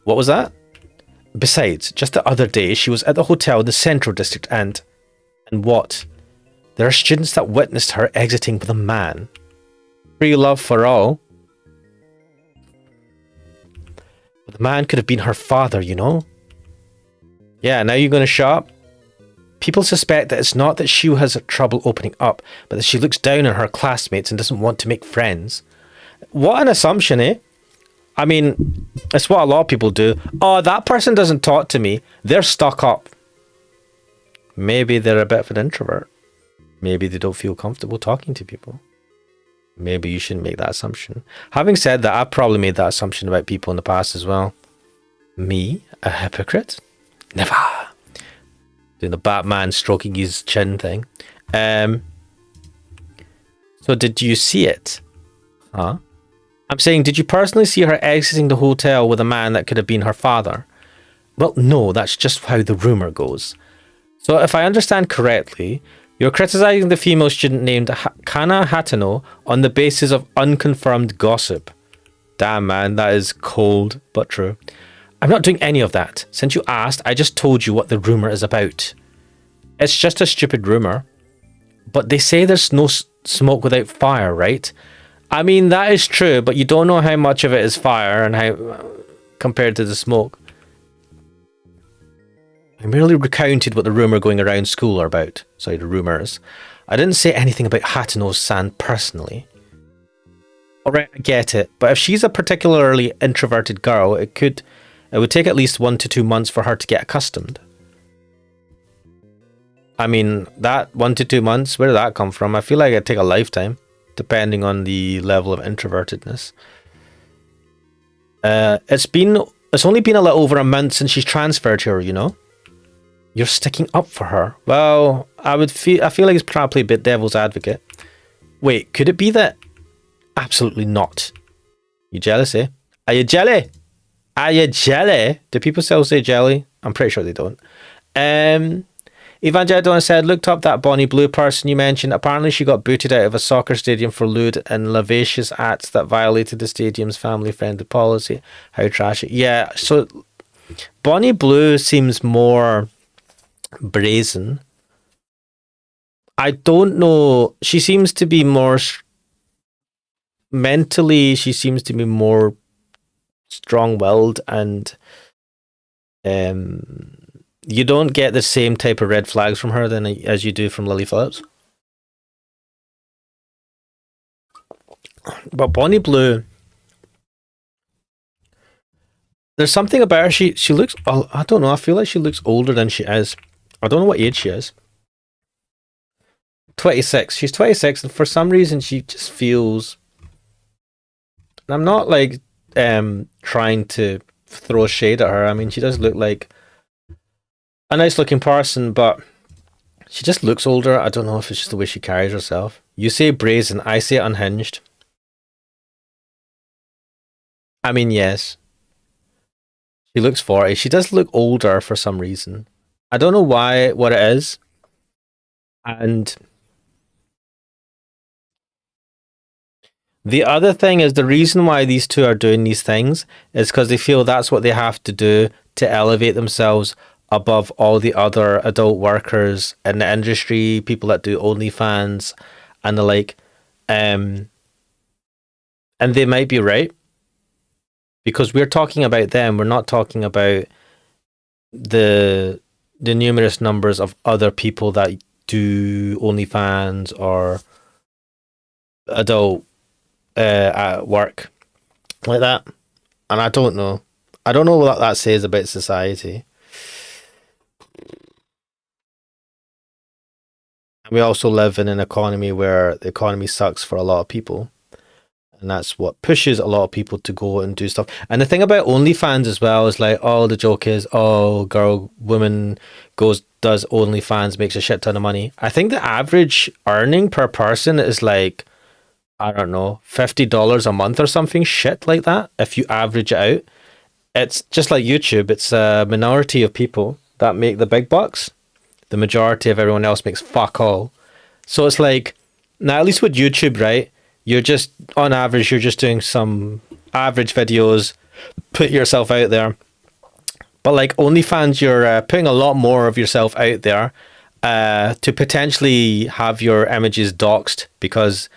What was that? Besides, just the other day, she was at the hotel in the Central District and what? There are students that witnessed her exiting with a man. Free love for all. But the man could have been her father, you know? Yeah, now you're going to shut up? People suspect that it's not that she has trouble opening up, but that she looks down on her classmates and doesn't want to make friends. What an assumption, eh? I mean, it's what a lot of people do. Oh, that person doesn't talk to me. They're stuck up. Maybe they're a bit of an introvert. Maybe they don't feel comfortable talking to people. Maybe you shouldn't make that assumption. Having said that, I've probably made that assumption about people in the past as well. Me? A hypocrite? Never. Doing the Batman stroking his chin thing. So did you see it? Huh? I'm saying, did you personally see her exiting the hotel with a man that could have been her father? Well, no, that's just how the rumor goes. So if I understand correctly, you're criticizing the female student named Kana Hatano on the basis of unconfirmed gossip. Damn, man, that is cold, but true. I'm not doing any of that. Since you asked, I just told you what the rumor is about. It's just a stupid rumor. But they say there's no smoke without fire, right? I mean, that is true, but you don't know how much of it is fire and how compared to the smoke. I merely recounted what the rumour going around school are about. Sorry, the rumours. I didn't say anything about Hatano-san personally. Alright, I get it, but if she's a particularly introverted girl, it would take at least 1 to 2 months for her to get accustomed. I mean, that 1 to 2 months, where did that come from? I feel like it'd take a lifetime, depending on the level of introvertedness. It's only been a little over a month since she's transferred here, you know? You're sticking up for her. Well, I feel like it's probably a bit devil's advocate. Wait, could it be that? Absolutely not. You jealous, eh? Are you jelly? Are you jelly? Do people still say jelly? I'm pretty sure they don't. Evangelidon said, looked up that Bonnie Blue person you mentioned. Apparently she got booted out of a soccer stadium for lewd and lascivious acts that violated the stadium's family-friendly policy. How trashy. Yeah, so Bonnie Blue seems more brazen. I don't know. She seems to be more... mentally, she seems to be more strong-willed and... you don't get the same type of red flags from her as you do from Lily Phillips. But Bonnie Blue, there's something about her. She looks, I don't know, I feel like she looks older than she is. I don't know what age she is. 26. She's 26, and for some reason she just feels... And I'm not like trying to throw shade at her. I mean, she does look like a nice looking person, but she just looks older. I don't know if it's just the way she carries herself. You say brazen, I say unhinged. I mean, yes. She looks 40. She does look older for some reason. I don't know what it is. And the other thing is, the reason why these two are doing these things is because they feel that's what they have to do to elevate themselves above all the other adult workers in the industry, people that do OnlyFans and the like. And they might be right, because we're talking about them. We're not talking about the numerous numbers of other people that do OnlyFans or adult at work like that. And I don't know what that says about society. We also live in an economy where the economy sucks for a lot of people, and that's what pushes a lot of people to go and do stuff. And the thing about OnlyFans as well is like, oh, the joke is, oh, woman does OnlyFans, makes a shit ton of money. I think the average earning per person is like I don't know, $50 a month or something shit like that. If you average it out, it's just like YouTube. It's a minority of people that make the big bucks. The majority of everyone else makes fuck all. So it's like, now at least with YouTube, right? You're just, on average, you're just doing some average videos, put yourself out there. But like OnlyFans, you're putting a lot more of yourself out there to potentially have your images doxed, because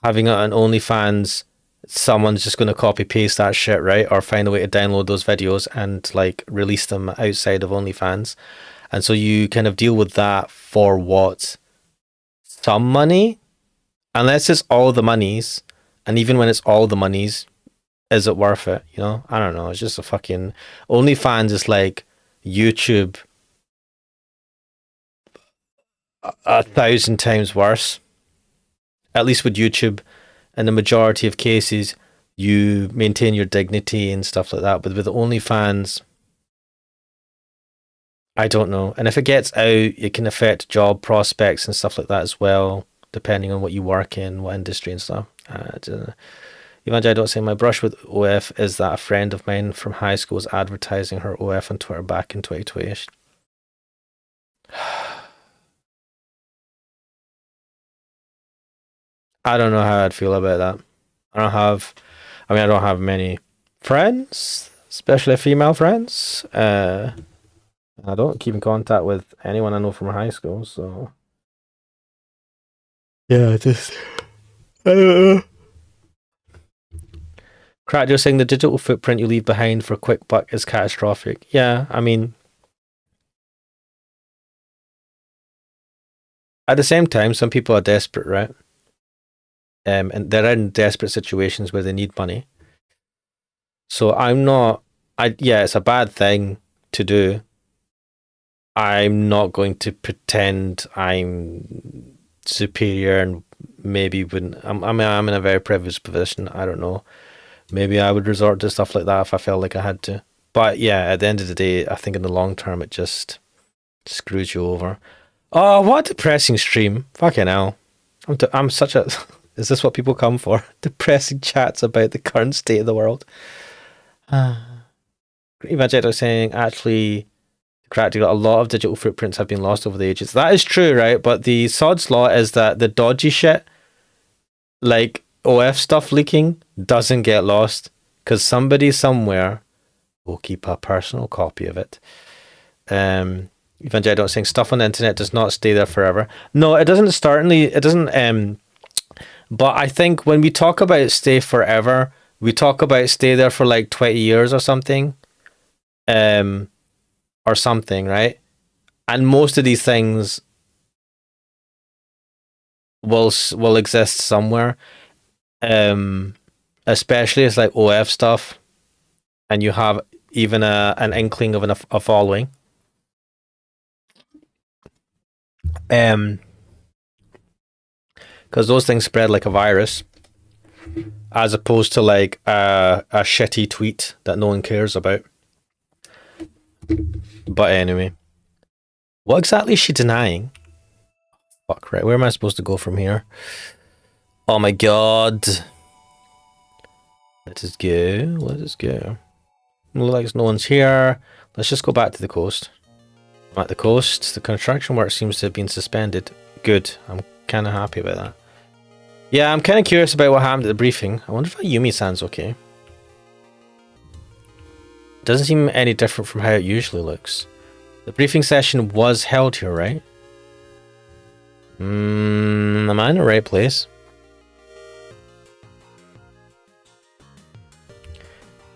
having it on OnlyFans, someone's just going to copy paste that shit, right? Or find a way to download those videos and like release them outside of OnlyFans. And so you kind of deal with that for what? Some money? Unless it's all the monies. And even when it's all the monies, is it worth it? You know? I don't know. It's just a fucking... OnlyFans is like YouTube 1,000 times worse. At least with YouTube, in the majority of cases, you maintain your dignity and stuff like that. But with OnlyFans, I don't know. And if it gets out, it can affect job prospects and stuff like that as well, depending on what you work in, what industry and stuff. Imagine I don't say my brush with OF is that a friend of mine from high school was advertising her OF on Twitter back in 2020. I don't know how I'd feel about that. I don't have many friends, especially female friends. I don't keep in contact with anyone I know from high school, so yeah, just I don't know. Crack, you're saying the digital footprint you leave behind for a quick buck is catastrophic. Yeah, I mean, at the same time, some people are desperate, right? And they're in desperate situations where they need money. So yeah, it's a bad thing to do. I'm not going to pretend I'm superior and maybe wouldn't. I'm in a very privileged position. I don't know. Maybe I would resort to stuff like that if I felt like I had to. But yeah, at the end of the day, I think in the long term, it just screws you over. Oh, what a depressing stream. Fucking hell. I'm such a... Is this what people come for? Depressing chats about the current state of the world. Evangelical saying, actually, correct, a lot of digital footprints have been lost over the ages. That is true, right? But the sod's law is that the dodgy shit, like OF stuff leaking, doesn't get lost because somebody somewhere will keep a personal copy of it. Evangelical saying stuff on the internet does not stay there forever. No, it doesn't. It doesn't. But I think when we talk about stay forever, we talk about stay there for like 20 years or something. Or something, right? And most of these things will exist somewhere. Especially it's like OF stuff, and you have even an inkling of a following. Because those things spread like a virus, as opposed to like a shitty tweet that no one cares about. But anyway, what exactly is she denying? Fuck, right, where am I supposed to go from here? Oh my god. Let us go. Looks like no one's here. Let's just go back to the coast. I'm at the coast. The construction work seems to have been suspended. Good. I'm kind of happy about that. Yeah, I'm kind of curious about what happened at the briefing. I wonder if Ayumi-san's okay. Doesn't seem any different from how it usually looks. The briefing session was held here, right? Am I in the right place?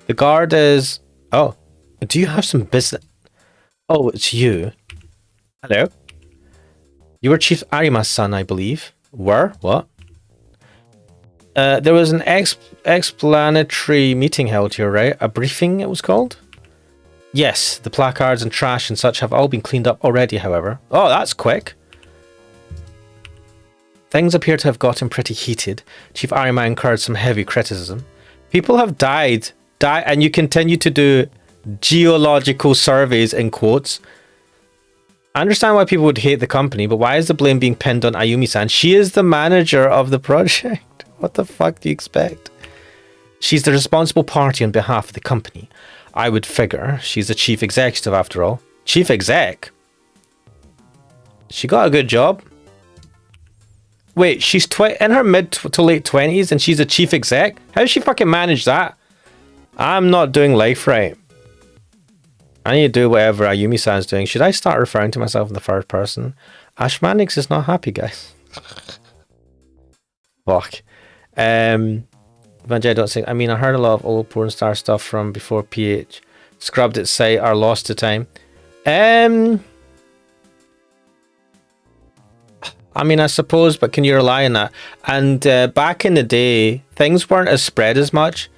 The guard is... Oh, do you have some business? Oh, it's you. Hello. You were Chief Arima's son, I believe. Were? What? There was an explanatory meeting held here, right? A briefing, it was called? Yes, the placards and trash and such have all been cleaned up already, however. Oh, that's quick. Things appear to have gotten pretty heated. Chief Arima incurred some heavy criticism. People have died, and you continue to do geological surveys, in quotes. I understand why people would hate the company, but why is the blame being pinned on Ayumi-san? She is the manager of the project. What the fuck do you expect? She's the responsible party on behalf of the company. I would figure she's the chief executive after all. Chief exec? She got a good job. Wait, she's in her mid to late 20s and she's a chief exec? How does she fucking manage that? I'm not doing life right. I need to do whatever Ayumi-san's doing. Should I start referring to myself in the first person? Ashmanix is not happy, guys. Fuck. Vanjay, don't say. I mean, I heard a lot of old porn star stuff from before PH scrubbed its site or lost to time. I mean, I suppose, but can you rely on that? And back in the day, things weren't as spread as much.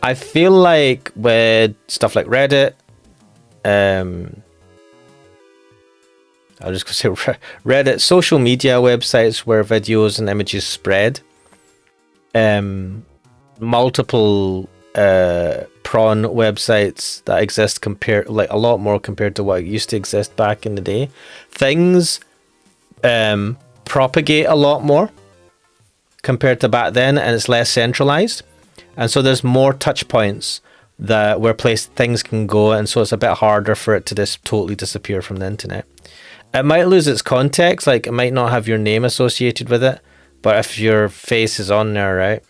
I feel like with stuff like Reddit, I'll just say Reddit, social media websites where videos and images spread. Multiple prawn websites that exist like a lot more compared to what used to exist back in the day. Things propagate a lot more compared to back then, and it's less centralized, and so there's more touch points where things can go, and so it's a bit harder for it to just totally disappear from the internet. It might lose its context, like it might not have your name associated with it, but if your face is on there, right?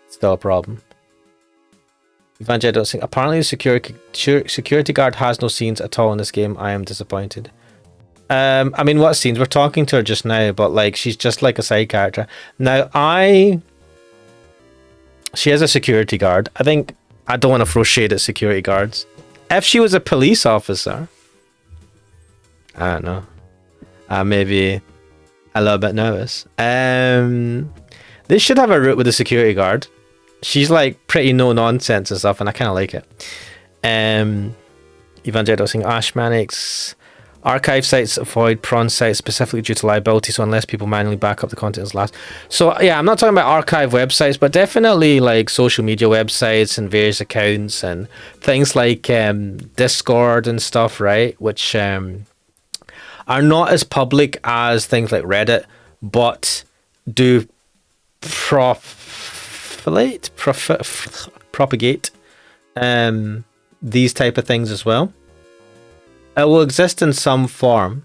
Still a problem. Evangelist, apparently the security guard has no scenes at all in this game. I am disappointed. I mean, what scenes? We're talking to her just now, but like she's just like a side character. Now, she is a security guard. I think I don't want to throw shade at security guards. If she was a police officer, I don't know. Maybe a little bit nervous. They should have a route with the security guard. She's like pretty no nonsense and stuff, and I kind of like it. Evangelical saying Ashmanix. Archive sites avoid prawn sites specifically due to liability, so unless people manually back up the content as last. So yeah, I'm not talking about archive websites, but definitely like social media websites and various accounts and things like Discord and stuff, right? Which are not as public as things like Reddit, but do propagate these type of things as well. It will exist in some form.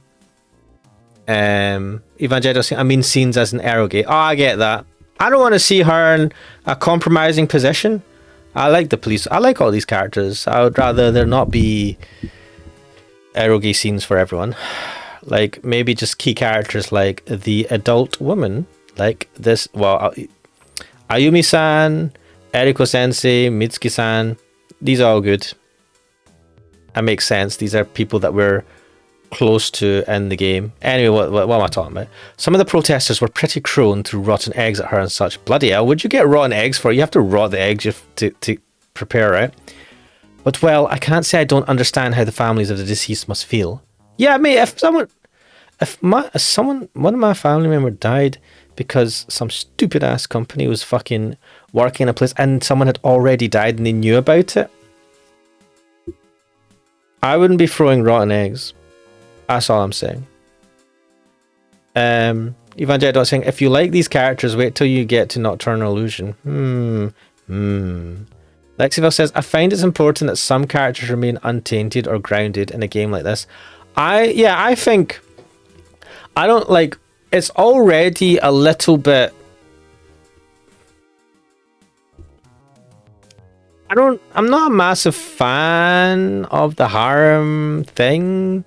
Evangelical, I mean scenes as an arrogate. Oh, I get that. I don't want to see her in a compromising position. I like the police. I like all these characters. I would rather there not be arrogate scenes for everyone. Like maybe just key characters like the adult woman. Like this, well, Ayumi-san, Eriko-sensei, Mitsuki-san. These are all good. That makes sense. These are people that we're close to in the game. Anyway, what am I talking about? Some of the protesters were pretty cruel and threw rotten eggs at her and such. Bloody hell, would you get rotten eggs for? You have to rot the eggs to prepare, right? But well, I can't say I don't understand how the families of the deceased must feel. Yeah, mate, if one of my family members died because some stupid ass company was fucking working in a place and someone had already died and they knew about it, I wouldn't be throwing rotten eggs. That's all I'm saying. Evangelical saying, if you like these characters, wait till you get to Nocturnal Illusion. Lexiville says, I find it's important that some characters remain untainted or grounded in a game like this. I think I don't like it's already a little bit. I'm not a massive fan of the harem thing.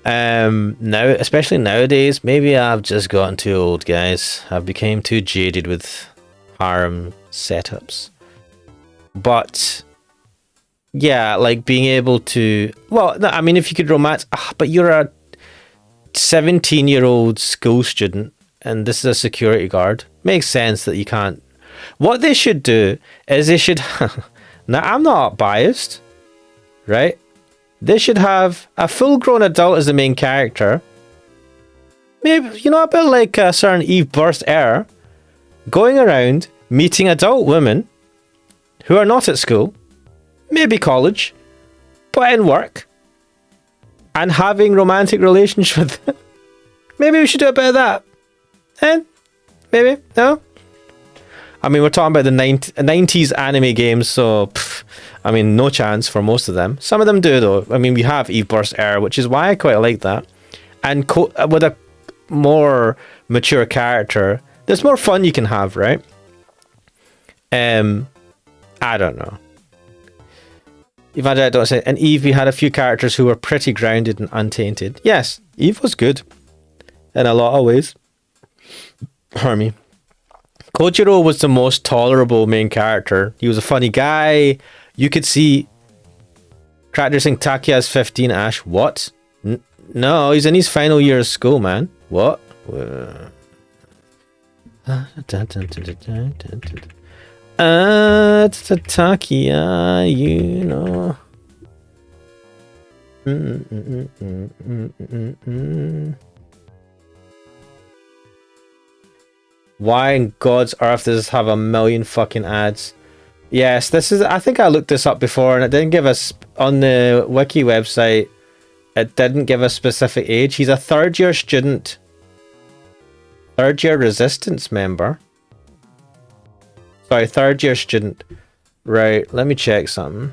Now, especially nowadays, maybe I've just gotten too old, guys. I've become too jaded with harem setups. But yeah, like being able to, well, no, I mean, if you could romance, but you're a 17-year-old school student and this is a security guard. Makes sense that you can't. What they should do is they should now I'm not biased, right? They should have a full-grown adult as the main character. Maybe, you know, a bit like a certain Eve Burst Air, going around meeting adult women who are not at school, maybe college, but in work, and having romantic relations with them. maybe we should do a bit of that. And maybe no. I mean, we're talking about the 90s anime games, so I mean, no chance for most of them. Some of them do though. I mean, we have Eve Burst Air, which is why I quite like that. And with a more mature character, there's more fun you can have, right? I don't know. Evangelite don't say. And Eve, we had a few characters who were pretty grounded and untainted. Yes, Eve was good in a lot of ways. Hermie. Kojiro was the most tolerable main character. He was a funny guy. You could see Cracker saying Takiya's 15, Ash. What? No, he's in his final year of school, man. What? Takiya, you know. Why in God's earth does this have a million fucking ads? Yes, this is. I think I looked this up before, and it didn't give us on the wiki website. It didn't give a specific age. He's a third-year student, third-year resistance member. Sorry, third-year student. Right. Let me check something.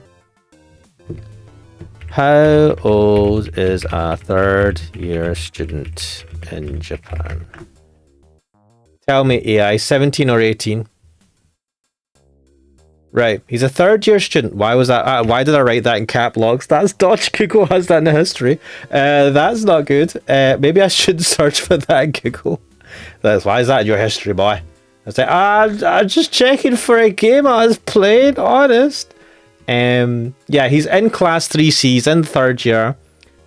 How old is a third-year student in Japan? Tell me, AI, 17 or 18? Right, he's a third-year student. Why was that? Why did I write that in cap locks? That's Dodge. Google has that in the history. That's not good. Maybe I should search for that in Google. Why is that in your history, boy? I say, I'm just checking for a game I was playing, honest. Yeah, he's in class 3C. He's in third year.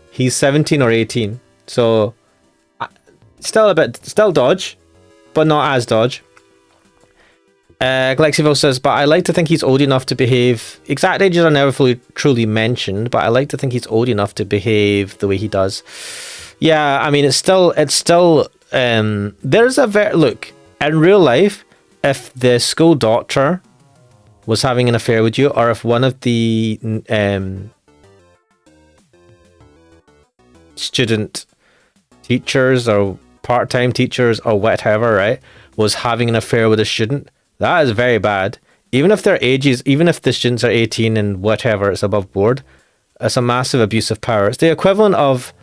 He's 17 or 18. So, still Dodge, but not as Dodge. Glexiville says, but I like to think he's old enough to behave. Exact ages are never fully truly mentioned, but I like to think he's old enough to behave the way he does. Yeah, I mean, it's still. There's a look in real life. If the school doctor was having an affair with you, or if one of the student teachers or part-time teachers or whatever, right, was having an affair with a student, that is very bad. Even if their ages, even if the students are 18 and whatever, it's above board, it's a massive abuse of power. It's the equivalent of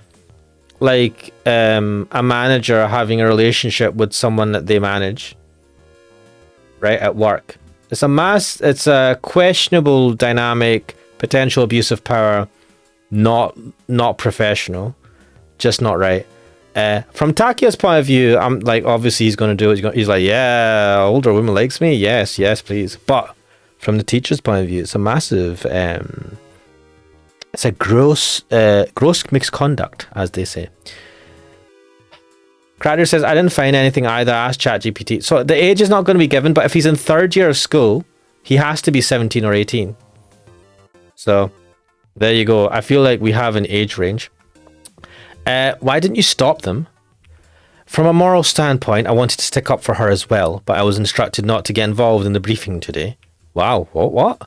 like a manager having a relationship with someone that they manage, right, at work. It's a questionable dynamic, potential abuse of power, not professional, just not right. From Takiya's point of view, I'm like, obviously he's going to do it. He's like, yeah, older woman likes me. Yes, please. But from the teacher's point of view, it's a massive, it's a gross misconduct, as they say. Cracker says, I didn't find anything either. Ask ChatGPT. So the age is not going to be given, but if he's in third year of school, he has to be 17 or 18. So there you go. I feel like we have an age range. Why didn't you stop them? From a moral standpoint, I wanted to stick up for her as well, but I was instructed not to get involved in the briefing today. Wow, what?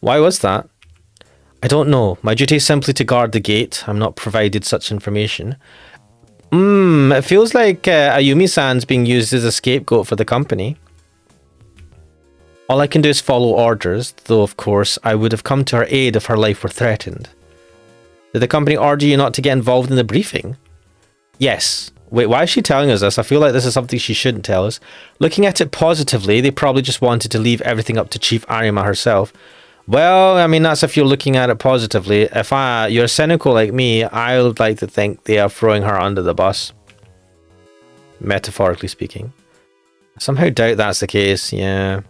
Why was that? I don't know. My duty is simply to guard the gate. I'm not provided such information. It feels like Ayumi-san's being used as a scapegoat for the company. All I can do is follow orders, though of course I would have come to her aid if her life were threatened. Did the company order you not to get involved in the briefing? Yes. Wait, why is she telling us this? I feel like this is something she shouldn't tell us. Looking at it positively, they probably just wanted to leave everything up to Chief Arima herself. Well, I mean, that's if you're looking at it positively. If you're cynical like me, I would like to think they are throwing her under the bus. Metaphorically speaking. I somehow doubt that's the case, yeah.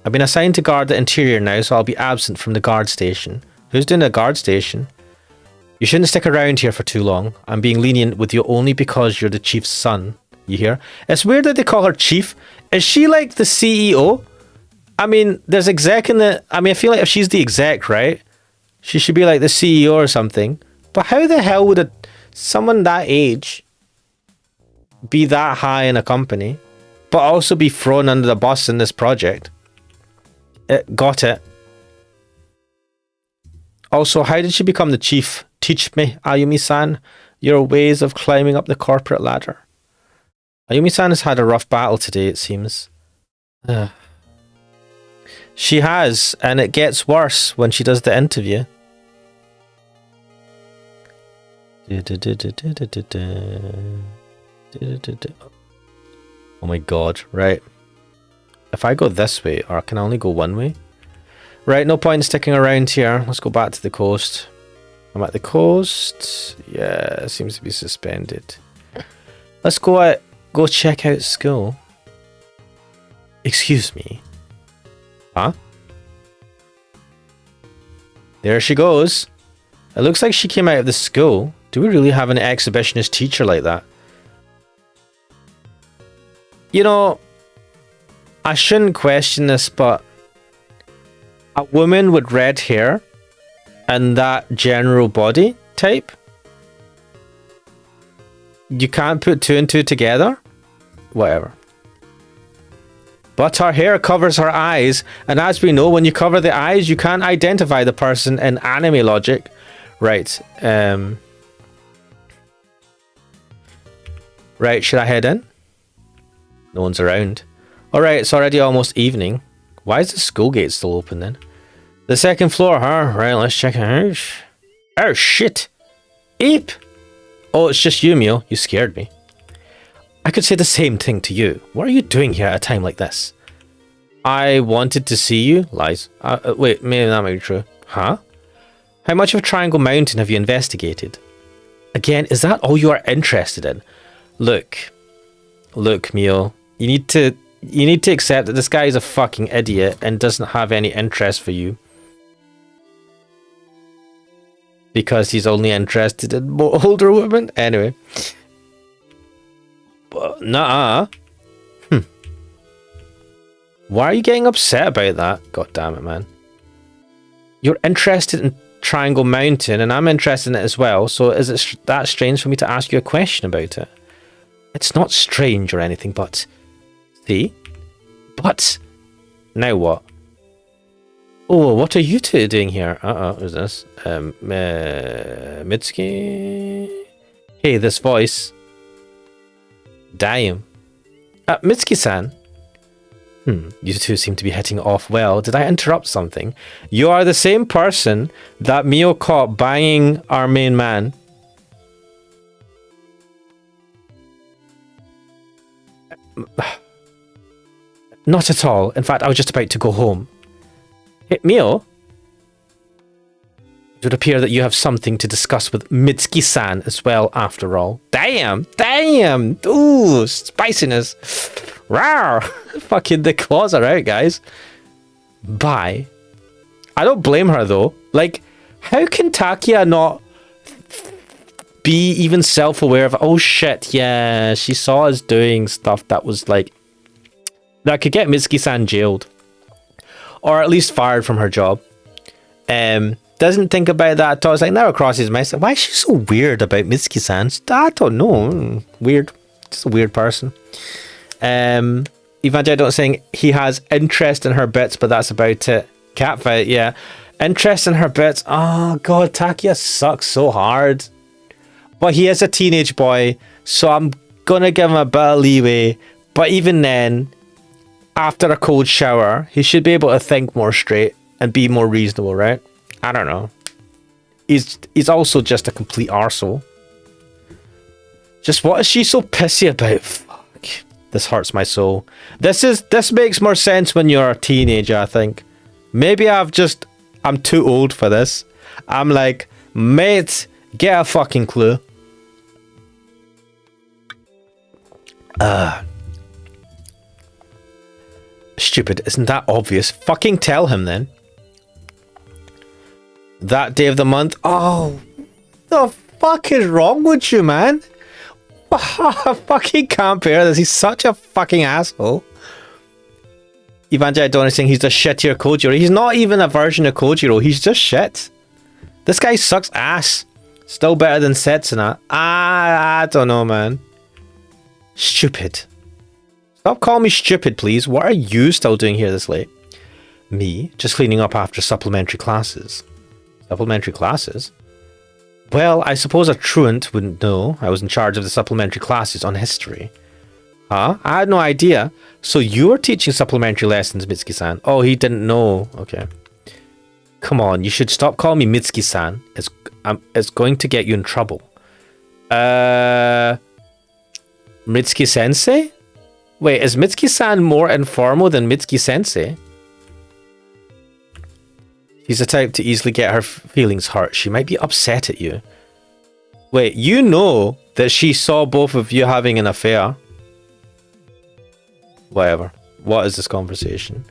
I've been assigned to guard the interior now, so I'll be absent from the guard station. Who's doing the guard station? You shouldn't stick around here for too long. I'm being lenient with you only because you're the chief's son. You hear? It's weird that they call her chief. Is she like the CEO? I mean, there's exec in the... I mean, I feel like if she's the exec, right? She should be like the CEO or something. But how the hell would someone that age be that high in a company, but also be thrown under the bus in this project? Got it. Also, how did she become the chief? Teach me, Ayumi-san, your ways of climbing up the corporate ladder. Ayumi-san has had a rough battle today, it seems. She has, and it gets worse when she does the interview. Oh my god, right. If I go this way, or can I only go one way? Right, no point in sticking around here. Let's go back to the coast. I'm at the coast. Yeah, it seems to be suspended. Let's go check out school. Excuse me. Huh? There she goes. It looks like she came out of the school. Do we really have an exhibitionist teacher like that? You know, I shouldn't question this, but a woman with red hair and that general body type, you can't put two and two together? Whatever. But her hair covers her eyes, and as we know, when you cover the eyes, you can't identify the person in anime logic. Right. Right, should I head in? No one's around. Alright, it's already almost evening. Why is the school gate still open then? The second floor, huh? Right, let's check it out. Oh, shit. Eep! Oh, it's just you, Mio. You scared me. I could say the same thing to you. What are you doing here at a time like this? I wanted to see you. Lies. Wait, maybe that might be true. Huh? How much of Triangle Mountain have you investigated? Again, is that all you are interested in? Look, Mio. You need to accept that this guy is a fucking idiot and doesn't have any interest for you. Because he's only interested in more older women? Anyway. Nuh-uh. Why are you getting upset about that? God damn it, man. You're interested in Triangle Mountain, and I'm interested in it as well, so is it that strange for me to ask you a question about it? It's not strange or anything, but... See? But... Now what? Oh, what are you two doing here? Who's this? Mitsuki? Hey, this voice. Damn. Mitsuki-san? You two seem to be hitting it off well. Did I interrupt something? You are the same person that Mio caught banging our main man. Not at all. In fact, I was just about to go home. Hey, Mio? It would appear that you have something to discuss with Mitsuki-san as well, after all. Damn! Ooh, spiciness. Rawr! Fucking the claws are out, guys. Bye. I don't blame her, though. Like, how can Takia not be even self-aware of... Oh, shit, yeah. She saw us doing stuff that was, like... that could get Mitsuki-san jailed. Or at least fired from her job. Doesn't think about that at all. It's like, now it crosses my mind. Why is she so weird about Mitsuki-san? I don't know. Weird. Just a weird person. Evangelidon saying he has interest in her bits, but that's about it. Catfight, yeah. Interest in her bits. Oh, God, Takia sucks so hard. But he is a teenage boy, so I'm gonna give him a bit of leeway. But even then, after a cold shower, he should be able to think more straight and be more reasonable, right? I don't know. He's also just a complete arsehole. Just what is she so pissy about? Fuck. This hurts my soul. This makes more sense when you're a teenager, I think. Maybe I'm too old for this. I'm like, mate, get a fucking clue. Stupid, isn't that obvious? Fucking tell him then. That day of the month. Oh, the fuck is wrong with you, man? I fucking can't bear this. He's such a fucking asshole. Evangelidon is saying he's the shittier Kojiro. He's not even a version of Kojiro. He's just shit. This guy sucks ass. Still better than Setsuna. I don't know, man. Stupid. Stop calling me stupid, please. What are you still doing here this late? Me? Just cleaning up after supplementary classes. Supplementary classes? Well, I suppose a truant wouldn't know. I was in charge of the supplementary classes on history. Huh? I had no idea. So you were teaching supplementary lessons, Mitsuki-san. Oh, he didn't know. Okay. Come on, you should stop calling me Mitsuki-san. It's going to get you in trouble. Mitsuki-sensei? Wait, is Mitsuki-san more informal than Mitsuki-sensei? She's the type to easily get her feelings hurt. She might be upset at you. Wait, you know that she saw both of you having an affair? Whatever. What is this conversation?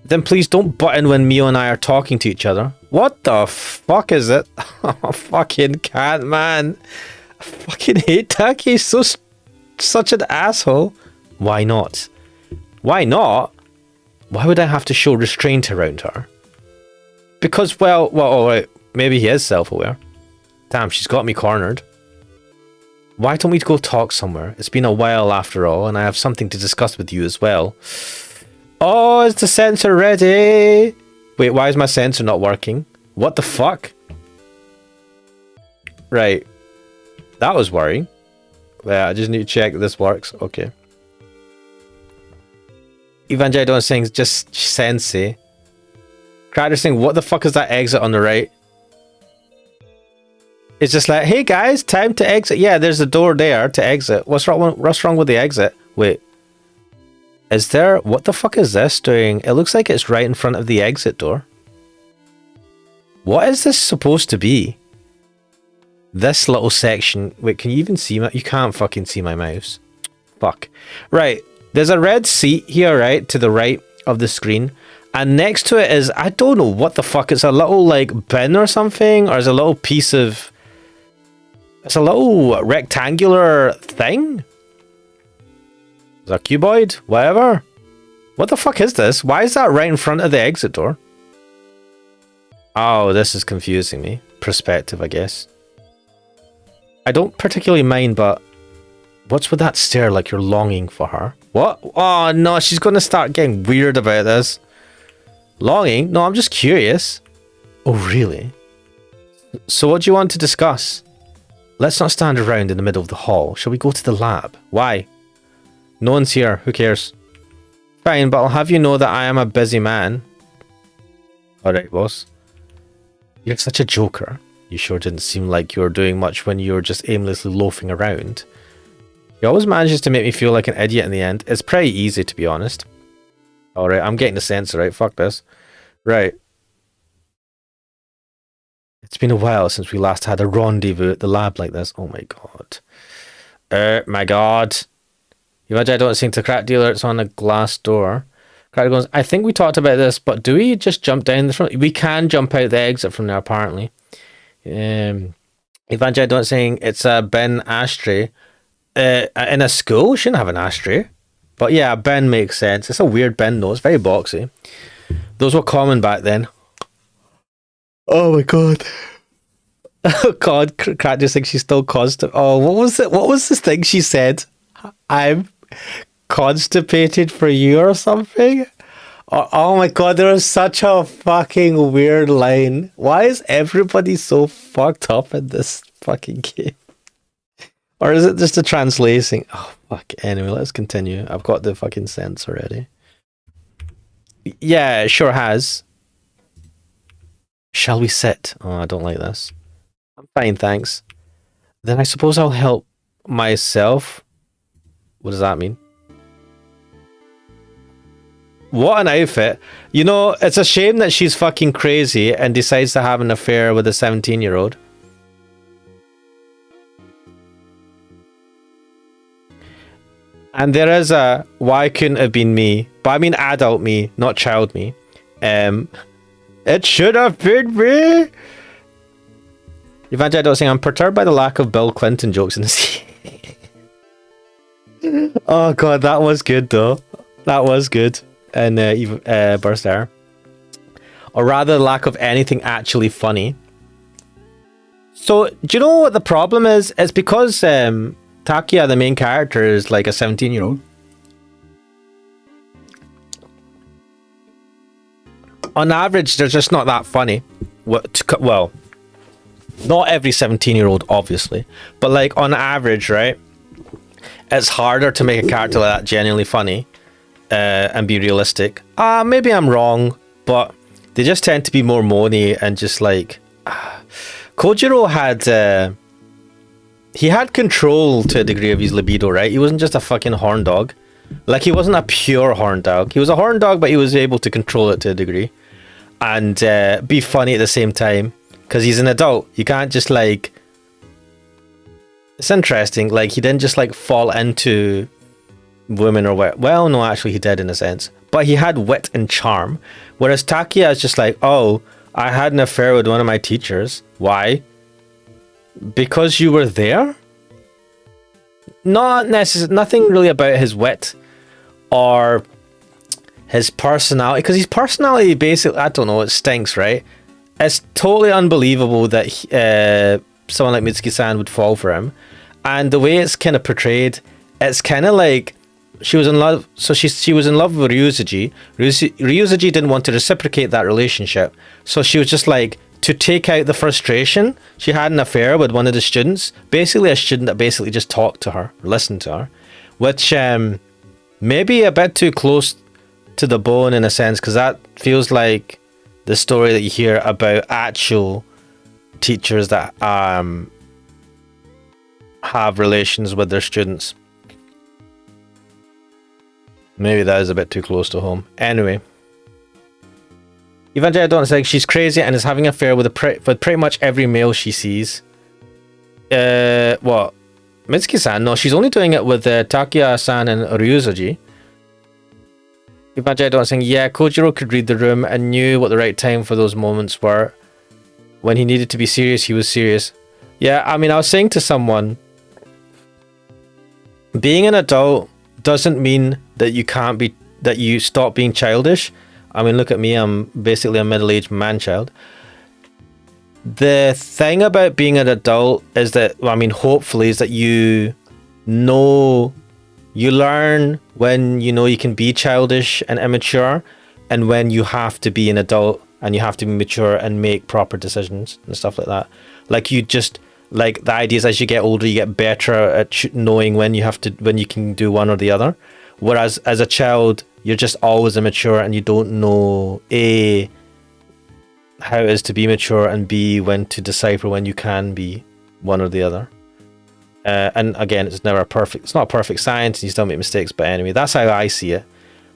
Then please don't butt in when Mio and I are talking to each other. What the fuck is it? Oh, fucking can't, man. I fucking hate Taki. He's such an asshole. Why not? Why not? Why would I have to show restraint around her? Because, well, alright. Maybe he is self-aware. Damn, she's got me cornered. Why don't we go talk somewhere? It's been a while after all, and I have something to discuss with you as well. Oh, is the sensor ready? Wait, why is my sensor not working? What the fuck? Right. That was worrying. Yeah, I just need to check that this works. Okay. Evangelidon saying just sensei. Cracker saying, what the fuck is that exit on the right? It's just like, hey guys, time to exit. Yeah, there's a door there to exit. What's wrong with the exit? Wait. Is there... What the fuck is this doing? It looks like it's right in front of the exit door. What is this supposed to be? This little section... Wait, can you even see my... You can't fucking see my mouse. Fuck. Right. There's a red seat here, right? To the right of the screen. And next to it is... I don't know what the fuck. It's a little, like, bin or something? Or is it a little piece of... It's a little rectangular thing? Is that a cuboid? Whatever. What the fuck is this? Why is that right in front of the exit door? Oh, this is confusing me. Perspective, I guess. I don't particularly mind, but... What's with that stare like you're longing for her? What? Oh, no, she's going to start getting weird about this. Longing? No, I'm just curious. Oh, really? So what do you want to discuss? Let's not stand around in the middle of the hall. Shall we go to the lab? Why? No one's here. Who cares? Fine, but I'll have you know that I am a busy man. Alright, boss. You're such a joker. You sure didn't seem like you were doing much when you were just aimlessly loafing around. He always manages to make me feel like an idiot in the end. It's pretty easy, to be honest. Alright, I'm getting the sense right. Fuck this. Right. It's been a while since we last had a rendezvous at the lab like this. Oh my god. My god. You imagine I don't seem to crack dealer, it's on a glass door. Cracker goes, I think we talked about this, but do we just jump down the front? We can jump out the exit from there, apparently. Evangelidon don't saying it's a bin ashtray. In a school, we shouldn't have an ashtray. But yeah, a bin makes sense. It's a weird bin though, it's very boxy. Those were common back then. Oh my god. Oh god, Crack just thinks she's still constipated. Oh, what was it? What was this thing she said? I'm constipated for you or something? Oh my god, there was such a fucking weird line. Why is everybody so fucked up in this fucking game? Or is it just a translation? Oh fuck, anyway, let's continue. I've got the fucking sense already. Yeah, it sure has. Shall we sit? Oh, I don't like this. I'm fine, thanks. Then I suppose I'll help myself. What does that mean? What an outfit. You know, it's a shame that she's fucking crazy and decides to have an affair with a 17-year-old. And there is a, why couldn't it have been me? But I mean adult me, not child me. It should have been me. Evangelidon saying, I'm perturbed by the lack of Bill Clinton jokes in this. Oh god, that was good though. That was good. And Burst Air. Or rather, lack of anything actually funny. So, do you know what the problem is? It's because Takia, the main character, is like a 17-year-old. On average, they're just not that funny. Well, not every 17-year-old, obviously. But like on average, right? it's harder to make a character like that genuinely funny and be realistic. Maybe I'm wrong, but they just tend to be more moany and just like Kojiro had he had control to a degree of his libido, right? He wasn't just a fucking horn dog. Like, he wasn't a pure horn dog. He was a horn dog, but he was able to control it to a degree and be funny at the same time, because he's an adult. You can't just like, it's interesting, like he didn't just like fall into women or what. Well, no, actually he did in a sense, but he had wit and charm, whereas Takia is just like, oh, I had an affair with one of my teachers. Why? Because you were there? Not necessarily, nothing really about his wit or his personality, because his personality basically, I don't know, it stinks, right? It's totally unbelievable that someone like Mitsuki-san would fall for him, and the way it's kind of portrayed, it's kind of like she was in love. So she was in love with Ryuzuji. Ryuzuji didn't want to reciprocate that relationship, so she was just like, to take out the frustration, she had an affair with one of the students, basically a student that basically just talked to her, listened to her, which maybe a bit too close to the bone in a sense, because that feels like the story that you hear about actual teachers that have relations with their students. Maybe that is a bit too close to home. Anyway, Evangelia Dawn is like, she's crazy and is having an affair with pretty much every male she sees. What? Mitsuki-san? No, she's only doing it with Takia-san and Ryuzuji. Evangelia Dawn is saying, yeah, Kojiro could read the room and knew what the right time for those moments were. When he needed to be serious, he was serious. Yeah, I mean, I was saying to someone, being an adult doesn't mean that you stop being childish. I mean, look at me, I'm basically a middle-aged man-child. The thing about being an adult is that, well, I mean, hopefully, is that you learn when you know you can be childish and immature, and when you have to be an adult and you have to be mature and make proper decisions and stuff like that. Like, you just, like, the idea is as you get older, you get better at knowing when you can do one or the other. Whereas as a child, you're just always immature and you don't know A, how it is to be mature, and B, when to decipher when you can be one or the other. And again, it's not a perfect science and you still make mistakes, but anyway, that's how I see it.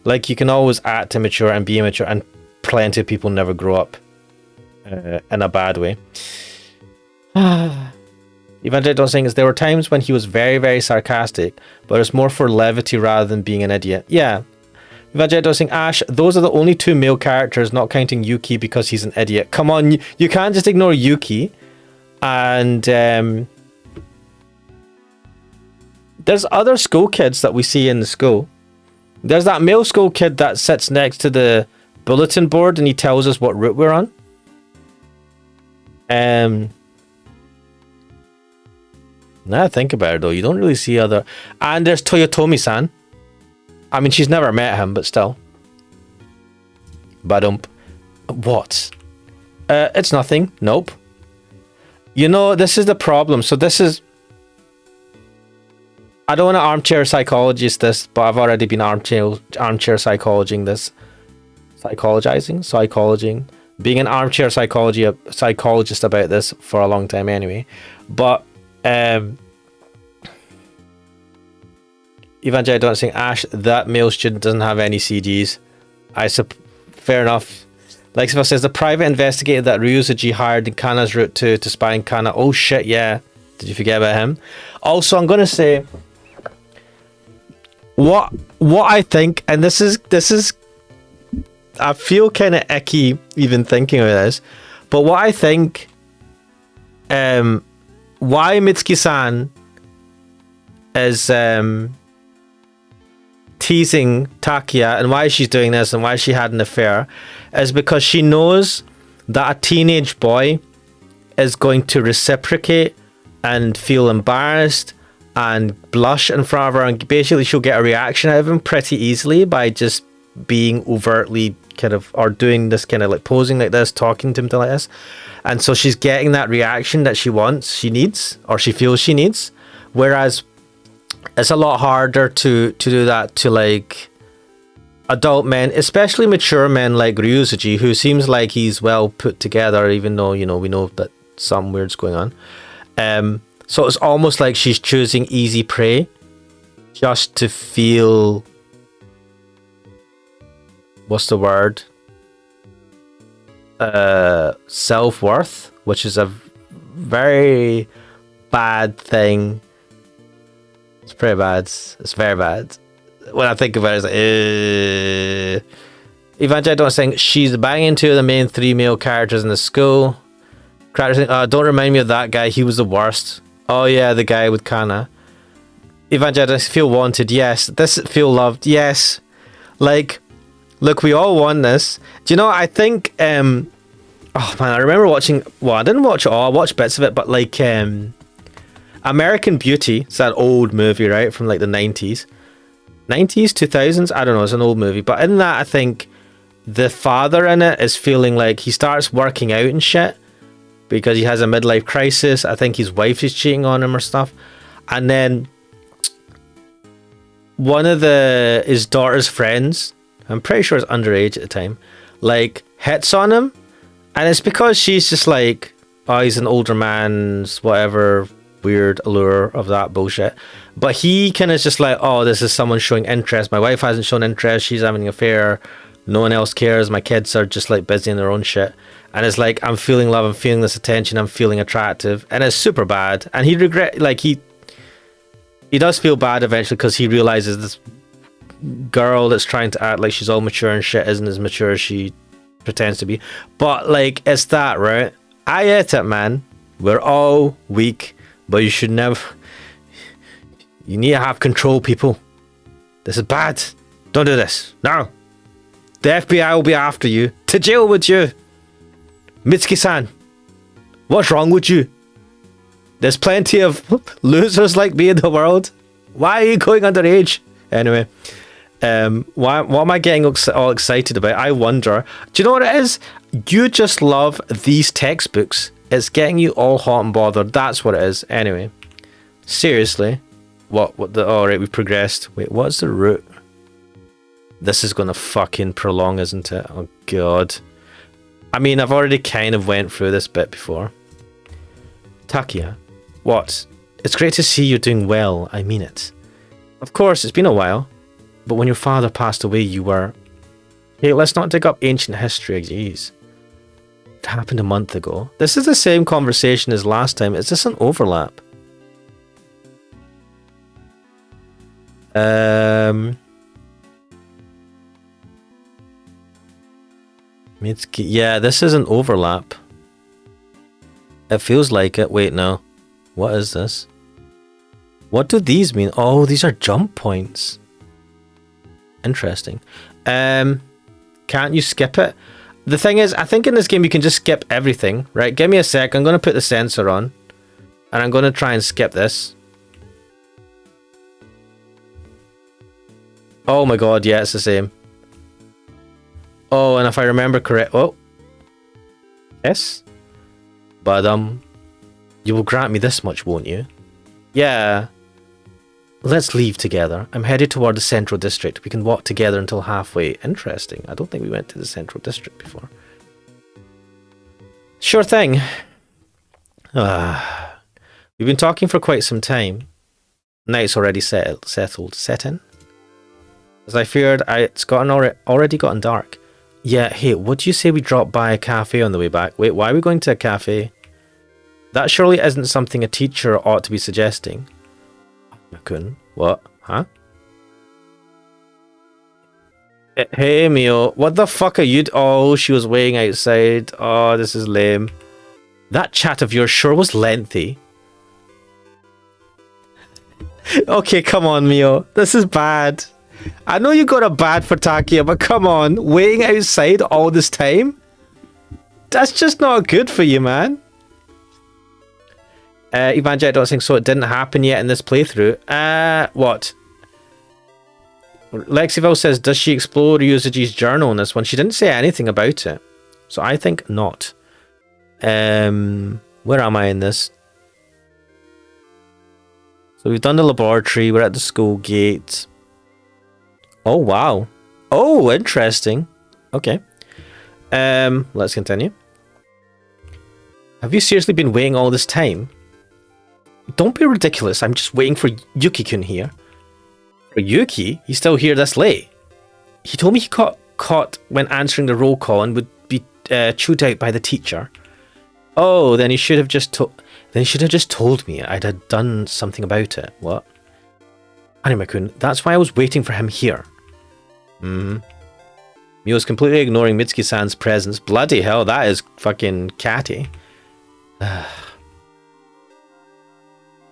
Like, you can always act immature and be immature, and plenty of people never grow up in a bad way. Evangelia saying is, there were times when he was very, very sarcastic, but it's more for levity rather than being an idiot. Yeah. Evangelia saying, Ash, those are the only two male characters, not counting Yuki because he's an idiot. Come on, you can't just ignore Yuki. And there's other school kids that we see in the school. There's that male school kid that sits next to the bulletin board and he tells us what route we're on. Now I think about it though, you don't really see other... And there's Toyotomi-san. I mean, she's never met him, but still. Badump. What? It's nothing. Nope. You know, this is the problem. So this is... I don't want to armchair psychologist this, but I've already been armchair psychologizing this. Psychologizing. Being an armchair psychologist about this for a long time anyway. But... Evangelia don't saying, Ash, that male student doesn't have any CGs. Fair enough. Like if it says the private investigator that Ryuzuji hired in Kana's route to spy in Kana. Oh shit, yeah. Did you forget about him? Also, I'm gonna say what I think, and this is I feel kind of icky even thinking of this, but what I think why Mitsuki-san is teasing Takia and why she's doing this and why she had an affair is because she knows that a teenage boy is going to reciprocate and feel embarrassed and blush in front of her, and basically she'll get a reaction out of him pretty easily by just being overtly kind of, or doing this kind of like posing like this, talking to him like this. And so she's getting that reaction that she wants, she needs, or she feels she needs. Whereas it's a lot harder to do that to like adult men, especially mature men like Ryuzuji, who seems like he's well put together, even though, you know, we know that some weird's going on. So it's almost like she's choosing easy prey just to feel, what's the word? Self-worth, which is a very bad thing. It's pretty bad. It's very bad. When I think about it, it's like, Evangelion saying she's banging two of the main three male characters in the school. Characters saying, don't remind me of that guy. He was the worst. Oh yeah, the guy with Kana. Evangelion, feel wanted. Yes. This feel loved. Yes. Like, look, we all want this. Do you know? I think. Oh man, I remember watching. Well, I didn't watch it all. I watched bits of it, but like, American Beauty. It's that old movie, right, from like the 90s. 2000s, I don't know, it's an old movie, but in that I think the father in it is feeling like he starts working out and shit because he has a midlife crisis. I think his wife is cheating on him or stuff, and then one of his daughter's friends, I'm pretty sure it's underage at the time, like hits on him, and it's because she's just like, oh, he's an older man's whatever weird allure of that bullshit. But he kind of just like, oh, this is someone showing interest. My wife hasn't shown interest. She's having an affair. No one else cares. My kids are just like busy in their own shit. And it's like, I'm feeling love. I'm feeling this attention. I'm feeling attractive. And it's super bad. And he does feel bad eventually because he realizes this girl that's trying to act like she's all mature and shit isn't as mature as she pretends to be. But like, it's that, right? I get it, man. We're all weak. But you should never. You need to have control, people. This is bad. Don't do this. No. The FBI will be after you. To jail with you. Mitsuki-san. What's wrong with you? There's plenty of losers like me in the world. Why are you going underage? Anyway. What am I getting all excited about? I wonder. Do you know what it is? You just love these textbooks. It's getting you all hot and bothered. That's what it is. Anyway, seriously, alright, we've progressed. Wait, what's the route? This is gonna fucking prolong, isn't it? Oh god. I mean, I've already kind of went through this bit before. Takia, what? It's great to see you doing well. I mean it. Of course, it's been a while, but when your father passed away, you were... Hey, let's not dig up ancient history, jeez. It happened a month ago. This is the same conversation as last time. Is this an overlap? Yeah, this is an overlap. It feels like it. Wait, no. What is this? What do these mean? Oh, these are jump points. Interesting. Can't you skip it? The thing is, I think in this game you can just skip everything, right? Give me a sec. I'm going to put the sensor on. And I'm going to try and skip this. Oh my god, yeah, it's the same. Oh, and if I remember correct... Oh. Yes? But, you will grant me this much, won't you? Yeah. Let's leave together. I'm headed toward the Central District. We can walk together until halfway. Interesting. I don't think we went to the Central District before. Sure thing. We've been talking for quite some time. Night's already set in. As I feared, it's already gotten dark. Yeah, hey, what do you say we drop by a cafe on the way back? Wait, why are we going to a cafe? That surely isn't something a teacher ought to be suggesting. What? Huh? Hey, Mio. What the fuck are you... Oh, she was waiting outside. Oh, this is lame. That chat of yours sure was lengthy. Okay, come on, Mio. This is bad. I know you got a bad for Takia, but come on. Waiting outside all this time? That's just not good for you, man. Evangelion saying, so it didn't happen yet in this playthrough. What? Lexiville says, does she explore Ryuzuji's journal in this one? She didn't say anything about it. So I think not. Where am I in this? So we've done the laboratory. We're at the school gate. Oh, wow. Oh, interesting. Okay. Let's continue. Have you seriously been waiting all this time? Don't be ridiculous. I'm just waiting for Yuki-kun here. For Yuki? He's still here this late. He told me he got caught when answering the roll call and would be chewed out by the teacher. Oh, then he should have just told me I'd have done something about it. What? Anima-kun, that's why I was waiting for him here. Mio's completely ignoring Mitsuki-san's presence. Bloody hell, that is fucking catty.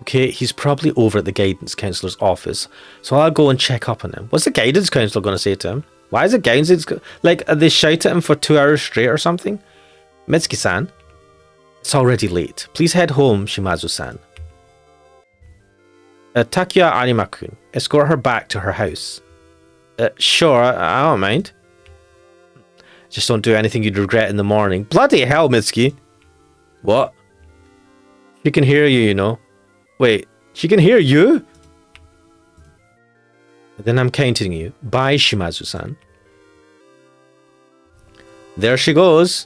Okay, he's probably over at the guidance counselor's office, so I'll go and check up on him. What's the guidance counselor going to say to him? Why is the guidance... Like, they shout at him for 2 hours straight or something? Mitsuki-san, it's already late. Please head home, Shimazu-san. Takuya Anima-kun, escort her back to her house. Sure, I don't mind. Just don't do anything you'd regret in the morning. Bloody hell, Mitsuki. What? She can hear you, you know. Wait, she can hear you? Then I'm counting you. Bye, Shimazu-san. There she goes.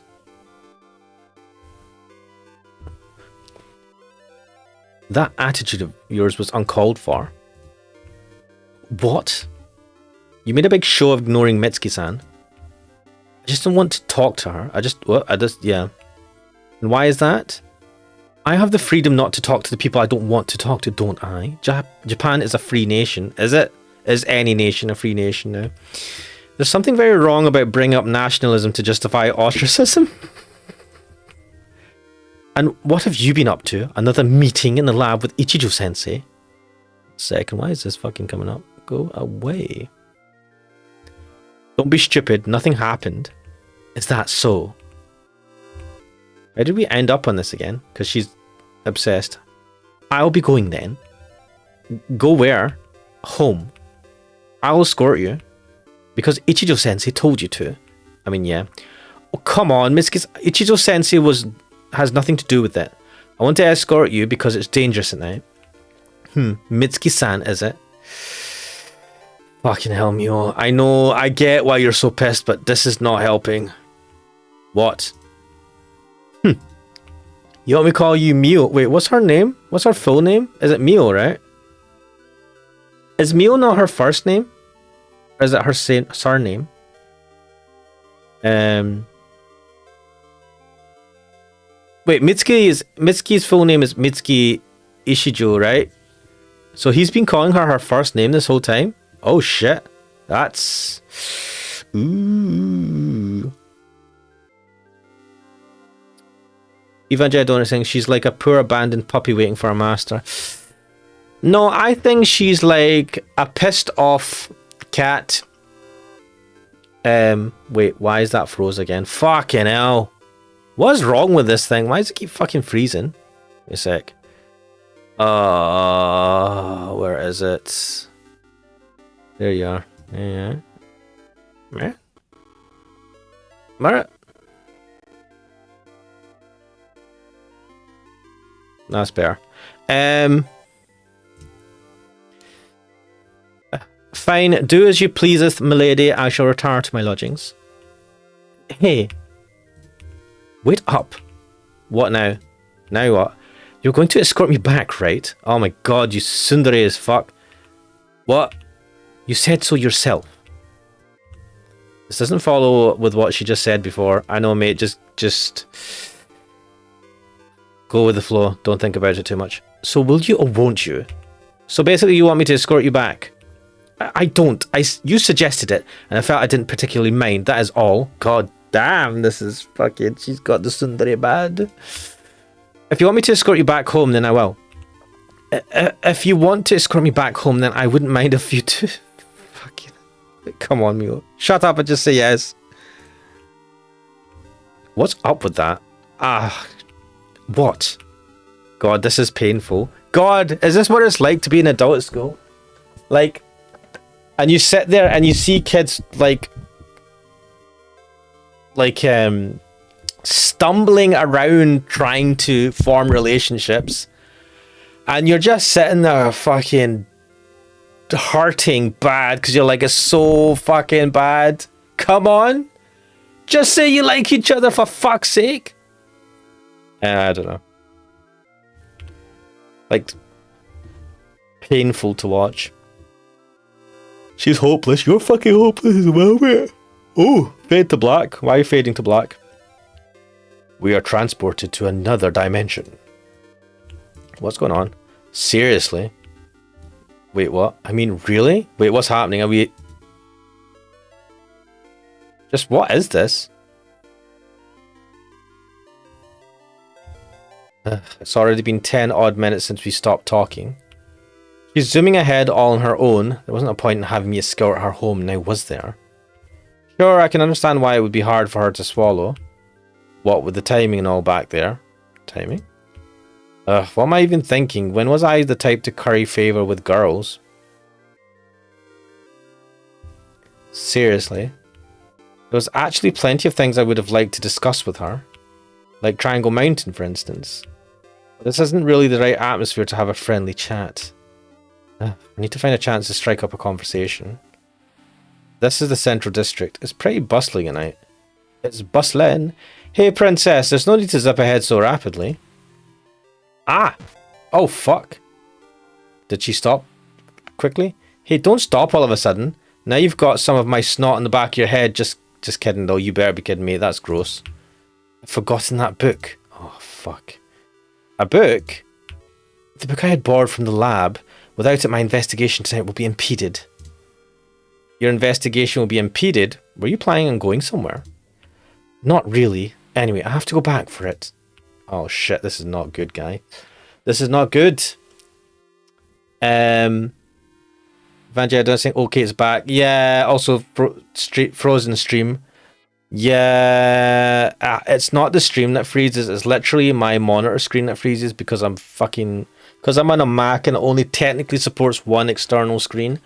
That attitude of yours was uncalled for. What? You made a big show of ignoring Mitsuki-san. I just don't want to talk to her. Yeah. And why is that? I have the freedom not to talk to the people I don't want to talk to, don't I? Japan is a free nation, is it? Is any nation a free nation now? There's something very wrong about bringing up nationalism to justify ostracism. And what have you been up to? Another meeting in the lab with Ichijo-sensei? Second, why is this fucking coming up? Go away. Don't be stupid, nothing happened. Is that so? Why did we end up on this again? Because she's obsessed. I'll be going then. Go where? Home. I'll escort you. Because Ichijo-sensei told you to. I mean, yeah. Oh, come on, Ichijo-sensei has nothing to do with it. I want to escort you because it's dangerous at night. Mitsuki-san, is it? Fucking hell, Mio. I know, I get why you're so pissed, but this is not helping. What? You want me to call you Mio? Wait, what's her name? What's her full name? Is it Mio, right? Is Mio not her first name? Or is it her surname? Wait, Mitsuki's full name is Mitsuki Ishijo, right? So he's been calling her first name this whole time? Oh shit. That's... Ooh. Evangel is saying she's like a poor abandoned puppy waiting for a master. No, I think she's like a pissed off cat. Wait, why is that froze again? Fucking hell. What's wrong with this thing? Why does it keep fucking freezing? Wait a sec. Where is it? There you are. Yeah. Where? That's better. Fine, do as you pleaseth, milady. I shall retire to my lodgings. Hey. Wait up. What now? Now what? You're going to escort me back, right? Oh my god, you tsundere as fuck. What? You said so yourself. This doesn't follow with what she just said before. I know, mate, just... Go with the flow. Don't think about it too much. So will you or won't you? So basically you want me to escort you back? I don't. You suggested it, and I felt I didn't particularly mind. That is all. God damn, this is fucking... She's got the tsundere bad. If you want me to escort you back home, then I will. If you want to escort me back home, then I wouldn't mind if you do. Fucking... Come on, Mio. Shut up and just say yes. What's up with that? What? God, this is painful. God, is this what it's like to be an adult at school? Like, and you sit there and you see kids stumbling around trying to form relationships, And you're just sitting there fucking hurting bad because you're like, it's so fucking bad. Come on. Just say you like each other for fuck's sake. I don't know. Like, painful to watch. She's hopeless. You're fucking hopeless as well, mate. Oh, fade to black. Why are you fading to black? We are transported to another dimension. What's going on? Seriously? Wait, what? I mean, really? Wait, what's happening? Are we... Just what is this? It's already been 10 odd minutes since we stopped talking. She's zooming ahead all on her own. There wasn't a point in having me escort her home, now was there? Sure, I can understand why it would be hard for her to swallow. What with the timing and all back there. Timing? What am I even thinking? When was I the type to curry favour with girls? Seriously? There was actually plenty of things I would have liked to discuss with her. Like Triangle Mountain, for instance. But this isn't really the right atmosphere to have a friendly chat. I need to find a chance to strike up a conversation. This is the Central District. It's pretty bustling at night. It's bustling. Hey, princess, there's no need to zip ahead so rapidly. Ah! Oh, fuck. Did she stop quickly? Hey, don't stop all of a sudden. Now you've got some of my snot in the back of your head. Just kidding, though. You better be kidding me. That's gross. I've forgotten that book. Oh, fuck. A book? The book I had borrowed from the lab. Without it, my investigation tonight will be impeded. Your investigation will be impeded? Were you planning on going somewhere? Not really. Anyway, I have to go back for it. Oh shit, this is not good, guy. This is not good. Vanjie, I don't think okay, it's back. Yeah, also frozen stream. Yeah, it's not the stream that freezes. It's literally my monitor screen that freezes because I'm on a Mac and it only technically supports one external screen.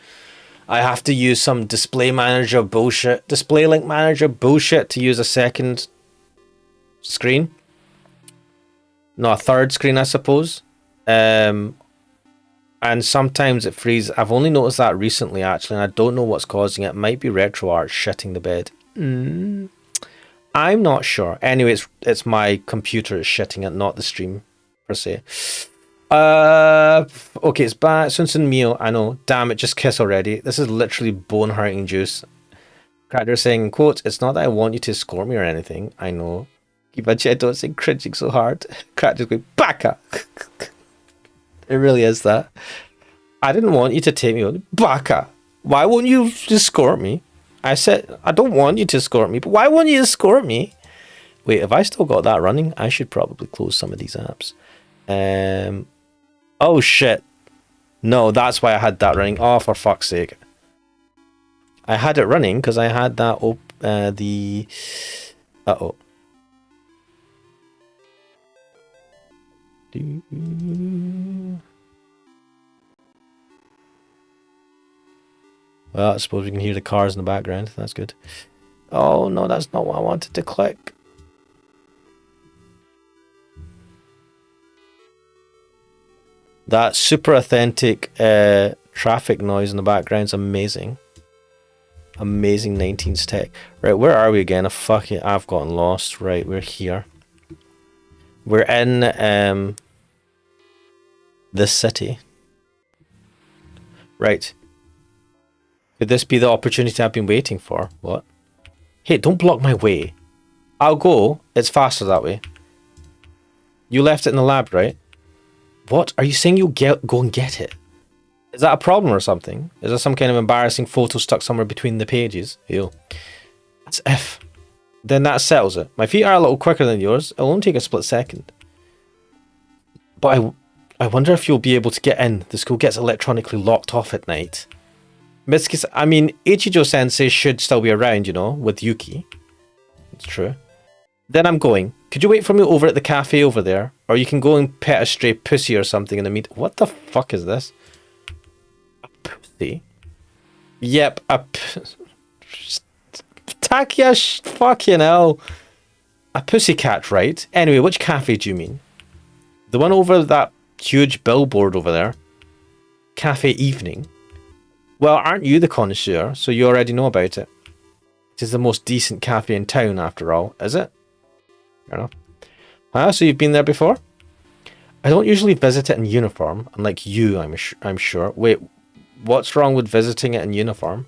I have to use some display manager bullshit, display link manager bullshit to use a second screen. No, a third screen, I suppose. And sometimes it freezes. I've only noticed that recently, actually, and I don't know what's causing it. It might be RetroArch shitting the bed. I'm not sure. Anyway, it's my computer is shitting it, not the stream, per se. Okay, it's back. Sunsun Mio, I know. Damn it, just kiss already. This is literally bone-hurting juice. Cracker saying, quote, it's not that I want you to escort me or anything. I know. But I don't say cringing so hard. Cracker's going, baka! It really is that. I didn't want you to take me on. Baka! Why won't you escort me? I said, I don't want you to escort me, but why won't you escort me? Wait, have I still got that running? I should probably close some of these apps. Oh shit. No, that's why I had that running. Oh, for fuck's sake. I had it running because I had that Uh-oh. Well, I suppose we can hear the cars in the background. That's good. Oh, no, that's not what I wanted to click. That super authentic traffic noise in the background is amazing. Amazing 19s tech. Right, where are we again? Fuck it, I've gotten lost. Right, we're here. We're in this city. Right. Could this be the opportunity I've been waiting for? What? Hey, don't block my way. I'll go. It's faster that way. You left it in the lab, right? What? Are you saying you'll go and get it? Is that a problem or something? Is there some kind of embarrassing photo stuck somewhere between the pages? Ew. That's F. Then that settles it. My feet are a little quicker than yours. It'll only take a split second. But I wonder if you'll be able to get in. The school gets electronically locked off at night. Mitsuki, I mean, Ichijo-sensei should still be around, you know, with Yuki. It's true. Then I'm going. Could you wait for me over at the cafe over there? Or you can go and pet a stray pussy or something in the meet. What the fuck is this? A pussy? Yep, Takia, fucking hell. A pussycat, right? Anyway, which cafe do you mean? The one over that huge billboard over there. Cafe evening. Well, aren't you the connoisseur? So you already know about it. It is the most decent cafe in town, after all, is it? Fair enough. So you've been there before? I don't usually visit it in uniform, unlike you, I'm sure. Wait, what's wrong with visiting it in uniform?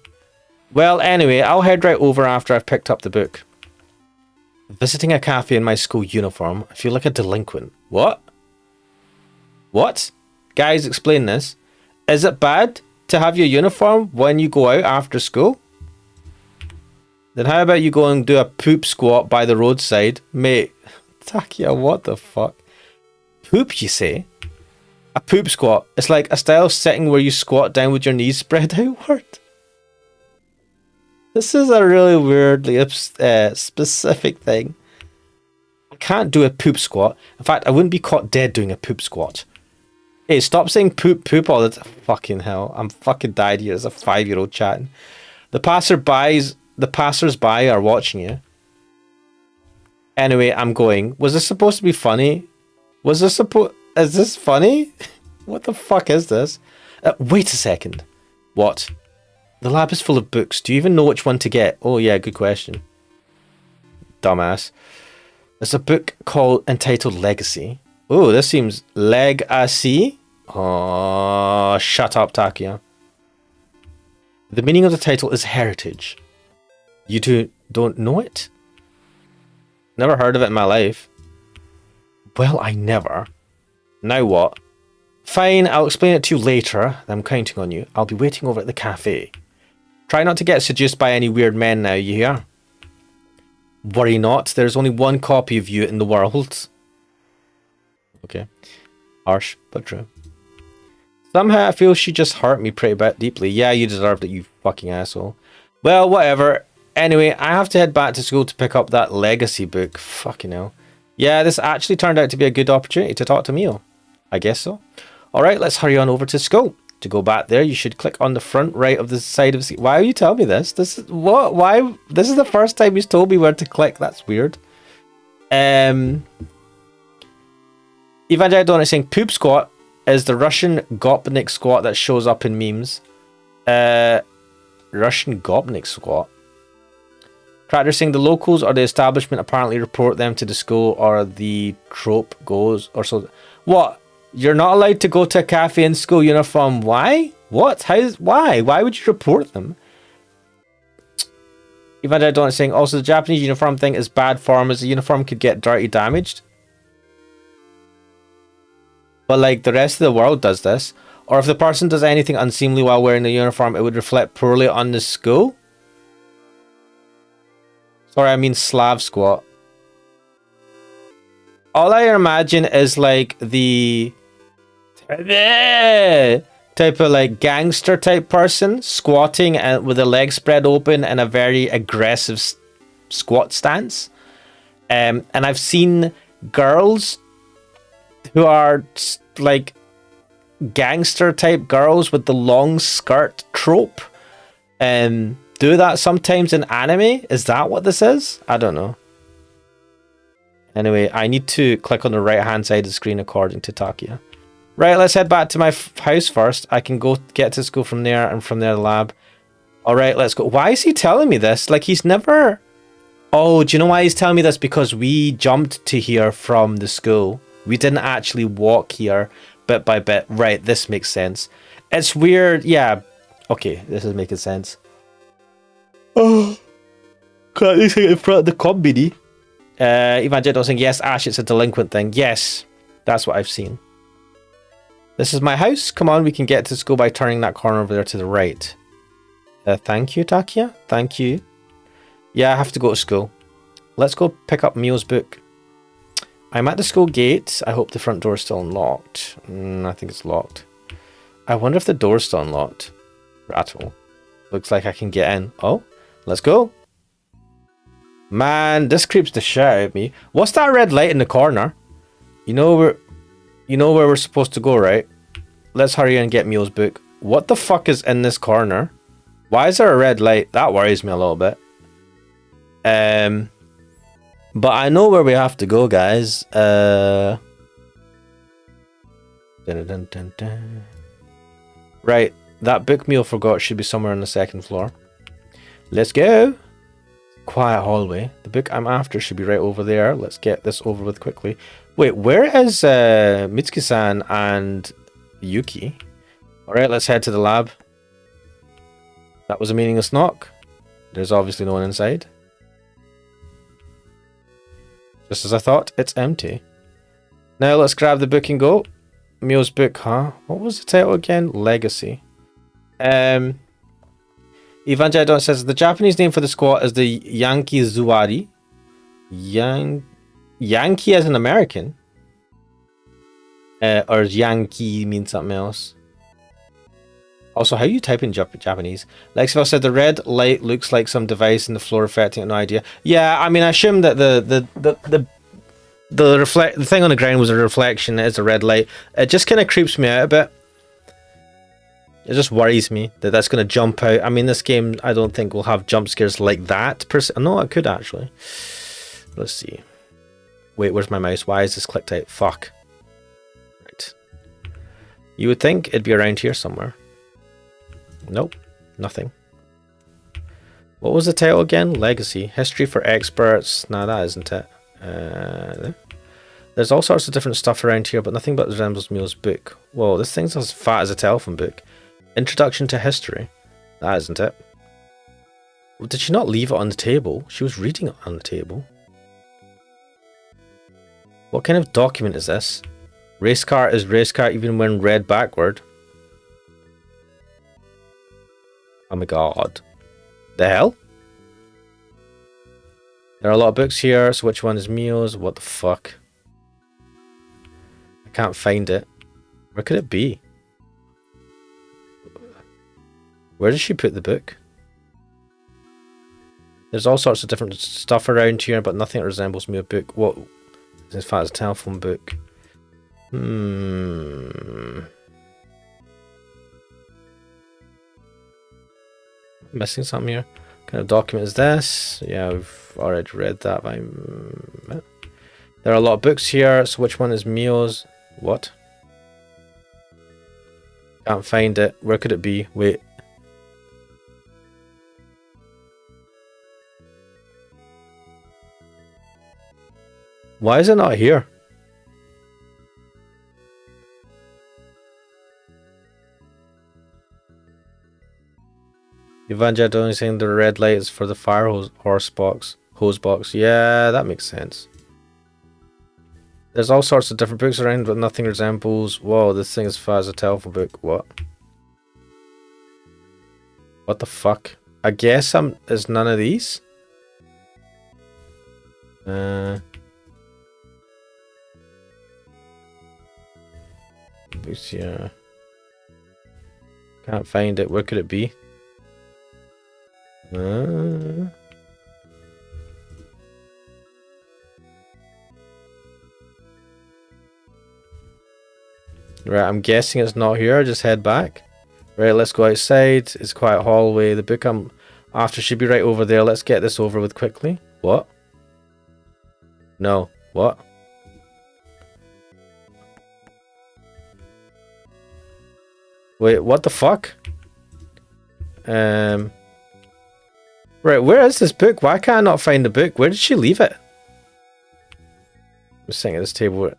Well, anyway, I'll head right over after I've picked up the book. Visiting a cafe in my school uniform, I feel like a delinquent. What? What? Guys, explain this. Is it bad to have your uniform when you go out after school? Then how about you go and do a poop squat by the roadside? Mate, Takia, what the fuck? Poop, you say? A poop squat. It's like a style of sitting where you squat down with your knees spread outward. This is a really weirdly specific thing. I can't do a poop squat. In fact, I wouldn't be caught dead doing a poop squat. Hey, stop saying poop poop all the time. Fucking hell. I'm fucking died here as a 5-year-old chatting. The passers-by are watching you. Anyway, I'm going. Was this supposed to be funny? Is this funny? What the fuck is this? Wait a second. What? The lab is full of books. Do you even know which one to get? Oh yeah, good question. Dumbass. There's a book entitled Legacy. Oh, this seems Legacy. Oh, shut up, Takia. The meaning of the title is heritage. You don't know it? Never heard of it in my life. Well, I never. Now what? Fine, I'll explain it to you later. I'm counting on you. I'll be waiting over at the cafe. Try not to get seduced by any weird men now, you hear? Worry not, there's only one copy of you in the world. Okay. Harsh, but true. Somehow I feel she just hurt me pretty deeply. Yeah, you deserved it, you fucking asshole. Well, whatever. Anyway, I have to head back to school to pick up that Legacy book. Fucking hell. Yeah, this actually turned out to be a good opportunity to talk to Mio. I guess so. Alright, let's hurry on over to school. To go back there, you should click on the front right of the side of the... Why are you telling me this? This is... What? Why? This is the first time he's told me where to click. That's weird. Evangelion is saying poop squat is the Russian Gopnik squat that shows up in memes. Russian Gopnik squat. Tractor saying the locals or the establishment apparently report them to the school or the trope goes or so. What? You're not allowed to go to a cafe in school uniform. Why? What? Why? Why would you report them? Evangelion is saying also the Japanese uniform thing is bad form as the uniform could get dirty damaged. But like the rest of the world does this. Or if the person does anything unseemly while wearing the uniform, it would reflect poorly on the school. Sorry, I mean Slav squat. All I imagine is like the type of like gangster type person squatting and with the legs spread open and a very aggressive squat stance. And I've seen girls who are like gangster type girls with the long skirt trope do that sometimes in anime. Is that what this is? I don't know. Anyway, I need to click on the right hand side of the screen according to Takia. Right, let's head back to my house first. I can go get to school from there and from there the lab. Alright, let's go. Why is he telling me this? Like he's never... Oh, do you know why he's telling me this? Because we jumped to here from the school. We didn't actually walk here bit by bit. Right, this makes sense. It's weird. Yeah. Okay, this is making sense. Oh. Can't you see it in front of the combini? Evangelion saying, yes, Ash, it's a delinquent thing. Yes, that's what I've seen. This is my house. Come on, we can get to school by turning that corner over there to the right. Thank you, Takia. Thank you. Yeah, I have to go to school. Let's go pick up Mio's book. I'm at the school gate. I hope the front door is still unlocked. I think it's locked. I wonder if the door's still unlocked. Rattle. Looks like I can get in. Oh, let's go. Man, this creeps the shit out of me. What's that red light in the corner? You know where we're supposed to go, right? Let's hurry and get Mio's book. What the fuck is in this corner? Why is there a red light? That worries me a little bit. But I know where we have to go, guys. Dun, dun, dun, dun. Right, that book Meal forgot should be somewhere on the second floor. Let's go. Quiet hallway. The book I'm after should be right over there. Let's get this over with quickly. Wait, where is Mitsuki-san and Yuki? Alright, let's head to the lab. That was a meaningless knock. There's obviously no one inside. Just as I thought, it's empty. Now let's grab the book and go. Mio's book, huh? What was the title again? Legacy. Ivan Jadon says the Japanese name for the squad is the Yankee Zuari. Yankee as an American? Or Yankee means something else? Also, how you type in Japanese? Lexiville said the red light looks like some device in the floor affecting it. No idea. Yeah, I mean, I assume that the thing on the ground was a reflection. It is a red light. It just kind of creeps me out a bit. It just worries me that that's going to jump out. I mean, this game, I don't think will have jump scares like that. No, it could actually. Let's see. Wait, where's my mouse? Why is this clicked out? Fuck. Right. You would think it'd be around here somewhere. Nope, nothing. What was the title again? Legacy. History for experts. Nah, that isn't it. There's all sorts of different stuff around here, but nothing but resembles Mio's book. Whoa, this thing's as fat as a telephone book. Introduction to History. That isn't it. Well, did she not leave it on the table? She was reading it on the table. What kind of document is this? Race car is race car even when read backward. Oh my god. The hell? There are a lot of books here, so which one is Mio's? What the fuck? I can't find it. Where could it be? Where did she put the book? There's all sorts of different stuff around here, but nothing that resembles Mio's book. What? As far as a telephone book. Missing something here. What kind of document is this? Yeah, we've already read that. There are a lot of books here, so which one is Mio's? What? Can't find it. Where could it be? Wait. Why is it not here? Evangelion only saying the red light is for the fire hose box. Yeah, that makes sense. There's all sorts of different books around, but nothing resembles. Whoa, this thing is fat as a telephone book. What? What the fuck? I guess is none of these. Books here. Can't find it. Where could it be? Right, I'm guessing it's not here. Just head back. Right, let's go outside. It's a quiet hallway. The book I'm after should be right over there. Let's get this over with quickly. What? No. What? Wait, what the fuck? Right, where is this book? Why can't I not find the book? Where did she leave it? I'm sitting at this table.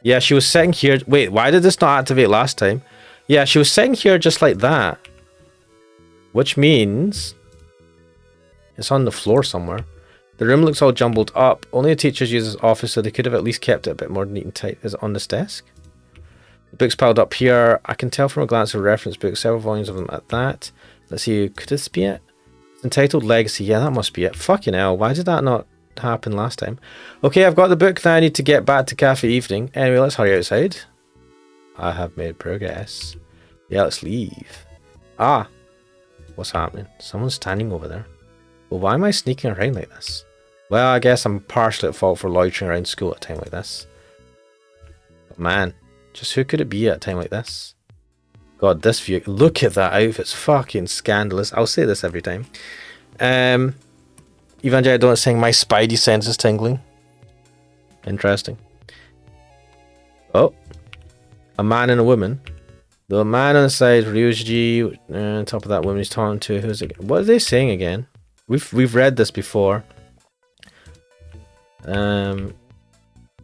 Yeah, she was sitting here. Wait, why did this not activate last time? Yeah, she was sitting here just like that. Which means it's on the floor somewhere. The room looks all jumbled up. Only the teachers use this office, so they could have at least kept it a bit more neat and tight. Is it on this desk? The books piled up here. I can tell from a glance of reference books, several volumes of them at that. Let's see, could this be it? It's entitled Legacy. Yeah, that must be it. Fucking hell, why did that not happen last time? Okay, I've got the book. Now I need to get back to Cafe Evening. Anyway, let's hurry outside. I have made progress. Yeah, let's leave. Ah, what's happening? Someone's standing over there. Well, why am I sneaking around like this? Well, I guess I'm partially at fault for loitering around school at a time like this. But man, just who could it be at a time like this? God, this view. Look at that outfit. It's fucking scandalous. I'll say this every time. Evangelion saying my spidey sense is tingling. Interesting. Oh. A man and a woman. The man on the side, Ryuji, on top of that woman he's talking to. Who's it? What are they saying again? We've read this before. Then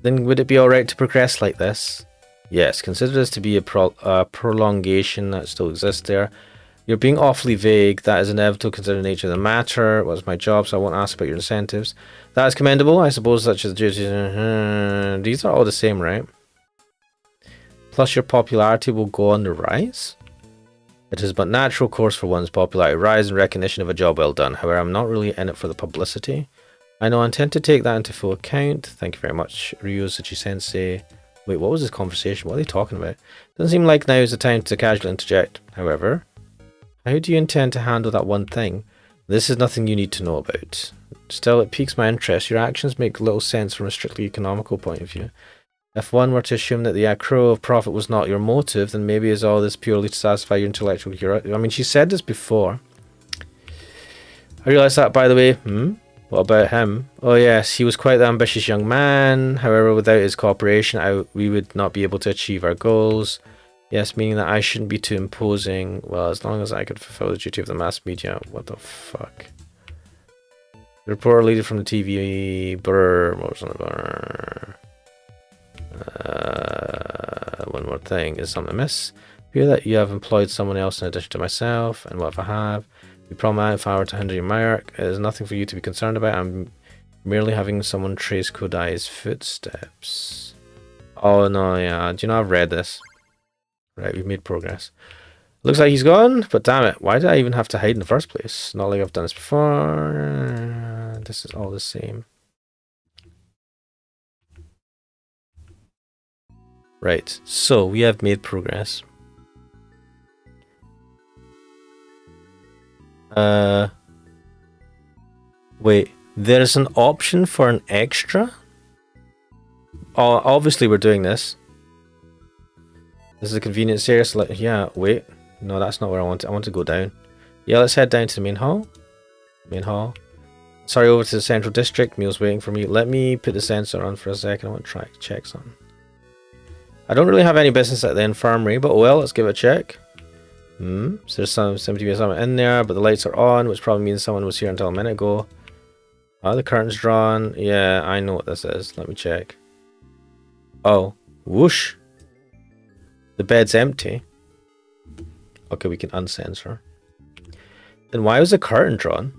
would it be alright to progress like this? Yes, consider this to be a prolongation that still exists there. You're being awfully vague. That is inevitable considering the nature of the matter. What's my job, so I won't ask about your incentives. That is commendable, I suppose, such as duties. These are all the same, right? Plus your popularity will go on the rise. It is but natural course for one's popularity rise in recognition of a job well done. However, I'm not really in it for the publicity. I know I intend to take that into full account. Thank you very much, Ryosuchi-sensei. Wait, what was this conversation? What are they talking about? Doesn't seem like now is the time to casually interject. However, how do you intend to handle that one thing? This is nothing you need to know about. Still, it piques my interest. Your actions make little sense from a strictly economical point of view. If one were to assume that the accrual of profit was not your motive, then maybe is all this purely to satisfy your intellectual curiosity. I mean, she said this before. I realise that, by the way. What about him? Oh yes, he was quite the ambitious young man. However, without his cooperation, we would not be able to achieve our goals. Yes, meaning that I shouldn't be too imposing. Well, as long as I could fulfill the duty of the mass media. What the fuck? The reporter leader from the TV. One more thing. Is something amiss? Fear that you have employed someone else in addition to myself, and what if I have? Be problematic if I were to hinder your work. It is nothing for you to be concerned about. I'm merely having someone trace Kodai's footsteps. Oh no, yeah. Do you know I've read this? Right, we've made progress. Looks like he's gone, but damn it, why did I even have to hide in the first place? Not like I've done this before. This is all the same. Right, so we have made progress. Wait, there's an option for an extra? Oh, obviously we're doing this. This is a convenience area, so yeah, wait. No, that's not where I want to. I want to go down. Yeah, let's head down to the main hall. Main hall. Sorry, over to the central district. Meal's waiting for me. Let me put the sensor on for a second. I want to try to check something. I don't really have any business at the infirmary, but well, let's give it a check. So there's seems to be someone in there, but the lights are on, which probably means someone was here until a minute ago. Oh, the curtain's drawn. Yeah, I know what this is. Let me check. Oh, whoosh. The bed's empty. Okay, we can uncensor. Then why was the curtain drawn?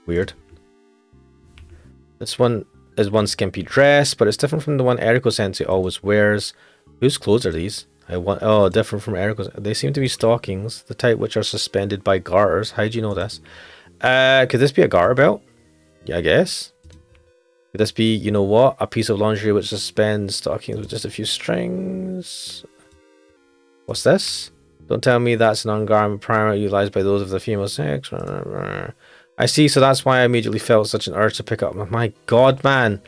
Weird. This one is one skimpy dress, but it's different from the one Eriko Sensei always wears. Whose clothes are these? Oh, different from Eriko's. They seem to be stockings, the type which are suspended by garters. How do you know this? Could this be a garter belt? Yeah, I guess. Could this be, you know what, a piece of lingerie which suspends stockings with just a few strings? What's this? Don't tell me that's an undergarment primarily utilized by those of the female sex. I see, so that's why I immediately felt such an urge to pick up. My god, man.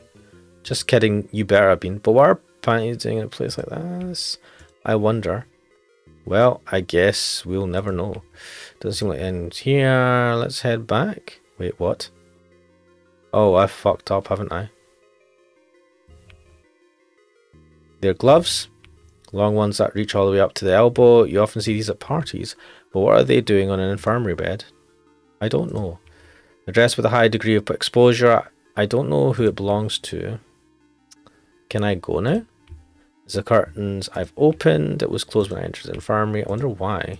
Just kidding, you better have been. But what are panties doing in a place like this? I wonder. Well, I guess we'll never know. Doesn't seem like it ends here. Let's head back. Wait, what? Oh, I fucked up, haven't I? They're gloves. Long ones that reach all the way up to the elbow. You often see these at parties. But what are they doing on an infirmary bed? I don't know. A dress with a high degree of exposure. I don't know who it belongs to. Can I go now? The curtains I've opened. It was closed when I entered the infirmary. I wonder why.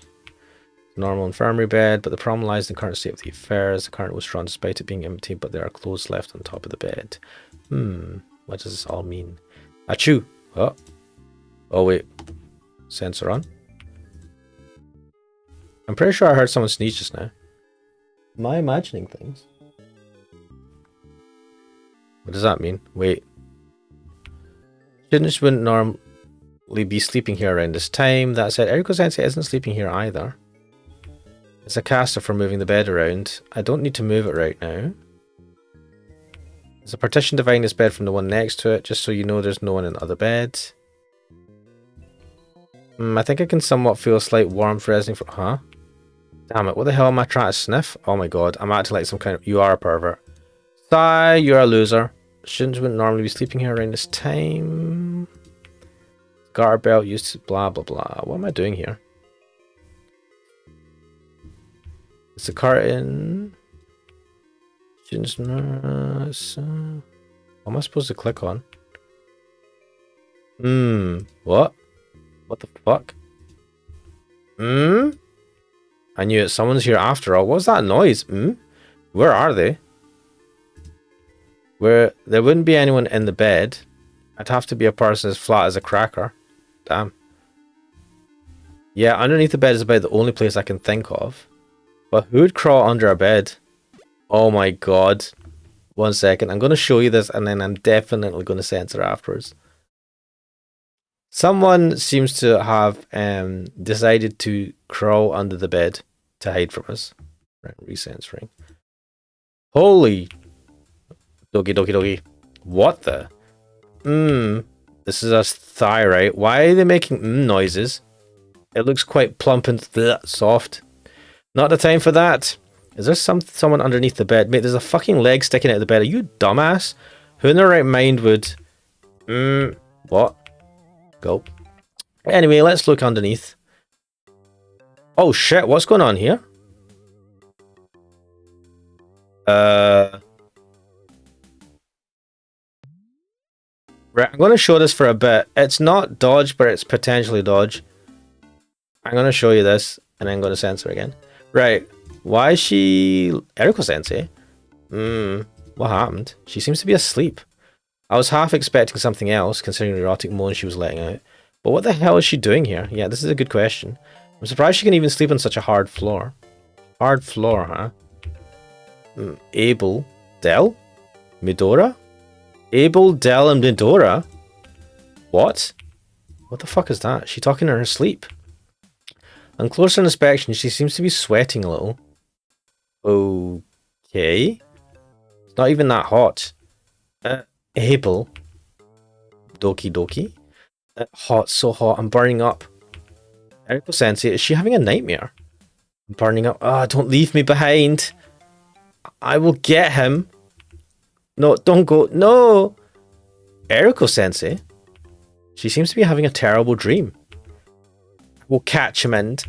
Normal infirmary bed, but the problem lies in the current state of the affairs. The curtain was drawn despite it being empty, but there are clothes left on top of the bed. What does this all mean? Achoo! Oh wait. Sensor on. I'm pretty sure I heard someone sneeze just now. Am I imagining things? What does that mean? Wait. Students wouldn't normally be sleeping here around this time. That said, Eriko Sensei isn't sleeping here either. It's a caster for moving the bed around. I don't need to move it right now. There's a partition dividing this bed from the one next to it, just so you know there's no one in the other bed. I think I can somewhat feel a slight warmth resonating from... Huh? Damn it, what the hell am I trying to sniff? Oh my god, I'm acting like some kind of... You are a pervert. Sigh, you're a loser. Students wouldn't normally be sleeping here around this time. Garter belt used to blah blah blah. What am I doing here? It's a curtain. What am I supposed to click on? What? What the fuck? I knew it. Someone's here after all. What's that noise? Where are they? Where there wouldn't be anyone in the bed. I'd have to be a person as flat as a cracker. Damn. Yeah, underneath the bed is about the only place I can think of. But who'd crawl under a bed? Oh my god. 1 second. I'm going to show you this and then I'm definitely going to censor afterwards. Someone seems to have decided to crawl under the bed to hide from us. Right, recensoring. Holy. Doki doki doki. What the? This is a thigh, right? Why are they making noises? It looks quite plump and soft. Not the time for that. Is there someone underneath the bed? Mate, there's a fucking leg sticking out of the bed. Are you dumbass? Who in their right mind would... What? Gulp. Anyway, let's look underneath. Oh shit, what's going on here? Right, I'm going to show this for a bit. It's not dodge, but it's potentially dodge. I'm going to show you this, and I'm going to censor again. Right, why is she... Eriko-sensei? What happened? She seems to be asleep. I was half expecting something else, considering the erotic moan she was letting out. But what the hell is she doing here? Yeah, this is a good question. I'm surprised she can even sleep on such a hard floor. Hard floor, huh? Abel. Del? Midora? Abel, Del, and Midora? What? What the fuck is that? Is she talking in her sleep? On closer inspection, she seems to be sweating a little. Okay. It's not even that hot. Abel. Doki doki. Hot, so hot. I'm burning up. Eriko-sensei, is she having a nightmare? I'm burning up. Ah, don't leave me behind. I will get him. No, don't go. No! Eriko-sensei? She seems to be having a terrible dream. I will catch him and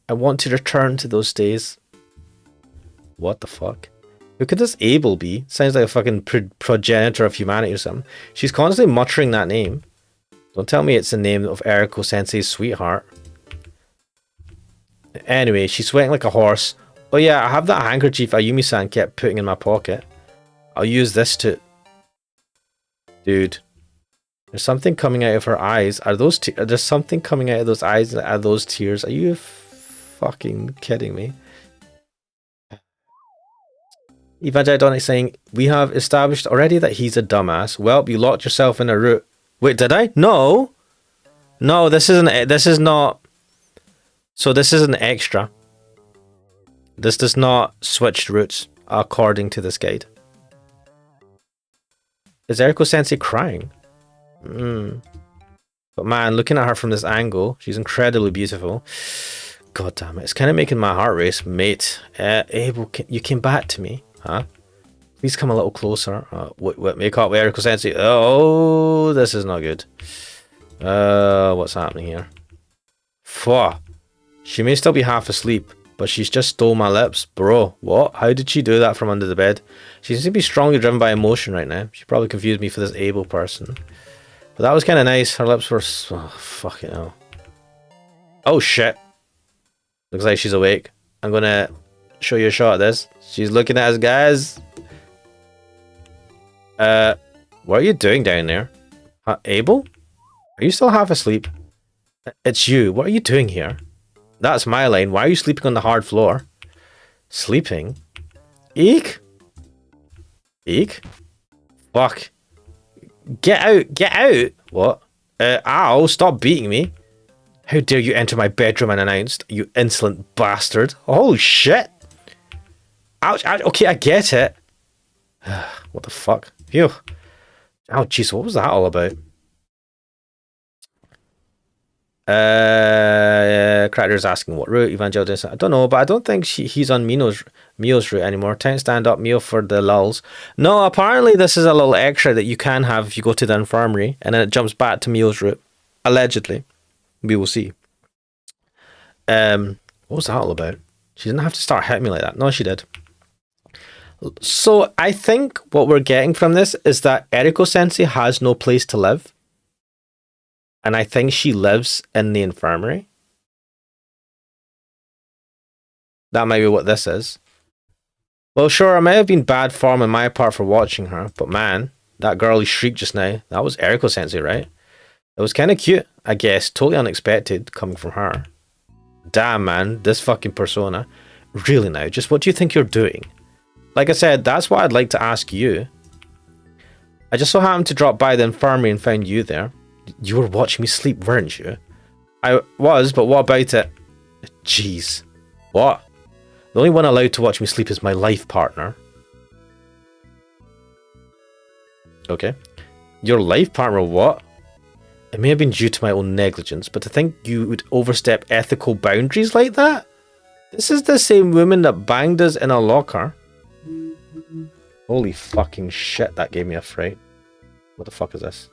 I want to return to those days. What the fuck? Who could this Abel be? Sounds like a fucking progenitor of humanity or something. She's constantly muttering that name. Don't tell me it's the name of Eriko-sensei's sweetheart. Anyway, she's sweating like a horse. Oh yeah, I have that handkerchief Ayumi-san kept putting in my pocket. I'll use this to... Dude. There's something coming out of her eyes. Are those there's something coming out of those eyes? Are those tears? Are you fucking kidding me? Evangelionic saying, we have established already that he's a dumbass. Well, you locked yourself in a route. Wait, did I? No. No, this is not. So this is an extra. This does not switch routes according to this guide. Is Eriko-sensei crying? But man, looking at her from this angle, she's incredibly beautiful. God damn it, it's kind of making my heart race. Mate, Abel, you came back to me, huh? Please come a little closer. What make up with Eriko-sensei? Oh, this is not good. What's happening here? Phew. She may still be half asleep, but she's just stole my lips. Bro, what? How did she do that from under the bed? She seems to be strongly driven by emotion right now. She probably confused me for this Abel person. But that was kind of nice. Her lips were... Oh, fucking hell. Oh, shit. Looks like she's awake. I'm going to show you a shot of this. She's looking at us, guys. What are you doing down there? Abel? Are you still half asleep? It's you. What are you doing here? That's my line. Why are you sleeping on the hard floor? Sleeping? Eek? Eek? Fuck. Get out! Get out! What? Ow! Stop beating me! How dare you enter my bedroom unannounced, you insolent bastard! Oh shit! Ouch! Ouch! Okay, I get it. What the fuck? Phew! Oh jeez, what was that all about? Cracker's asking what route Evangelist. I don't know, but I don't think he's on Mio's route anymore. Time stand up Mio for the lulz. No, apparently this is a little extra that you can have if you go to the infirmary, and then it jumps back to Mio's route Allegedly. We will see. What was that all about? She didn't have to start hitting me like that. No, she did. So I think what we're getting from this is that Eriko-sensei has no place to live. And I think she lives in the infirmary. That might be what this is. Well, sure, it may have been bad form on my part for watching her, but man, that girl who shrieked just now, that was Eriko-sensei, right? It was kind of cute, I guess, totally unexpected coming from her. Damn, man, this fucking persona. Really now, just what do you think you're doing? Like I said, that's what I'd like to ask you. I just so happened to drop by the infirmary and found you there. You were watching me sleep, weren't you? I was, but what about it? Jeez. What? The only one allowed to watch me sleep is my life partner. Okay. Your life partner, what? It may have been due to my own negligence, but to think you would overstep ethical boundaries like that? This is the same woman that banged us in a locker. Holy fucking shit, that gave me a fright. What the fuck is this?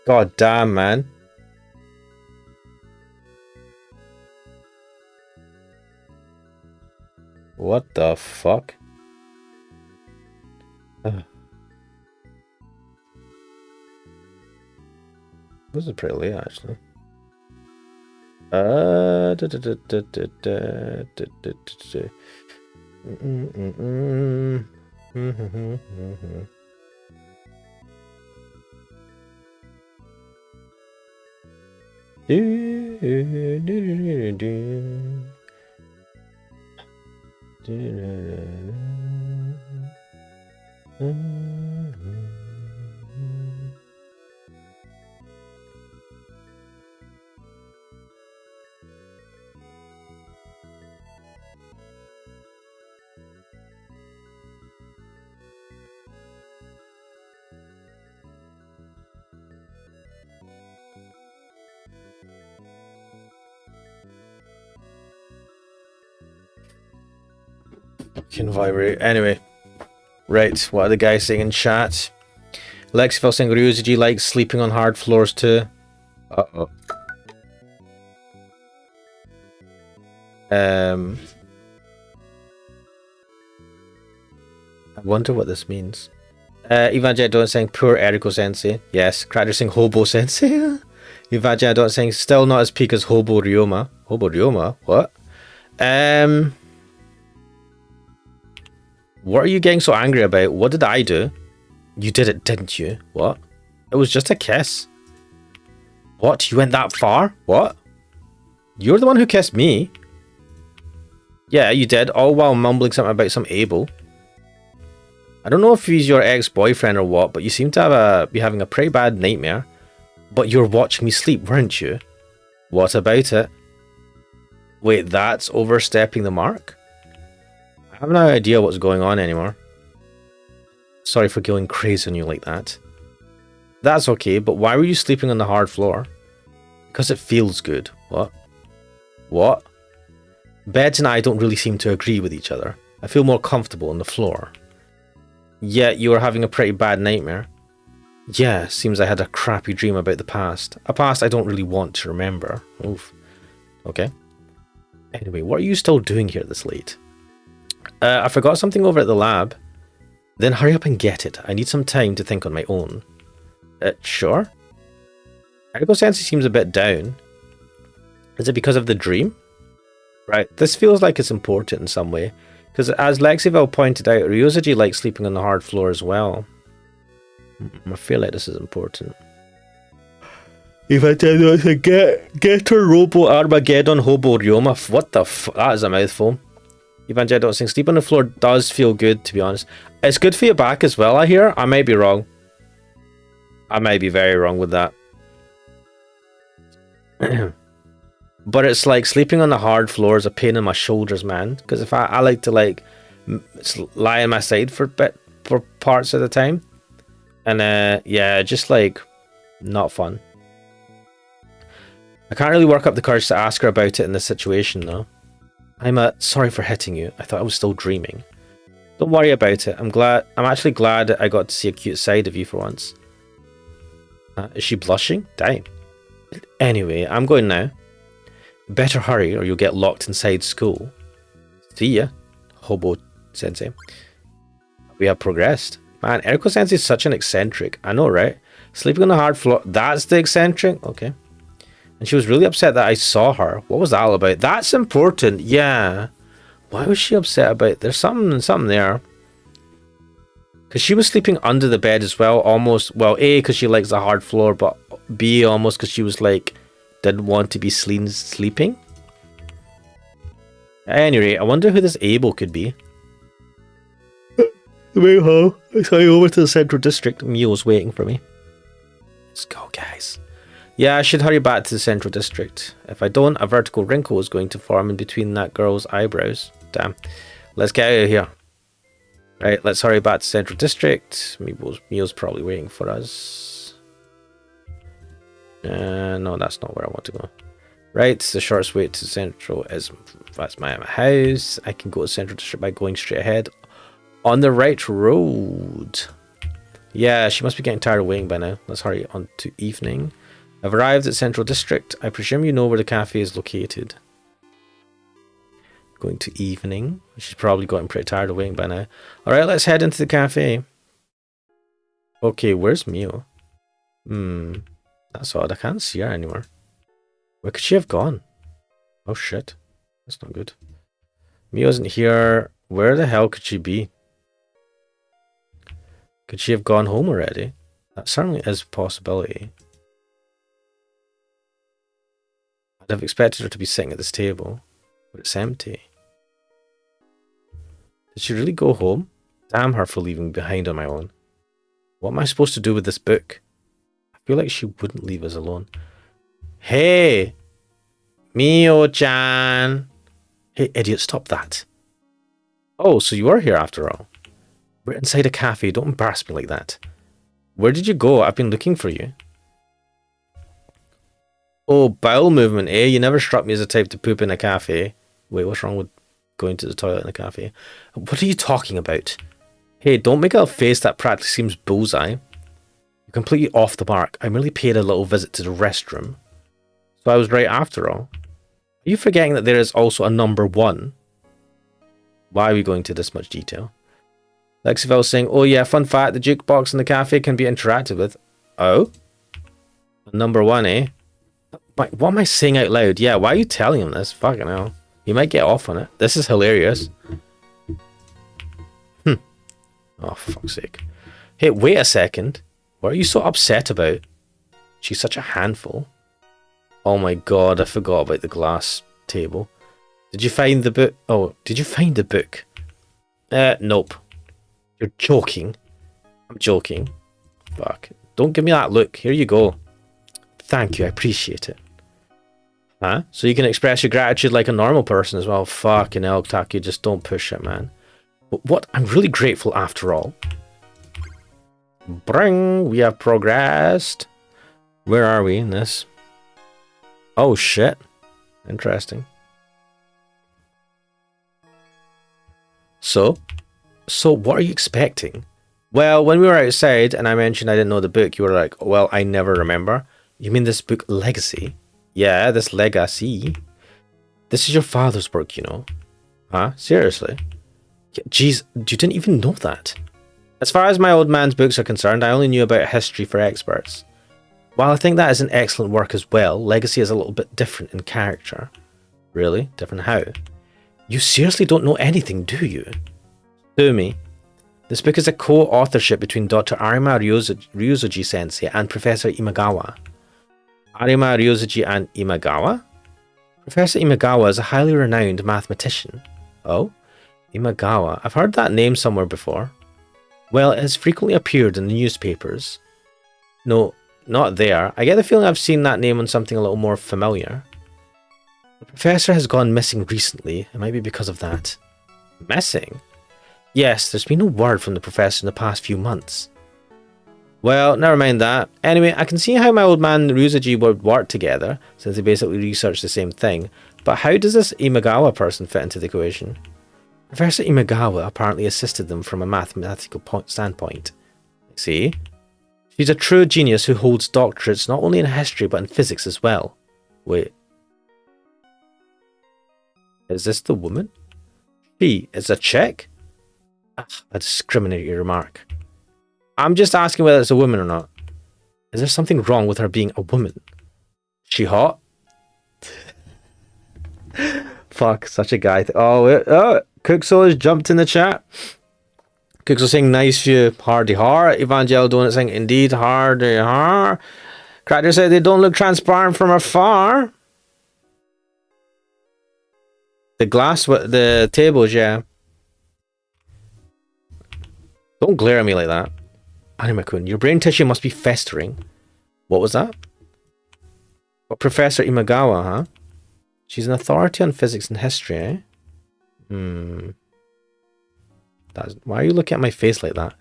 God damn, man. What the fuck? This is pretty late, actually. Can vibrate. Anyway. Right, what are the guys saying in chat? Lexifel saying Ryuzuji likes sleeping on hard floors too. Uh-oh. I wonder what this means. Evangelidon saying poor Eriko-sensei. Yes, Cracker saying Hobo-sensei. Evangelidon saying still not as peak as Hobo Ryoma. Hobo Ryoma? What? What are you getting so angry about? What did I do? You did it, didn't you? What? It was just a kiss. What? You went that far? What? You're the one who kissed me. Yeah, you did, all while mumbling something about some Abel. I don't know if he's your ex-boyfriend or what, but you seem to be having a pretty bad nightmare. But you were watching me sleep, weren't you? What about it? Wait, that's overstepping the mark? I have no idea what's going on anymore. Sorry for going crazy on you like that. That's okay, but why were you sleeping on the hard floor? Because it feels good. What? What? Beds and I don't really seem to agree with each other. I feel more comfortable on the floor. Yet you were having a pretty bad nightmare. Yeah, seems I had a crappy dream about the past. A past I don't really want to remember. Oof. Okay. Anyway, what are you still doing here this late? I forgot something over at the lab. Then hurry up and get it. I need some time to think on my own. Sure. Eriko-sensei seems a bit down. Is it because of the dream? Right, this feels like it's important in some way. Because as Lexiville pointed out, Ryuzuji likes sleeping on the hard floor as well. I feel like this is important. If I tell you to get a Robo Armageddon Hobo Ryoma. What the f... That is a mouthful. Evangelidon saying sleep on the floor does feel good, to be honest. It's good for your back as well, I hear. I may be wrong. I may be very wrong with that. But it's like sleeping on the hard floor is a pain in my shoulders, man. Because if I like to like lie on my side for parts of the time. And yeah, just like not fun. I can't really work up the courage to ask her about it in this situation though. I'm sorry for hitting you. I thought I was still dreaming. Don't worry about it. I'm actually glad I got to see a cute side of you for once. Is she blushing? Damn. Anyway, I'm going now. Better hurry or you'll get locked inside school. See ya, Hobo Sensei. We have progressed. Man, Eriko Sensei is such an eccentric. I know, right? Sleeping on the hard floor. That's the eccentric? Okay. And she was really upset that I saw her. What was that all about? That's important. Yeah. Why was she upset about? There's something there. Because she was sleeping under the bed as well. Almost. Well, A, because she likes the hard floor. But B, almost because she was like, didn't want to be sleeping. At any rate, I wonder who this Abel could be. Well, let's go over to the Central District. Mio's waiting for me. Let's go, guys. Yeah, I should hurry back to the Central District. If I don't, a vertical wrinkle is going to form in between that girl's eyebrows. Damn. Let's get out of here. Right, let's hurry back to Central District. Mio's probably waiting for us. No, that's not where I want to go. Right, the shortest way to Central is that's my house. I can go to Central District by going straight ahead on the right road. Yeah, she must be getting tired of waiting by now. Let's hurry on to evening. I've arrived at Central District. I presume you know where the cafe is located. Going to evening. She's probably gotten pretty tired of waiting by now. Alright, let's head into the cafe. Okay, where's Mio? That's odd. I can't see her anywhere. Where could she have gone? Oh shit. That's not good. Mio isn't here. Where the hell could she be? Could she have gone home already? That certainly is a possibility. I'd have expected her to be sitting at this table, but it's empty. Did she really go home? Damn her for leaving behind on my own. What am I supposed to do with this book? I feel like she wouldn't leave us alone. Hey! Mio-chan! Hey, idiot, stop that. Oh, so you are here after all. We're inside a cafe, don't embarrass me like that. Where did you go? I've been looking for you. Oh, bowel movement, eh? You never struck me as a type to poop in a cafe. Wait, what's wrong with going to the toilet in a cafe? What are you talking about? Hey, don't make a face that practically seems bullseye. You're completely off the mark. I merely paid a little visit to the restroom. So I was right after all. Are you forgetting that there is also a number 1? Why are we going to this much detail? Lexiville saying, oh yeah, fun fact, the jukebox in the cafe can be interacted with. Oh? Number 1, eh? What am I saying out loud? Yeah, why are you telling him this? Fucking hell. You might get off on it. This is hilarious. Oh, for fuck's sake. Hey, wait a second. What are you so upset about? She's such a handful. Oh my god, I forgot about the glass table. Did you find the book? Oh, did you find the book? Nope. You're joking. I'm joking. Fuck. Don't give me that look. Here you go. Thank you, I appreciate it. Huh? So you can express your gratitude like a normal person as well. Fucking hell, Taki, just don't push it, man. But what? I'm really grateful after all. Bring, we have progressed. Where are we in this? Oh shit. Interesting. So what are you expecting? Well, when we were outside and I mentioned I didn't know the book, you were like, well, I never remember. You mean this book, Legacy? Yeah, this Legacy. This is your father's work, you know. Huh? Seriously? Jeez, you didn't even know that. As far as my old man's books are concerned, I only knew about history for experts. While I think that is an excellent work as well, Legacy is a little bit different in character. Really? Different how? You seriously don't know anything, do you? Sue me. This book is a co-authorship between Dr. Arima Ryuzoji Sensei and Professor Imagawa. Arima Ryuzoji and Imagawa? Professor Imagawa is a highly renowned mathematician. Oh? Imagawa. I've heard that name somewhere before. Well, it has frequently appeared in the newspapers. No, not there. I get the feeling I've seen that name on something a little more familiar. The professor has gone missing recently. It might be because of that. Missing? Yes, there's been no word from the professor in the past few months. Well, never mind that. Anyway, I can see how my old man and Ryuzoji would work together, since they basically researched the same thing. But how does this Imagawa person fit into the equation? Professor Imagawa apparently assisted them from a mathematical standpoint. See? She's a true genius who holds doctorates not only in history but in physics as well. Wait. Is this the woman? She is a chick? Ah, a discriminatory remark. I'm just asking whether it's a woman or not. Is there something wrong with her being a woman? She hot? Fuck, such a guy. Cooksoul has jumped in the chat. Cooksoul saying nice view, hardy har. Evangel Donut saying indeed hardy har. Cracker said they don't look transparent from afar. The glass, the tables, yeah. Don't glare at me like that. Animakun, your brain tissue must be festering. What was that? What, Professor Imagawa, huh? She's an authority on physics and history, eh? Why are you looking at my face like that?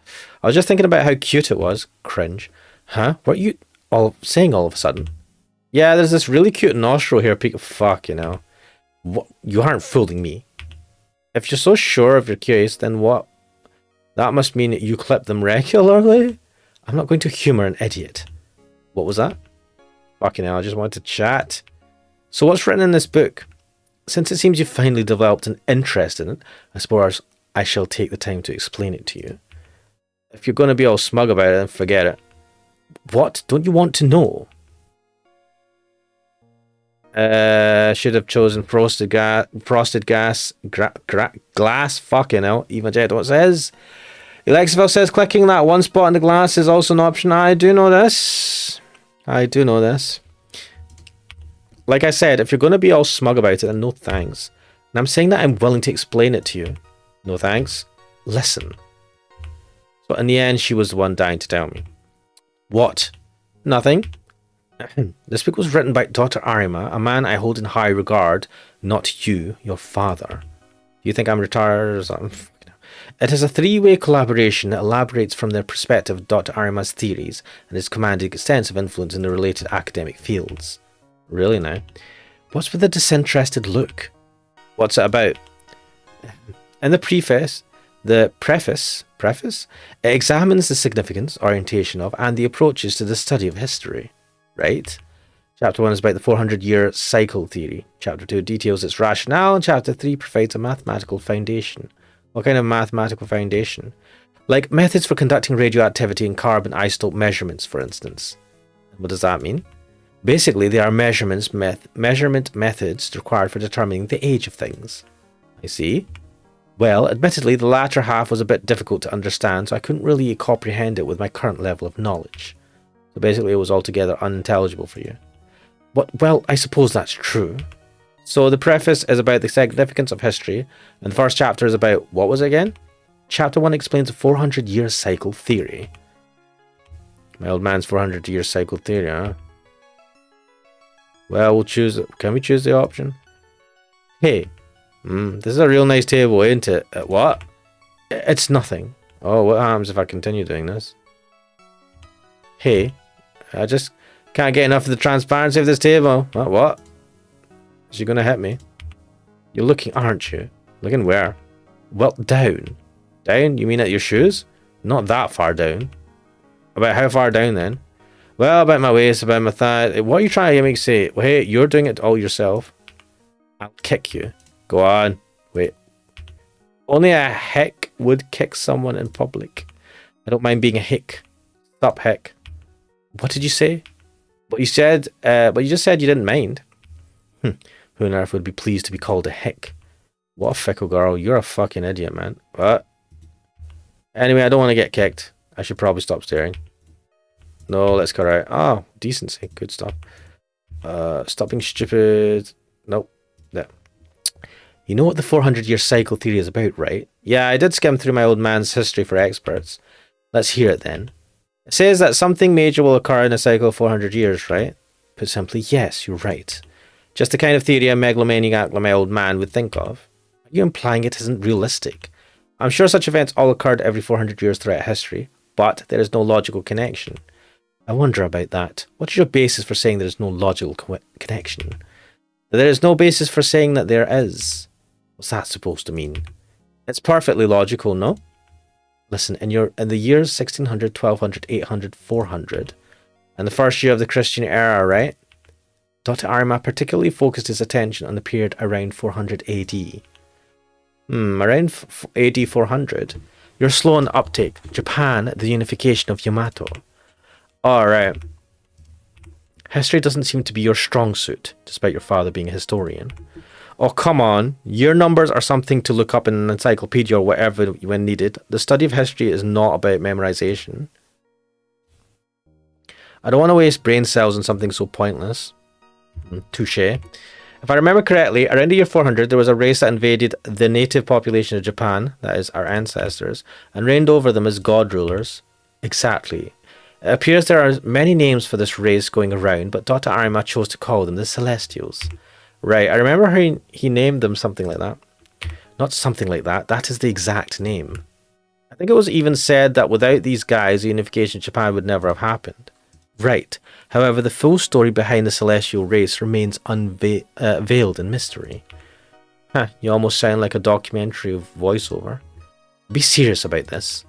I was just thinking about how cute it was. Cringe. Huh? What are you all saying all of a sudden? Yeah, there's this really cute nostril here. Fuck, you know. What? You aren't fooling me. If you're so sure of your case, then what? That must mean that you clip them regularly? I'm not going to humor an idiot. What was that? Fucking hell, I just wanted to chat. So what's written in this book? Since it seems you've finally developed an interest in it, I suppose I shall take the time to explain it to you. If you're going to be all smug about it, then forget it. What? Don't you want to know? Should have chosen frosted glass. Fucking hell. Even Jet, what it says? Alexaville says clicking that one spot in the glass is also an option. I do know this. Like I said, if you're going to be all smug about it, then no thanks. And I'm saying that I'm willing to explain it to you. No thanks. Listen. So in the end, she was the one dying to tell me. What? Nothing. This book was written by Dr. Arima, a man I hold in high regard, not you, your father. You think I'm retired or something? It is a three-way collaboration that elaborates from the perspective of Dr. Arima's theories and has commanded extensive influence in the related academic fields. Really now? What's with the disinterested look? What's it about? In the preface, it examines the significance, orientation of, and the approaches to the study of history. Right? Chapter 1 is about the 400-year cycle theory. Chapter 2 details its rationale, and Chapter 3 provides a mathematical foundation. What kind of mathematical foundation? Like methods for conducting radioactivity and carbon isotope measurements, for instance. What does that mean? Basically, they are measurement methods required for determining the age of things. I see. Well, admittedly, the latter half was a bit difficult to understand, so I couldn't really comprehend it with my current level of knowledge. So basically, it was altogether unintelligible for you. But, well, I suppose that's true. So the preface is about the significance of history, and the first chapter is about, what was it again? Chapter 1 explains the 400-year cycle theory. My old man's 400-year cycle theory, huh? Well, we'll choose it. Can we choose the option? Hey, this is a real nice table, ain't it? What? It's nothing. Oh, what happens if I continue doing this? Hey, I just can't get enough of the transparency of this table. What? Is she gonna hit me? You're looking, aren't you? Looking where? Well, down. Down? You mean at your shoes? Not that far down. About how far down then? Well, about my waist, about my thigh. What are you trying to make me say? Well, hey, you're doing it all yourself. I'll kick you. Go on. Wait. Only a hick would kick someone in public. I don't mind being a hick. Stop hick. What did you say? But you said, but you just said you didn't mind. Who on earth would be pleased to be called a hick? What a fickle girl. You're a fucking idiot, man. What? Anyway, I don't want to get kicked. I should probably stop staring. No, let's cut out. Oh, decency. Good stuff. Stop being stupid. Nope. There. You know what the 400-year cycle theory is about, right? Yeah, I did skim through my old man's history for experts. Let's hear it then. It says that something major will occur in a cycle of 400 years, right? Put simply, yes, you're right. Just the kind of theory a megalomaniac like my old man would think of. Are you implying it isn't realistic? I'm sure such events all occurred every 400 years throughout history, but there is no logical connection. I wonder about that. What is your basis for saying there is no logical connection? There is no basis for saying that there is. What's that supposed to mean? It's perfectly logical, no? Listen, in the years 1600, 1200, 800, 400, and the first year of the Christian era, right? Dr. Arima particularly focused his attention on the period around 400 AD. Around AD 400. You're slow on the uptake. Japan, the unification of Yamato. Alright. History doesn't seem to be your strong suit, despite your father being a historian. Oh, come on. Your numbers are something to look up in an encyclopedia or whatever when needed. The study of history is not about memorization. I don't want to waste brain cells on something so pointless. Touché. If I remember correctly, around the year 400, there was a race that invaded the native population of Japan, that is, our ancestors, and reigned over them as god rulers. Exactly. It appears there are many names for this race going around, but Dr. Arima chose to call them the Celestials. Right, I remember he named them something like that. Not something like that, that is the exact name. I think it was even said that without these guys, the unification of Japan would never have happened. Right, however, the full story behind the Celestial race remains veiled in mystery. Huh, you almost sound like a documentary of voiceover. Be serious about this.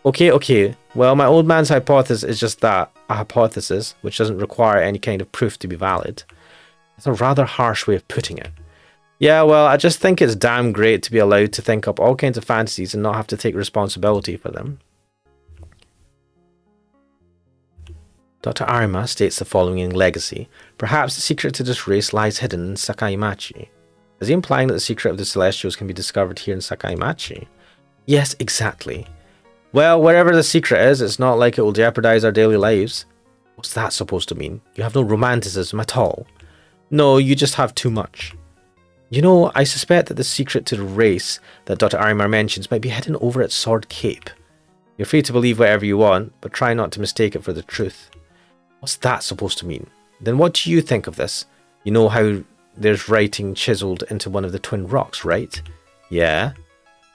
Okay, well, my old man's hypothesis is just that, a hypothesis, which doesn't require any kind of proof to be valid. It's a rather harsh way of putting it. Yeah, well, I just think it's damn great to be allowed to think up all kinds of fantasies and not have to take responsibility for them. Dr. Arima states the following in Legacy. Perhaps the secret to this race lies hidden in Sakaimachi. Is he implying that the secret of the Celestials can be discovered here in Sakaimachi? Yes, exactly. Well, wherever the secret is, it's not like it will jeopardize our daily lives. What's that supposed to mean? You have no romanticism at all. No, you just have too much. You know, I suspect that the secret to the race that Dr. Arima mentions might be hidden over at Sword Cape. You're free to believe whatever you want, but try not to mistake it for the truth. What's that supposed to mean? Then what do you think of this? You know how there's writing chiseled into one of the twin rocks, right? Yeah.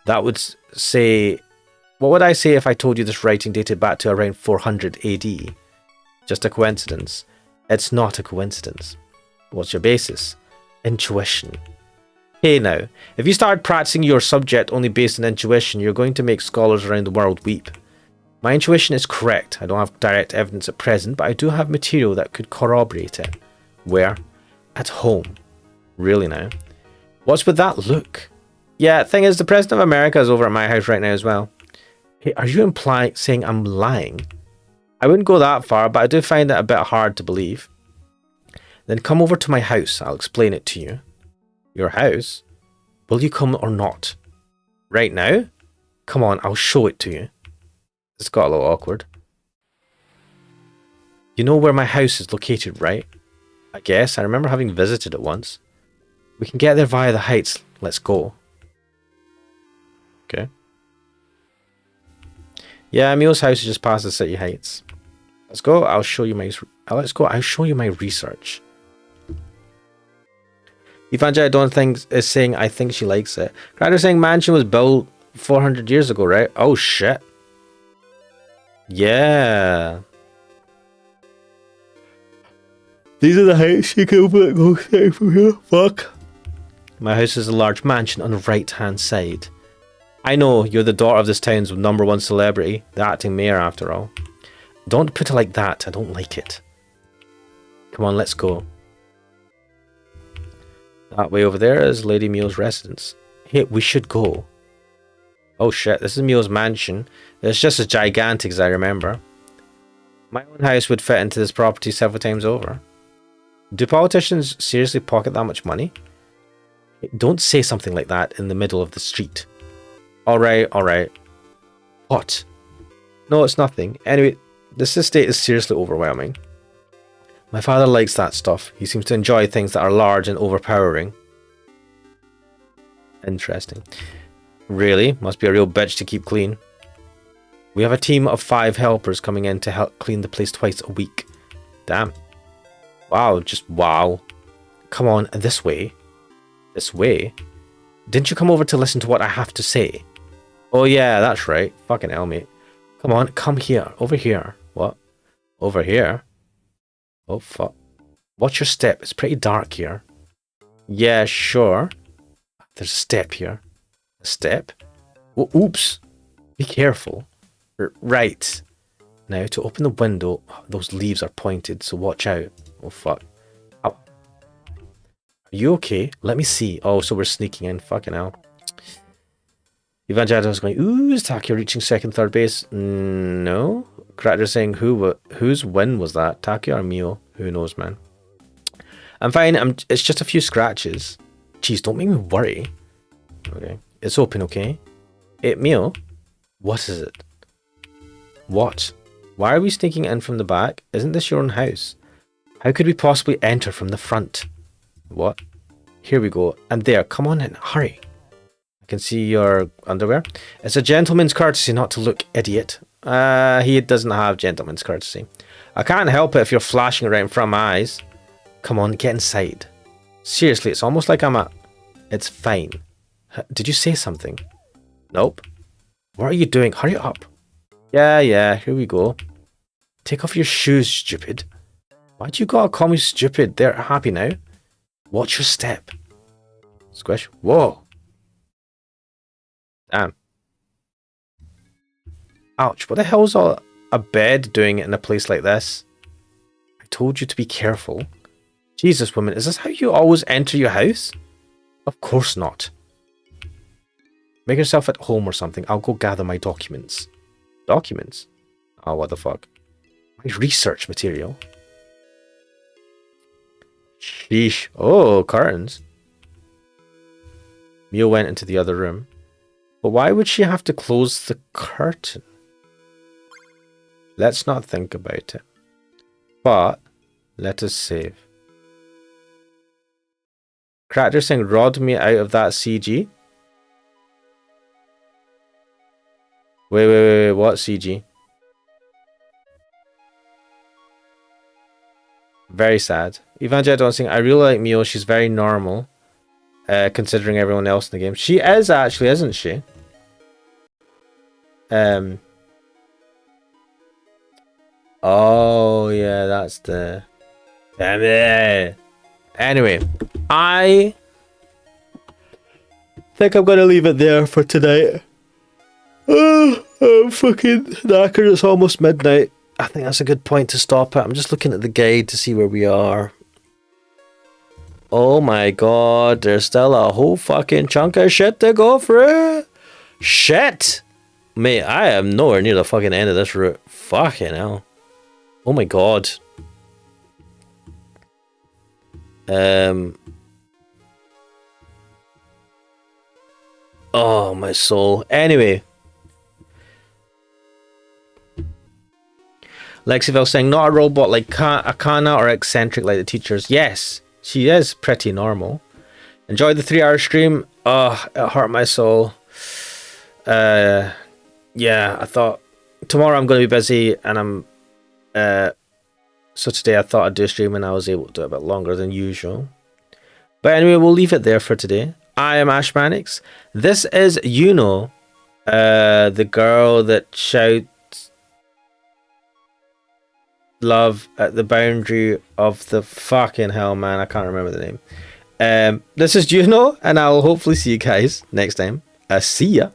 That would say... What would I say if I told you this writing dated back to around 400 AD? Just a coincidence. It's not a coincidence. What's your basis? Intuition. Hey now, if you start practicing your subject only based on intuition, you're going to make scholars around the world weep. My intuition is correct. I don't have direct evidence at present, but I do have material that could corroborate it. Where? At home. Really now? What's with that look? Yeah, thing is, the President of America is over at my house right now as well. Hey, are you saying I'm lying? I wouldn't go that far, but I do find it a bit hard to believe. Then come over to my house. I'll explain it to you. Your house? Will you come or not? Right now? Come on, I'll show it to you. It's got a little awkward. You know where my house is located, right? I guess. I remember having visited it once. We can get there via the heights. Let's go. Okay. Yeah, Emil's house is just past the city heights. Let's go. I'll show you my... Let's go. I'll show you my research. Evangel, I don't think is saying I think she likes it. Crider saying mansion was built 400 years ago, right? Oh shit. Yeah. These are the heights you can go from here. Fuck. My house is a large mansion on the right hand side. I know you're the daughter of this town's #1 celebrity, the acting mayor after all. Don't put it like that. I don't like it. Come on, let's go. That way over there is Lady Meow's residence. Hey, we should go. Oh shit, this is Meow's mansion. It's just as gigantic as I remember. My own house would fit into this property several times over. Do politicians seriously pocket that much money? Hey, don't say something like that in the middle of the street. Alright. What? No, it's nothing. Anyway, this estate is seriously overwhelming. My father likes that stuff. He seems to enjoy things that are large and overpowering. Interesting. Really? Must be a real bitch to keep clean. We have a team of 5 helpers coming in to help clean the place twice a week. Damn. Wow, just wow. Come on, this way. This way? Didn't you come over to listen to what I have to say? Oh yeah, that's right. Fucking hell, mate. Come on, come here. Over here. What? Over here? Oh, fuck. Watch your step. It's pretty dark here. Yeah, sure. There's a step here. A step? Oh, oops. Be careful. Right. Now, to open the window, those leaves are pointed, so watch out. Oh, fuck. Ow. Are you okay? Let me see. Oh, so we're sneaking in. Fucking hell. Evangelio's going, ooh, is Takio reaching second, third base? No. Cracker's saying, whose win was that? Takio or Mio? Who knows, man. I'm fine. It's just a few scratches. Jeez, don't make me worry. Okay. It's open, okay? Mio? What is it? What? Why are we sneaking in from the back? Isn't this your own house? How could we possibly enter from the front? What? Here we go. And there, come on in. Hurry. I can see your underwear. It's a gentleman's courtesy not to look, idiot. He doesn't have gentleman's courtesy. I can't help it if you're flashing right in front of my eyes. Come on, get inside. Seriously, it's almost like It's fine. Did you say something? Nope. What are you doing? Hurry up. Yeah, here we go. Take off your shoes, stupid. Why'd you gotta call me stupid? They're happy now. Watch your step. Squish. Whoa. Damn. Ouch, what the hell's a bed doing in a place like this? I told you to be careful. Jesus, woman, is this how you always enter your house? Of course not. Make yourself at home or something. I'll go gather my documents. Documents? Oh, what the fuck? My research material. Sheesh. Oh, curtains. Mio went into the other room. But why would she have to close the curtain? Let's not think about it. But let us save. Cracker saying, rod me out of that CG. Wait, what CG? Very sad. Evangelio saying, I really like Mio, she's very normal. Considering everyone else in the game. She is actually, isn't she? Oh yeah, that's the... Damn it! Anyway, I think I'm gonna leave it there for tonight. Oh, I'm fucking knackered. It's almost midnight. I think that's a good point to stop at. I'm just looking at the guide to see where we are. Oh my god, there's still a whole fucking chunk of shit to go through. Shit! Mate, I am nowhere near the fucking end of this route. Fucking hell. Oh my god. Oh, my soul. Anyway. Lexiville saying, not a robot like Akana or eccentric like the teachers. Yes, she is pretty normal. Enjoyed the 3-hour stream. Oh, it hurt my soul. Yeah, I thought tomorrow I'm going to be busy and I'm... So today I thought I'd do a stream and I was able to do it a bit longer than usual. But anyway, we'll leave it there for today. I am Ashmanix. This is Yuno, the girl that shouts love at the boundary of the fucking hell, man. I can't remember the name. This is Juno, and I'll hopefully see you guys next time. See ya.